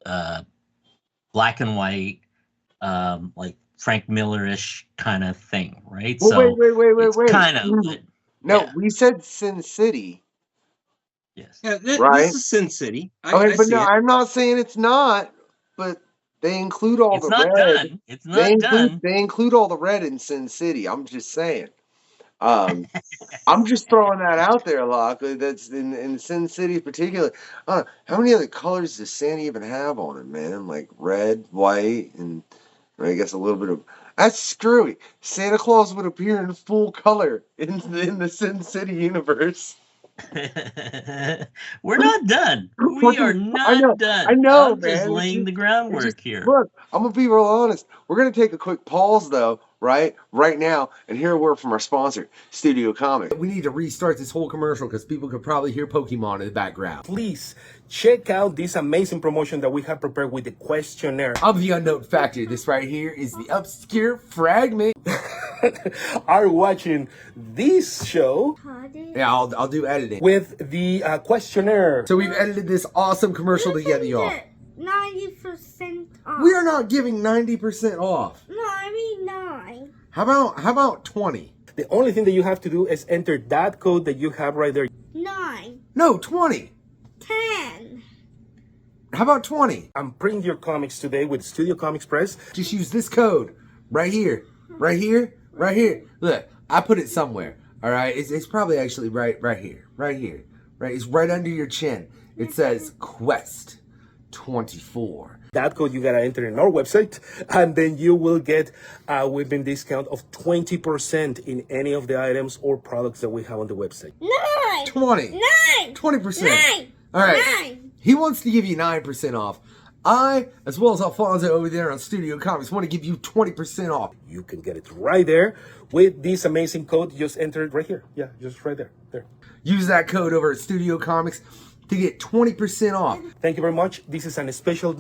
black and white, like Frank Miller-ish kind of thing, right? Well, So wait. it's kind of No, yeah. we said Sin City, Yes. Yeah, right? this is Sin City. Okay, I but see no, it. I'm not saying it's not. But they include all It's the not red. done. It's not done. They include all the red in Sin City. I'm just saying. I'm just throwing that out there, Locke. That's in Sin City in particular. How many other colors does Santa even have on it, man? Like red, white, and I guess a little bit of. That's screwy. Santa Claus would appear in full color in the Sin City universe. We're not done. We are not done. I know, I'm just man. laying the groundwork here. Look, I'm gonna be real honest. We're gonna take a quick pause though, right now, and hear a word from our sponsor, Studio Comics. We need to restart this whole commercial because people could probably hear Pokemon in the background. Please check out this amazing promotion that we have prepared with the questionnaire. I'm the Unknown Factor. This right here is the obscure fragment. Are watching this show Yeah, I'll do editing with the questionnaire. So we've edited this awesome commercial together, y'all. 90% off. We are not giving 90% off. No, I mean 9. How about 20? The only thing that you have to do is enter that code that you have right there. 9. No, 20. 10. How about 20? I'm printing your comics today with Studio Comics Press. Just use this code right here, right here, right here. Look, I put it somewhere. All right, it's probably actually right here, right here, right. It's right under your chin. It says Quest 24. That code you gotta enter in our website, and then you will get a whipping discount of 20% in any of the items or products that we have on the website. 9. 20. 9. 20%. 9. All right. 9. He wants to give you 9% off. I, as well as Alfonso over there on Studio Comics, want to give you 20% off. You can get it right there with this amazing code. Just enter it right here. Yeah, just right there. There. Use that code over at Studio Comics to get 20% off. Thank you very much. This is a special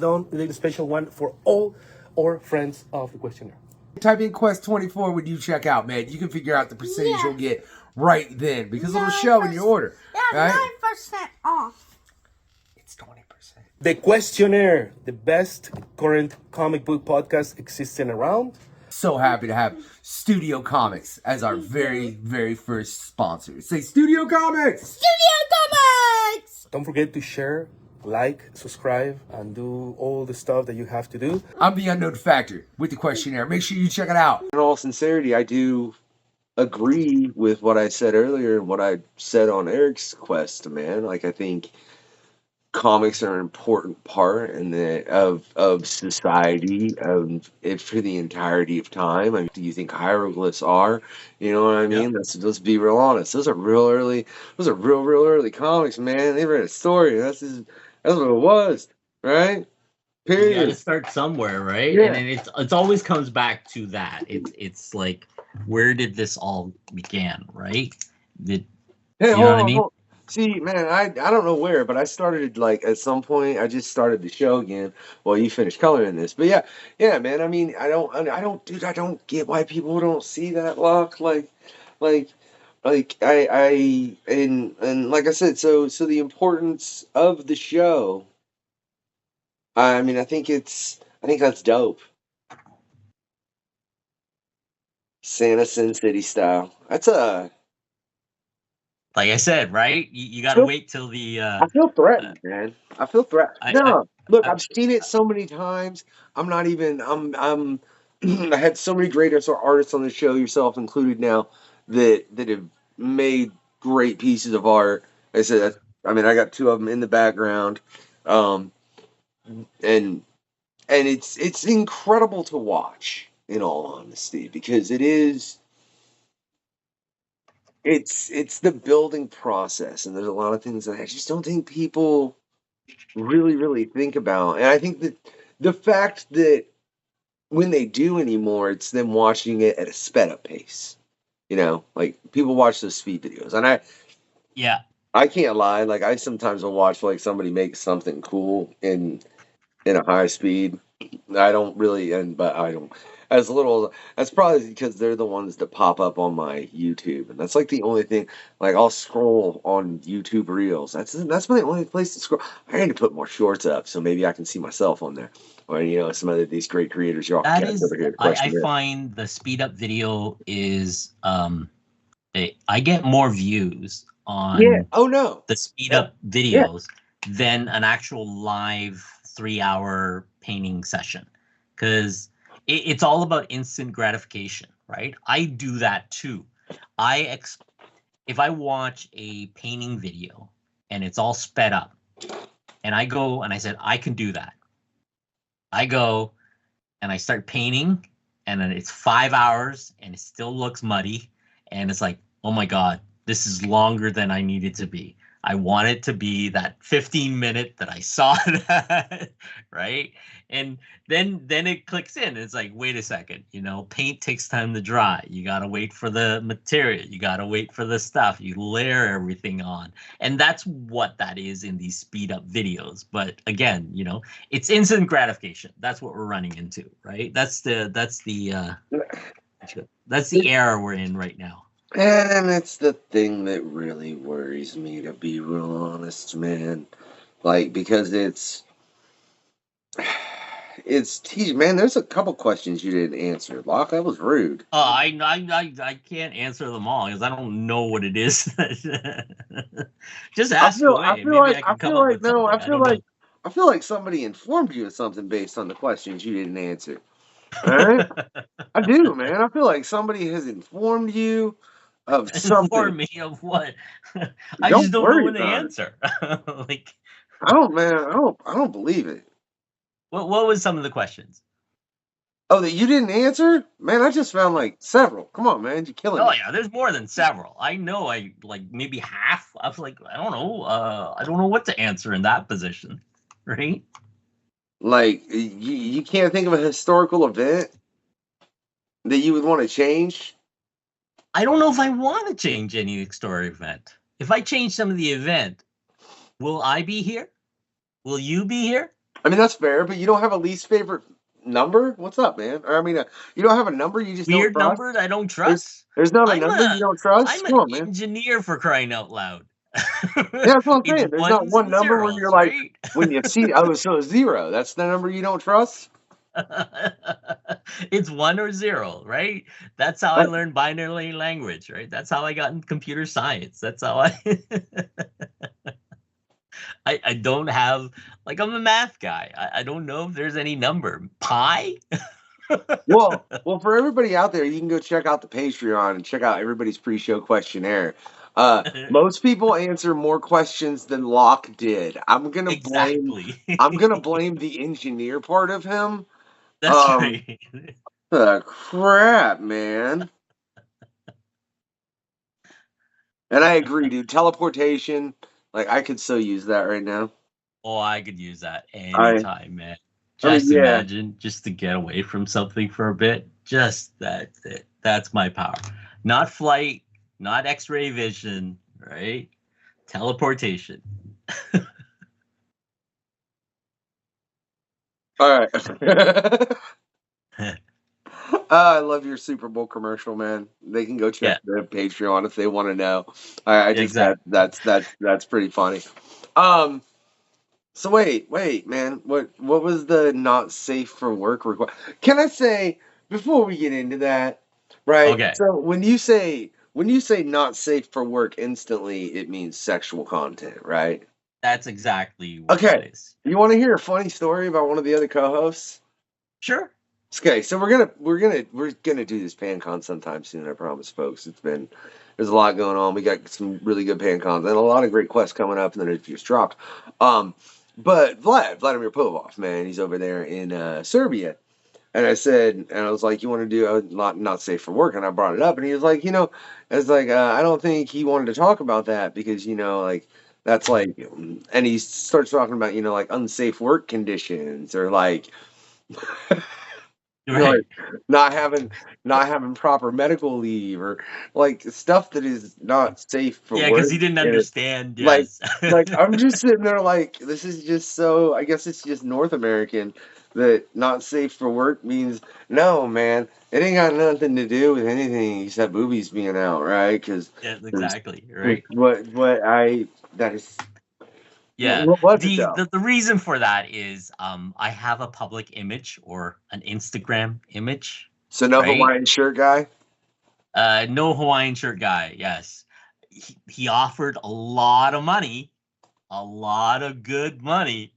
one for all our friends of the questionnaire. Type in Quest 24 when you check out, man. You can figure out the percentage you'll get right then because it'll show in your order. Yeah, right? 9% off. It's 20%. The Questionnaire, the best current comic book podcast existing around. So happy to have Studio Comics as our very, very first sponsor. Say Studio Comics! Studio Comics! Don't forget to share, like, subscribe, and do all the stuff that you have to do. I'm the Unknown Factor with the questionnaire. Make sure you check it out. In all sincerity, I do agree with what I said earlier and what I said on Eric's quest, man. Like, I think comics are an important part of society for the entirety of time. I mean, do you think hieroglyphs are? You know what I mean? Yeah. Let's be real honest. Those are real early comics, man. They read a story. That's what it was, right? You Period. got to start somewhere, right? Yeah. And then it's always comes back to that. It's like, where did this all began, right? Hey, you know what I mean? See, man, I don't know where, but I started like at some point. I just started the show again. Well, you finished coloring this, but yeah, man. I mean, I don't get why people don't see that lock. Like I and like I said, so the importance of the show. I mean, I think that's dope. Santa Sin City style. like I said, right? You got to Feel- wait till the. I feel threatened, man. I feel threatened. I No, look, I I've seen it so many times. I'm not even. I'm. I had so many great artists on the show, yourself included, now that have made great pieces of art. I said, I mean, I got two of them in the background, um, and it's incredible to watch. In all honesty, because it's the building process, and there's a lot of things that I just don't think people really think about. And I think that the fact that when they do anymore, it's them watching it at a sped up pace. You know, like people watch those speed videos, and yeah. I can't lie. Like I sometimes will watch like somebody make something cool in a high speed. I don't really, but I don't as little. That's probably because they're the ones that pop up on my YouTube, and that's like the only thing. Like I'll scroll on YouTube Reels. That's my only place to scroll. I need to put more shorts up so maybe I can see myself on there, or some of these great creators. Y'all That catch is, over here. The I question is, find the speed up video is, I get more views yeah. on Oh no. the speed Yeah. up videos than an actual live 3 hour painting session, because it's all about instant gratification, right? I do that too. If I watch a painting video and it's all sped up, and I go and I said I can do that, I go and I start painting, and then it's 5 hours and it still looks muddy, and it's like, oh my god, this is longer than I need it to be. I want it to be that 15-minute that I saw that, right? And then it clicks in. It's like, wait a second, paint takes time to dry. You gotta wait for the material. You gotta wait for the stuff. You layer everything on, and that's what that is in these speed up videos. But again, it's instant gratification. That's what we're running into, right? That's the era we're in right now. And it's the thing that really worries me, to be real honest, man. Like, because it's man, there's a couple questions you didn't answer. Locke, that was rude. I can't answer them all because I don't know what it is. Just ask away. Maybe I can come up with something. I feel like somebody informed you of something based on the questions you didn't answer. All right? I do, man. I feel like somebody has informed you of something. Inform me of what? I Don't just don't know worry what the about it. answer. Like, I don't believe it. what was some of the questions? Oh, that you didn't answer? Man, I just found like several. Come on, man. You're killing me. Oh yeah, there's more than several. I know I like maybe half. I was like, I don't know. I don't know what to answer in that position. Right? Like, you can't think of a historical event that you would want to change? I don't know if I want to change any story event. If I change some of the event, will I be here? Will you be here? I mean, that's fair, but you don't have a least favorite number? What's up, man? Or I mean, you don't have a number you just Weird don't trust? number I don't trust? There's not a number you don't trust? I'm Come an on, man. engineer, for crying out loud. Yeah, that's what I'm It's saying. There's not ones one and number where zeros, you're like, right? when you see, oh, so zero. That's the number you don't trust? It's 1 or 0, right? That's how I learned binary language, right? That's how I got in computer science. That's how I don't have, like, I'm a math guy. I don't know if there's any number. Pi? Well, for everybody out there, you can go check out the Patreon and check out everybody's pre-show questionnaire. Most people answer more questions than Locke did. I'm gonna blame the engineer part of him. That's right. Crap, man. And I agree, dude. Teleportation, like I could so use that right now. Oh, I could use that anytime, man. Imagine just to get away from something for a bit. Just that's my power. Not flight, not X-ray vision, right? Teleportation. All right. I love your Super Bowl commercial, man. They can go check the Patreon if they want to know. I just that's pretty funny. So wait, man. What was the not safe for work request? Can I say before we get into that, right? Okay. So when you say when you say not safe for work instantly, it means sexual content, right? That's exactly what Okay. it is. You want to hear a funny story about one of the other co-hosts? Sure. Okay, so we're gonna do this PanCon sometime soon. I promise, folks. There's a lot going on. We got some really good PanCons and a lot of great quests coming up, and then a few dropped. But Vladimir Povov, man, he's over there in Serbia. And I was like, you want to do a not safe for work? And I brought it up, and he was like, I don't think he wanted to talk about that because, like, that's like, and he starts talking about, like unsafe work conditions or like, Right. like not having proper medical leave or like stuff that is not safe for Yeah, work. because he didn't And it's understand. like, Yes. I'm just sitting there like, this is just so, I guess it's just North American that not safe for work means, no, man, it ain't got nothing to do with anything except boobies being out, right? Because Yes, exactly. Right. that is, Yeah. what's it The, though? the the reason for that is I have a public image or an Instagram image. So no Right? Hawaiian shirt guy? No Hawaiian shirt guy. Yes. He offered a lot of money, a lot of good money,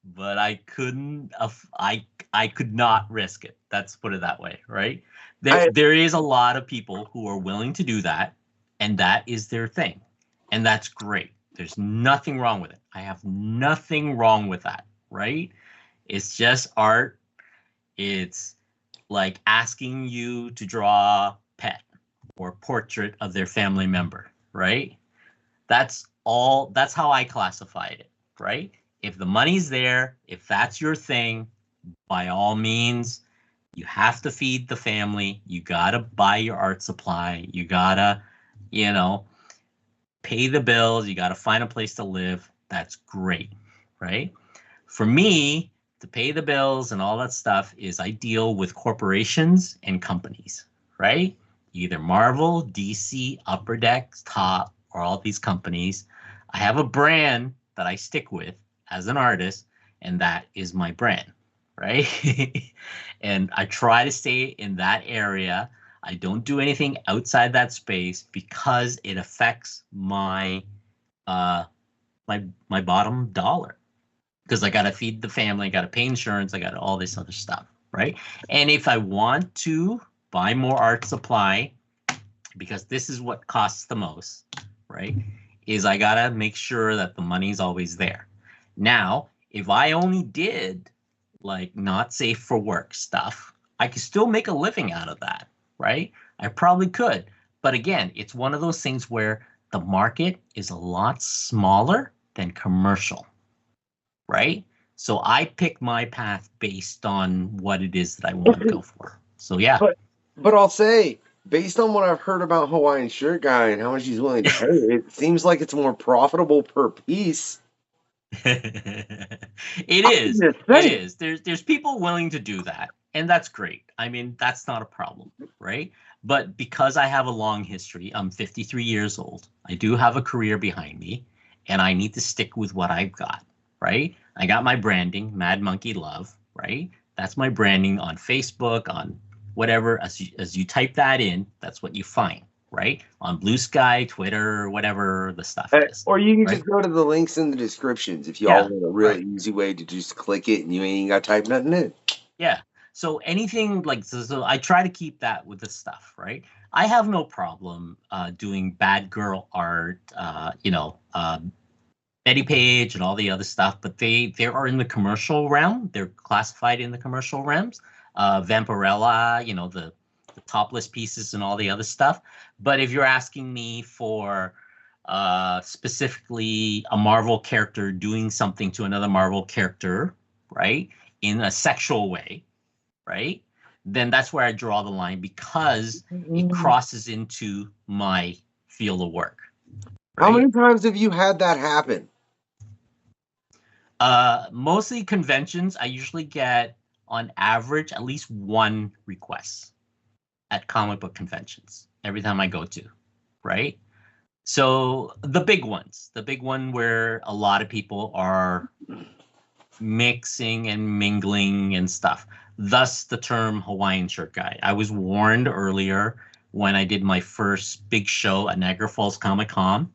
but I couldn't I could not risk it. Let's put it that way, right? I, There is a lot of people who are willing to do that, and that is their thing. And that's great. There's nothing wrong with it. I have nothing wrong with that, right? It's just art. It's like asking you to draw a pet or portrait of their family member, right? That's how I classified it, right? If the money's there, if that's your thing, by all means, you have to feed the family. You gotta buy your art supply. You gotta, you know, pay the bills. You gotta find a place to live. That's great, right? For me, to pay the bills and all that stuff is I deal with corporations and companies, right? Either Marvel, DC, Upper Decks, Top, or all these companies. I have a brand that I stick with as an artist, and that is my brand, right? And I try to stay in that area. I don't do anything outside that space because it affects my my bottom dollar. Because I got to feed the family, I got to pay insurance, I got all this other stuff, right? And if I want to buy more art supply, because this is what costs the most, right? Is I got to make sure that the money's always there. Now, if I only did like not safe for work stuff, I could still make a living out of that, right? I probably could. But again, it's one of those things where the market is a lot smaller than commercial, right? So I pick my path based on what it is that I want to go for. So yeah. But I'll say, based on what I've heard about Hawaiian Shirt Guy and how much he's willing to pay, it seems like it's more profitable per piece. It is. It is. There's people willing to do that, and that's great. I mean, that's not a problem, right? But because I have a long history, I'm 53 years old. I do have a career behind me, and I need to stick with what I've got, right? I got my branding, Mad Monkey Love, right? That's my branding on Facebook, on whatever. As you type that in, that's what you find, right? On Blue Sky, Twitter, whatever the stuff is. Or you can right? just go to the links in the descriptions if you Yeah, all want a really right. easy way to just click it and you ain't got to type nothing in. Yeah. So anything like so I try to keep that with the stuff, right? I have no problem doing bad girl art, Betty Page and all the other stuff, but they are in the commercial realm. They're classified in the commercial realms. Vampirella, the topless pieces and all the other stuff. But if you're asking me for specifically a Marvel character doing something to another Marvel character, right, in a sexual way, right, then that's where I draw the line because it crosses into my field of work. Right? How many times have you had that happen? Mostly conventions. I usually get, on average, at least one request at comic book conventions every time I go to, right? So the big one where a lot of people are mixing and mingling and stuff. Thus the term Hawaiian Shirt Guy. I was warned earlier when I did my first big show at Niagara Falls Comic Con.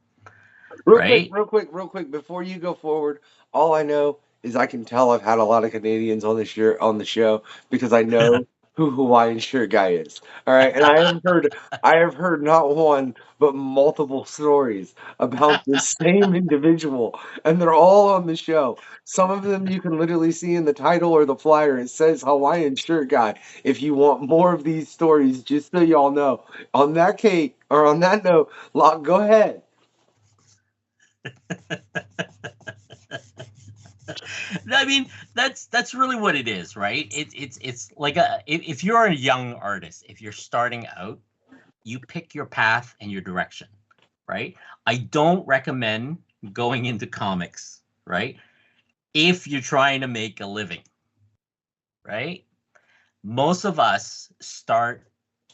Real quick, before you go forward, all I know is I can tell I've had a lot of Canadians on the show because I know who Hawaiian Shirt Guy is. All right, and I have heard not one but multiple stories about the same individual, and they're all on the show. Some of them you can literally see in the title or the flyer. It says Hawaiian Shirt Guy. If you want more of these stories, just so y'all know. On that note, Locke, go ahead. I mean, that's really what it is, right? It's like if you're a young artist, if you're starting out, you pick your path and your direction, right? I don't recommend going into comics, right? If you're trying to make a living, right? Most of us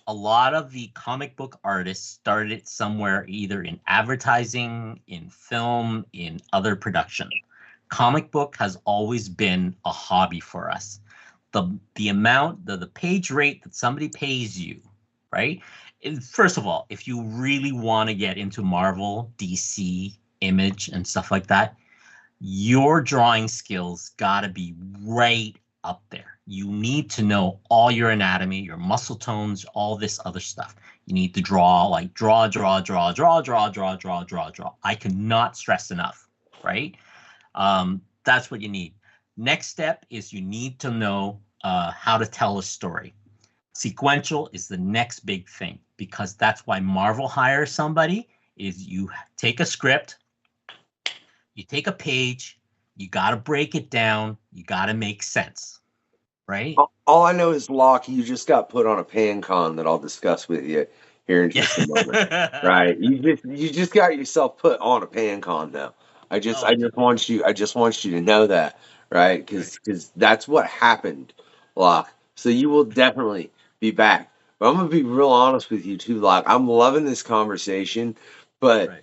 a lot of the comic book artists started somewhere either in advertising, in film, in other production. Comic book has always been a hobby for us. The amount, the page rate that somebody pays you, right? First of all, if you really want to get into Marvel, DC, Image, and stuff like that, your drawing skills gotta be right up there. You need to know all your anatomy, your muscle tones, all this other stuff. You need to draw, like draw. I cannot stress enough, right? That's what you need. Next step is you need to know how to tell a story. Sequential is the next big thing, because that's why Marvel hires somebody. Is you take a script, you take a page, you got to break it down, you got to make sense, right? All I know is, Locke, you just got put on a pan con that I'll discuss with you here in just a moment. Right? You just got yourself put on a pan con now. I just want you to know that, right? Because that's what happened, Locke. So you will definitely be back. But I'm gonna be real honest with you too, Locke. I'm loving this conversation, but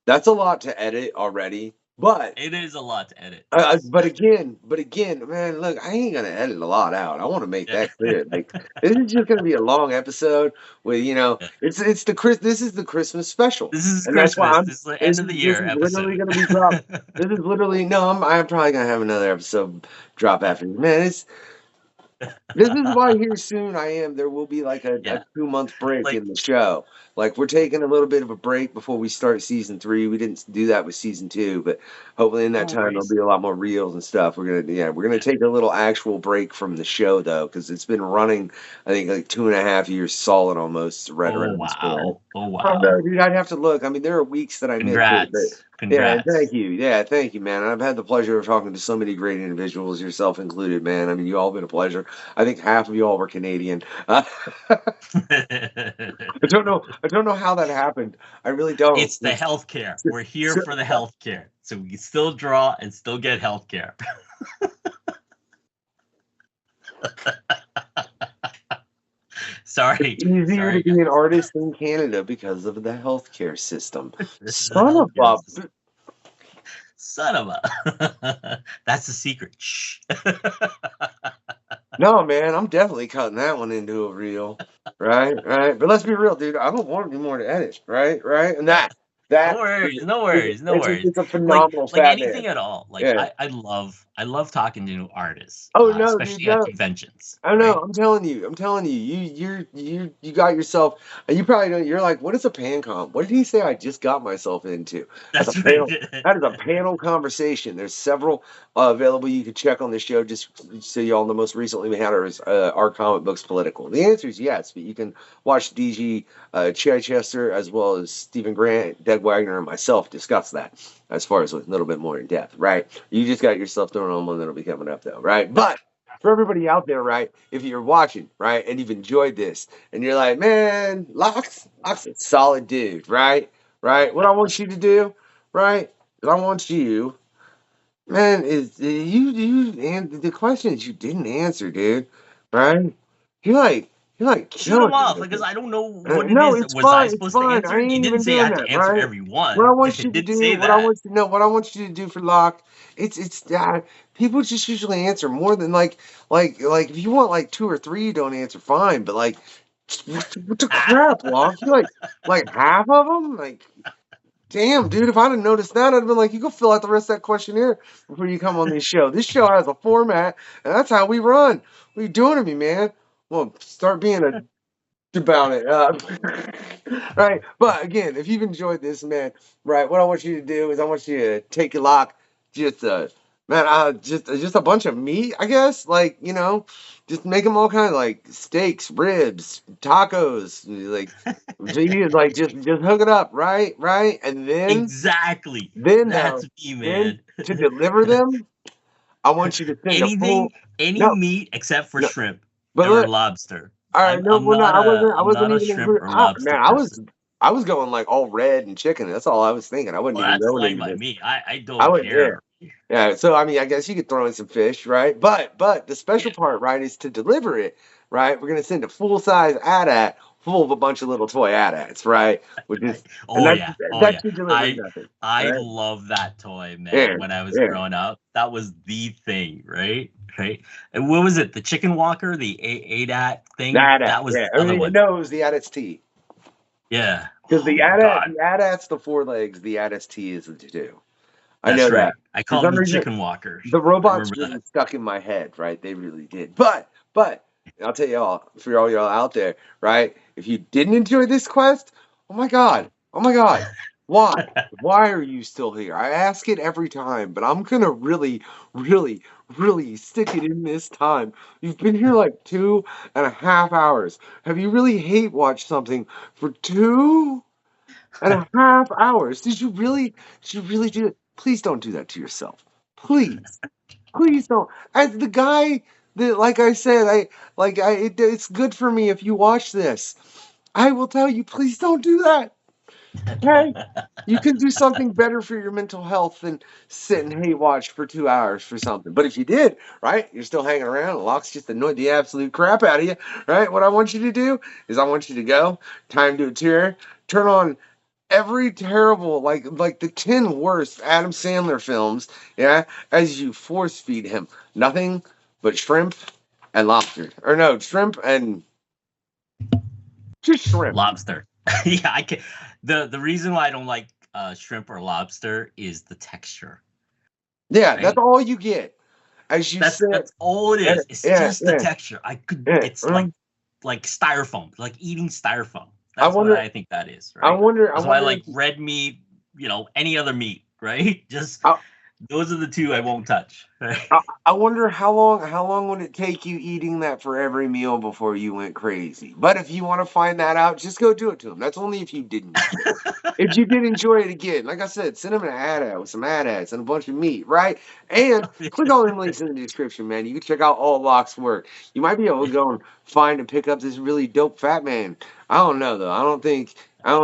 that's a lot to edit already. But it is a lot to edit. But again, man, look, I ain't gonna edit a lot out. I want to make that clear. Like, this is just gonna be a long episode with, this is the Christmas special. This is and Christmas. That's why this is the end of the year episode. Literally gonna be dropped. This is literally I'm probably gonna have another episode drop after this. Man, this is why here soon there will be like a 2-month break in the show. Like, we're taking a little bit of a break before we start season 3. We didn't do that with season 2, but hopefully in that time there'll be a lot more reels and stuff. We're gonna take a little actual break from the show though, because it's been running, I think, like 2.5 years solid almost. Right around this point. Oh wow! Dude, I'd have to look. I mean, there are weeks that I missed it. Congrats. Yeah, thank you. Yeah, thank you, man. I've had the pleasure of talking to so many great individuals, yourself included, man. I mean, you all been a pleasure. I think half of you all were Canadian. I don't know how that happened. I really don't. It's the healthcare. We're here for the healthcare, so we can still draw and still get healthcare. Sorry. It's easier to be an artist in Canada because of the healthcare system. Son of a. That's the secret. Shh. No, man, I'm definitely cutting that one into a reel. Right. But let's be real, dude. I don't want any more to edit. Right. And that. No worries. It's a phenomenal like anything at all. Like, I love talking to new artists. Especially at conventions. I know. Right? I'm telling you. You got yourself. And you probably don't. You're like, what is a PanCon? What did he say? I just got myself into. That is a panel conversation. There's several available. You can check on the show. Just so you all know, most recently we had our comic books political. The answer is yes, but you can watch DG Chichester as well as Stephen Grant, Doug Wagner, and myself discuss that as far as a little bit more in depth, right? You just got yourself thrown on one that'll be coming up though, right? But for everybody out there, right, if you're watching, right, and you've enjoyed this, and you're like, man, Locke's a solid dude, right? What I want you to do, right? What I want you, man, is and the questions you didn't answer, dude, right? You're like shoot him off because I don't know what it is. Was I supposed to answer? He didn't say I had to answer every one. What I want you to do, what I want you to do for Locke, it's people just usually answer more than like if you want like 2 or 3, you don't answer, fine, but like What the crap, Wog? You like half of them? Like, damn, dude, if I'd have noticed that, I'd have been like, you go fill out the rest of that questionnaire before you come on this show. This show has a format, and that's how we run. What are you doing to me, man? Well, start being a about it. Right. But again, if you've enjoyed this, man, right, what I want you to do is I want you to take your lock, just just a bunch of meat, I guess. Like, just make them all kind of like steaks, ribs, tacos, like just hook it up, right? Right. And Exactly. then That's me, then man. to deliver them, I want you to send a full any meat except for no, shrimp but or look, lobster. all right, no, I'm well, no, not I I'm wasn't not a even shrimp including. or lobster Man, person. I was going like all red and chicken. That's all I was thinking. I wasn't Well, even that's going fine into by this. me. I I don't would, yeah, care. yeah. So I mean, I guess you could throw in some fish, right? But the special Yeah. part, right, is to deliver it, right? We're gonna send a full size AT-AT full of a bunch of little toy AT-ATs, right? Which is, and Oh yeah. Oh that's yeah. your delivery method, I right? love that toy, Yeah, man. When I was yeah. growing up, that was the thing, right? Right. And what was it? The chicken walker, the ADAT The thing? AT-AT, That was yeah. the I other mean, one. no, it was the AT-AT's T. Yeah. Because Oh my God. the AT-AT's the four legs, the AT-AT's T is the two. I That's know that. right. I For called some them reason, chicken walkers. the I robots remember really that. stuck in my head, right? They really did. But I'll tell y'all, for all y'all out there, right? If you didn't enjoy this quest, oh my God, why? Why are you still here? I ask it every time, but I'm gonna really, really, really stick it in this time. You've been here like 2.5 hours. Have you really hate watched something for 2.5 hours? Did you really do it? Please don't do that to yourself. Please. Please don't. As the guy that, like I said, it's good for me if you watch this. I will tell you, please don't do that. Okay? You can do something better for your mental health than sit and hate watch for 2 hours for something. But if you did, right, you're still hanging around, and Locke's just annoyed the absolute crap out of you, right? What I want you to do is I want you to go, time to a tear, turn on every terrible, like the 10 worst Adam Sandler films, yeah, as you force feed him nothing but shrimp and lobster. Or no, shrimp and just shrimp. Lobster. Yeah, I can. The reason why I don't like shrimp or lobster is the texture. Yeah, Right? that's all you get. As you said, That's all it is. It's yeah, just the texture. yeah. It's like styrofoam, like eating styrofoam. I That's what wonder, I think that is, I right? wonder, That's why I like red meat, any other meat, right? Just I, those are the two I won't touch. Right? I wonder how long would it take you eating that for every meal before you went crazy? But if you want to find that out, just go do it to him. That's only if you didn't. If you did enjoy it again, like I said, send him an ad with some ads and a bunch of meat, right? And click on them links in the description, man. You can check out all Locke's work. You might be able to go and find and pick up this really dope fat man. I don't know though. I don't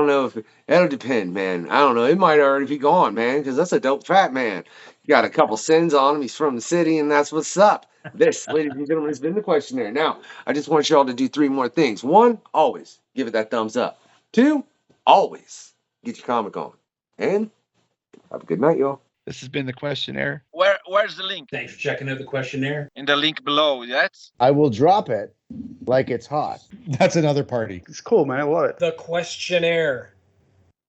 know if that'll depend, man. I don't know. It might already be gone, man, because that's a dope fat man. He got a couple sins on him. He's from the city, and that's what's up. This, ladies and gentlemen, has been the questionnaire. Now, I just want y'all to do 3 more things. 1, always give it that thumbs up. 2, always get your comic on. And have a good night, y'all. This has been the questionnaire. Where's the link? Thanks for checking out the questionnaire. In the link below, yes? I will drop it like it's hot. That's another party. It's cool, man. I love it. The questionnaire.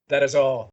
That is all.